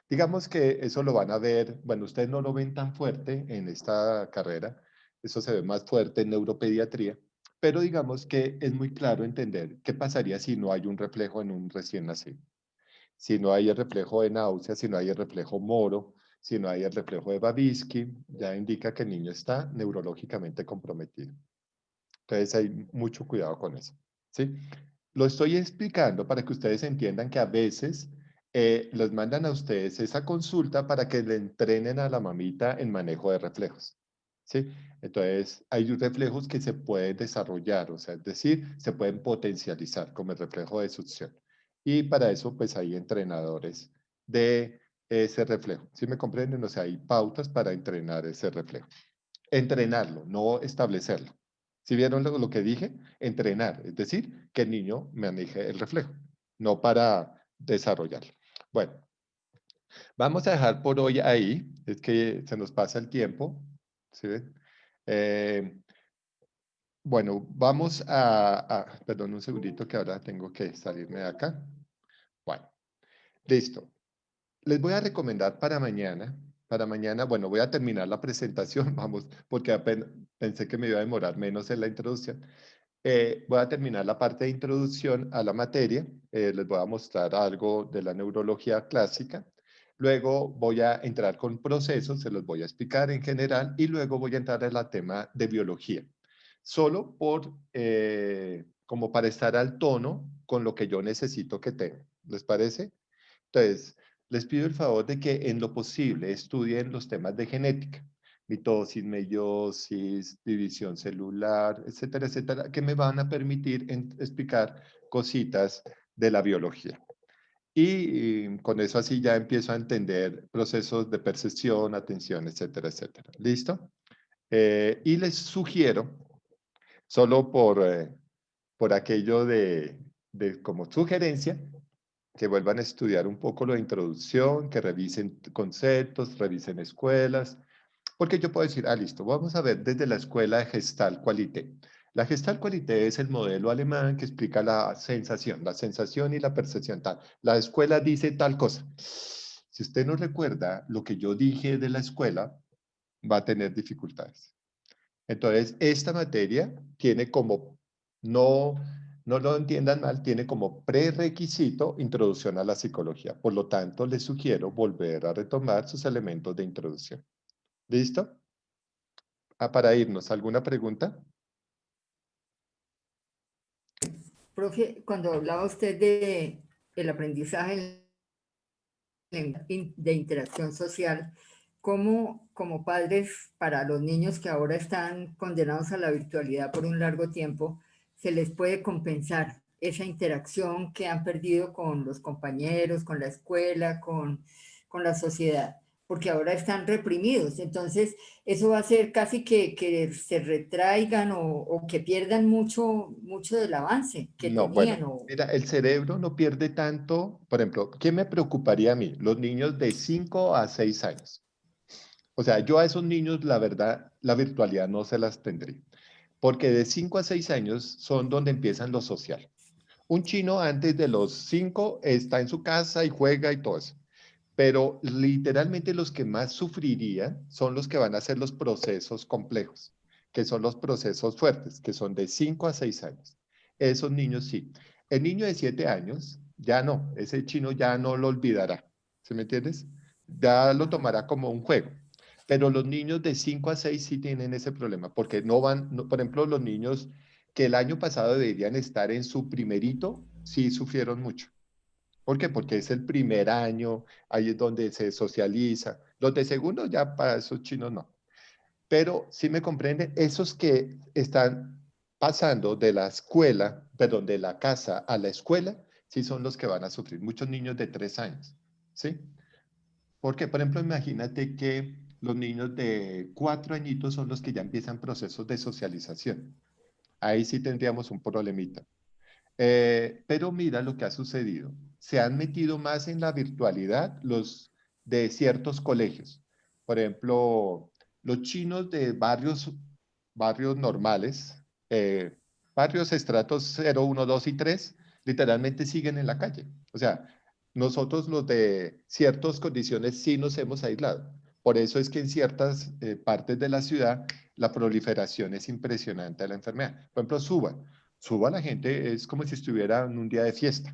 Digamos que eso lo van a ver, bueno, ustedes no lo ven tan fuerte en esta carrera, eso se ve más fuerte en neuropediatría, pero digamos que es muy claro entender qué pasaría si no hay un reflejo en un recién nacido. Si no hay el reflejo de náusea, si no hay el reflejo moro, si no hay el reflejo de Babinski, ya indica que el niño está neurológicamente comprometido. Entonces hay mucho cuidado con eso, ¿sí? Lo estoy explicando para que ustedes entiendan que a veces les mandan a ustedes esa consulta para que le entrenen a la mamita en manejo de reflejos, ¿sí? Entonces hay reflejos que se pueden desarrollar, o sea, es decir, se pueden potencializar como el reflejo de succión. Y para eso, pues hay entrenadores de ese reflejo, ¿sí me comprenden? O sea, hay pautas para entrenar ese reflejo. Entrenarlo, no establecerlo. ¿Sí vieron lo que dije? Entrenar, es decir, que el niño maneje el reflejo, no para desarrollarlo. Bueno, vamos a dejar por hoy ahí, es que se nos pasa el tiempo. ¿Sí ven? Bueno, vamos perdón un segundito que ahora tengo que salirme de acá. Bueno, listo. Les voy a recomendar para mañana, bueno, voy a terminar la presentación, vamos, porque apenas pensé que me iba a demorar menos en la introducción. Voy a terminar la parte de introducción a la materia, les voy a mostrar algo de la neurología clásica, luego voy a entrar con procesos, se los voy a explicar en general, y luego voy a entrar en el tema de biología, solo como para estar al tono con lo que yo necesito que tengan. ¿Les parece? Entonces, les pido el favor de que en lo posible estudien los temas de genética, mitosis, meiosis, división celular, etcétera, etcétera, que me van a permitir explicar cositas de la biología. Y con eso así ya empiezo a entender procesos de percepción, atención, etcétera, etcétera. ¿Listo? Y les sugiero, solo por aquello de como sugerencia, que vuelvan a estudiar un poco la introducción, que revisen conceptos, revisen escuelas, porque yo puedo decir, listo, vamos a ver desde la escuela de Gestalt Qualité. La Gestalt Qualité es el modelo alemán que explica la sensación y la percepción tal. La escuela dice tal cosa. Si usted no recuerda lo que yo dije de la escuela, va a tener dificultades. Entonces, esta materia tiene como, no lo entiendan mal, tiene como prerequisito introducción a la psicología. Por lo tanto, les sugiero volver a retomar sus elementos de introducción. ¿Listo? Para irnos, ¿alguna pregunta? Profe, cuando hablaba usted de el aprendizaje de interacción social, ¿cómo como padres para los niños que ahora están condenados a la virtualidad por un largo tiempo, se les puede compensar esa interacción que han perdido con los compañeros, con la escuela, con la sociedad? porque ahora están reprimidos. Entonces, eso va a hacer casi que se retraigan o que pierdan mucho del avance que No, bueno, tenían. mira, el cerebro no pierde tanto, por ejemplo, ¿qué me preocuparía a mí? Los niños de 5 a 6 años. O sea, yo a esos niños, la verdad, la virtualidad no se las tendría, porque de 5 a 6 años son donde empiezan lo social. Un chino antes de los 5 está en su casa y juega y todo eso. Pero literalmente los que más sufrirían son los que van a hacer los procesos complejos, que son los procesos fuertes, que son de 5 a 6 años. Esos niños sí. El niño de 7 años, ya no, ese chino ya no lo olvidará, ¿sí me entiendes? Ya lo tomará como un juego. Pero los niños de 5 a 6 sí tienen ese problema, porque no van, por ejemplo, los niños que el año pasado deberían estar en su primerito, sí sufrieron mucho. ¿Por qué? Porque es el primer año, ahí es donde se socializa. Los de segundo ya para esos chinos no. Pero sí me comprenden, esos que están pasando de la escuela, perdón, de la casa a la escuela, sí son los que van a sufrir. Muchos niños de 3 años, ¿sí? Porque, por ejemplo, imagínate que los niños de 4 añitos son los que ya empiezan procesos de socialización. Ahí sí tendríamos un problemita. Pero mira lo que ha sucedido. Se han metido más en la virtualidad los de ciertos colegios. Por ejemplo, los chinos de barrios normales, barrios estratos 0, 1, 2 y 3, literalmente siguen en la calle. O sea, nosotros los de ciertas condiciones sí nos hemos aislado. Por eso es que en ciertas partes de la ciudad la proliferación es impresionante de la enfermedad. Por ejemplo, Suba la gente es como si estuviera en un día de fiesta.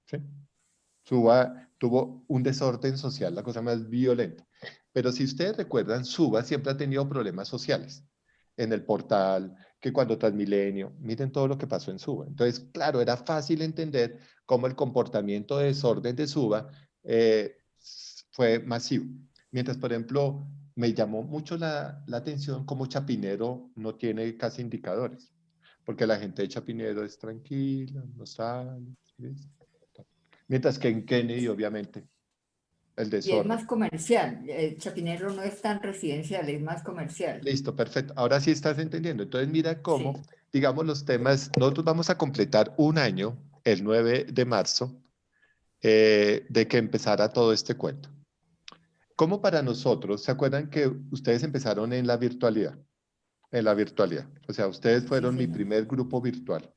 ¿Sí? Suba tuvo un desorden social, la cosa más violenta. Pero si ustedes recuerdan, Suba siempre ha tenido problemas sociales. En el portal, que cuando Transmilenio, miren todo lo que pasó en Suba. Entonces, claro, era fácil entender cómo el comportamiento de desorden de Suba fue masivo. Mientras, por ejemplo, me llamó mucho la atención cómo Chapinero no tiene casi indicadores, porque la gente de Chapinero es tranquila, no sale, ¿ves? Mientras que en Kennedy, obviamente, el Y es más desorden. comercial. Chapinero no es tan residencial, es más comercial. Listo, perfecto. Ahora sí estás entendiendo. Entonces mira cómo, Sí. digamos, los temas, nosotros vamos a completar un año, el 9 de marzo, de que empezara todo este cuento. ¿Cómo para nosotros? ¿Se acuerdan que ustedes empezaron en la virtualidad? En la virtualidad. O sea, ustedes fueron mi primer grupo virtual,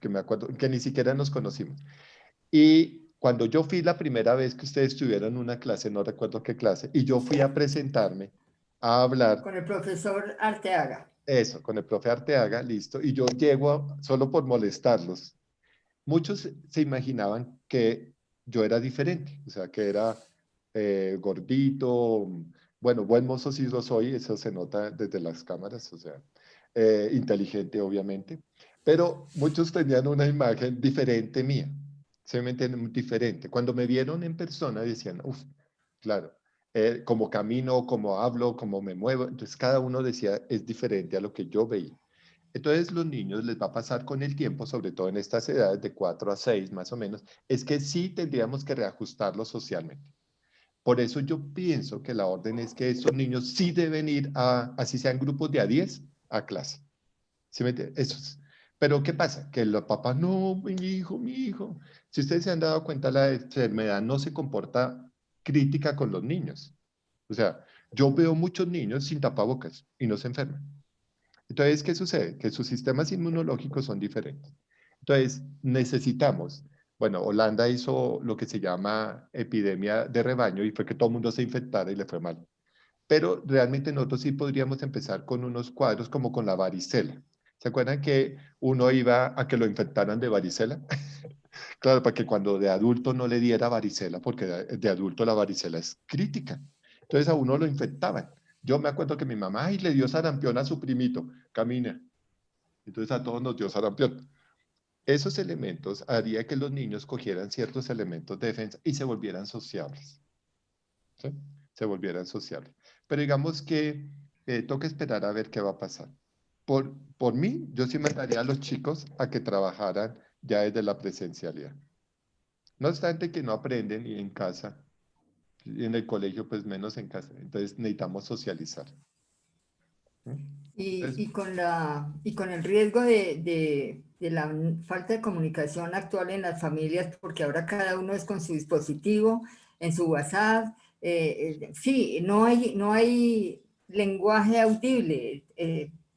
que me acuerdo, que ni siquiera nos conocimos. Y cuando yo fui la primera vez que ustedes tuvieron una clase, no recuerdo qué clase, y yo fui a presentarme, a hablar. Con el profesor Arteaga. Eso, con el profe Arteaga, listo. Y yo llego solo por molestarlos. Muchos se imaginaban que yo era diferente, o sea, que era gordito, bueno, buen mozo sí lo soy, eso se nota desde las cámaras, o sea, inteligente obviamente, pero muchos tenían una imagen diferente mía, ¿se me entienden? Diferente. Cuando me vieron en persona decían, uff, claro, como camino, como hablo, como me muevo, entonces cada uno decía, es diferente a lo que yo veía. Entonces los niños les va a pasar con el tiempo, sobre todo en estas edades de 4 a 6 más o menos, es que sí tendríamos que reajustarlos socialmente. Por eso yo pienso que la orden es que estos niños sí deben ir así sean grupos de a 10, a clase. ¿Sí me entiende? Eso es. Pero ¿qué pasa? Que los papás, no, mi hijo, mi hijo. Si ustedes se han dado cuenta, la enfermedad no se comporta crítica con los niños. O sea, yo veo muchos niños sin tapabocas y no se enferman. Entonces, ¿qué sucede? Que sus sistemas inmunológicos son diferentes. Entonces, necesitamos, bueno, Holanda hizo lo que se llama epidemia de rebaño y fue que todo el mundo se infectara y le fue mal. Pero realmente nosotros sí podríamos empezar con unos cuadros como con la varicela. ¿Se acuerdan que uno iba a que lo infectaran de varicela? Claro, para que cuando de adulto no le diera varicela, porque de adulto la varicela es crítica. Entonces a uno lo infectaban. Yo me acuerdo que mi mamá, ay, le dio sarampión a su primito, camina. Entonces a todos nos dio sarampión. Esos elementos haría que los niños cogieran ciertos elementos de defensa y se volvieran sociables. ¿Sí? Se volvieran sociables. Pero digamos que toca esperar a ver qué va a pasar. Por mí, yo sí mandaría a los chicos a que trabajaran ya desde la presencialidad. No obstante que no aprenden y en casa Y en el colegio, pues menos en casa. Entonces necesitamos socializar. Y con el riesgo de la falta de comunicación actual en las familias, porque ahora cada uno es con su dispositivo, en su WhatsApp. Sí, no hay lenguaje audible,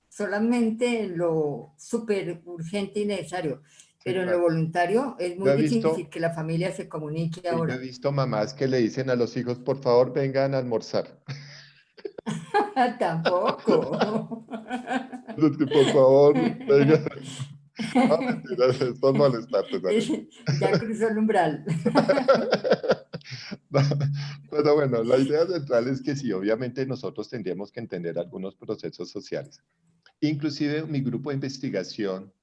solamente lo súper urgente y necesario. Pero en lo voluntario es muy difícil que la familia se comunique ahora. Yo he visto mamás que le dicen a los hijos, por favor, vengan a almorzar. Tampoco. Por favor, vengan. No, mentiras, son molestartes. Ya cruzó el umbral. Pero bueno, la idea central es que sí, obviamente nosotros tendríamos que entender algunos procesos sociales. Inclusive mi grupo de investigación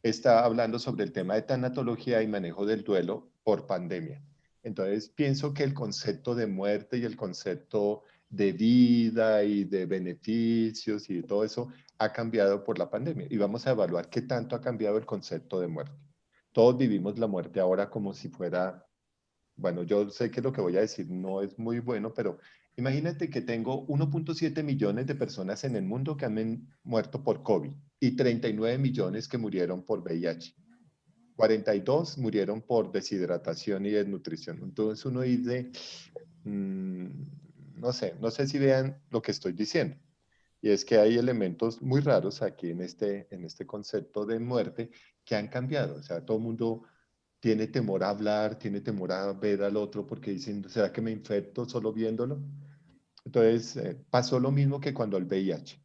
está hablando sobre el tema de tanatología y manejo del duelo por pandemia. Entonces, pienso que el concepto de muerte y el concepto de vida y de beneficios y todo eso ha cambiado por la pandemia. Y vamos a evaluar qué tanto ha cambiado el concepto de muerte. Todos vivimos la muerte ahora como si fuera, bueno, yo sé que lo que voy a decir no es muy bueno, pero imagínate que tengo 1.7 millones de personas en el mundo que han muerto por COVID y 39 millones que murieron por VIH. 42 murieron por deshidratación y desnutrición. Entonces uno dice, no sé si vean lo que estoy diciendo. Y es que hay elementos muy raros aquí en este concepto de muerte que han cambiado. O sea, todo el mundo tiene temor a hablar, tiene temor a ver al otro porque dicen, ¿será que me infecto solo viéndolo? Entonces, pasó lo mismo que cuando el VIH.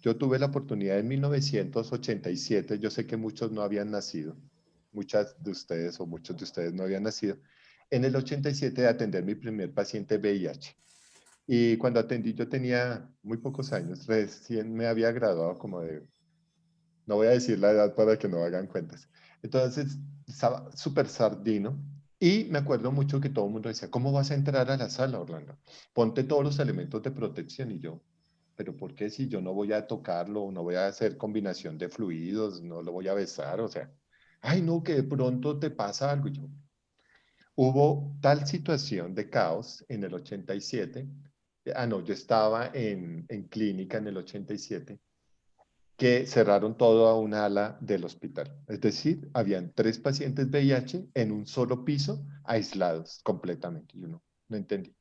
Yo tuve la oportunidad en 1987, yo sé que muchos no habían nacido, muchas de ustedes o muchos de ustedes no habían nacido, en el 87 de atender mi primer paciente VIH. Y cuando atendí yo tenía muy pocos años, recién me había graduado como de, no voy a decir la edad para que no hagan cuentas. Entonces estaba súper sardino y me acuerdo mucho que todo el mundo decía, ¿cómo vas a entrar a la sala, Orlando? Ponte todos los elementos de protección. Y yo, ¿pero por qué si yo no voy a tocarlo, no voy a hacer combinación de fluidos, no lo voy a besar? O sea, ay no, que de pronto te pasa algo. Y yo, hubo tal situación de caos en el 87. No, yo estaba en clínica en el 87, que cerraron toda una ala del hospital. Es decir, habían 3 pacientes VIH en un solo piso, aislados completamente. Yo no entendí.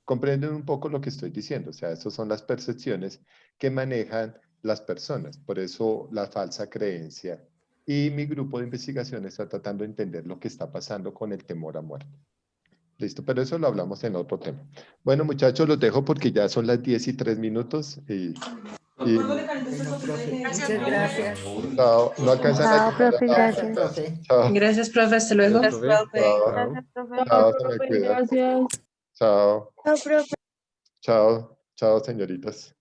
Comprenden un poco lo que estoy diciendo. O sea, esas son las percepciones que manejan las personas. Por eso la falsa creencia. Y mi grupo de investigación está tratando de entender lo que está pasando con el temor a muerte. Listo, pero eso lo hablamos en otro tema. Bueno, muchachos, los dejo porque ya son las 10:03 y Muchas gracias. Chao. No alcanzan a profe, gracias. Chao. Gracias, profe. Hasta luego. Gracias, profe. Chao, se me cuidan. Gracias. Chao. Chao, profe. Chao, chao, señoritas.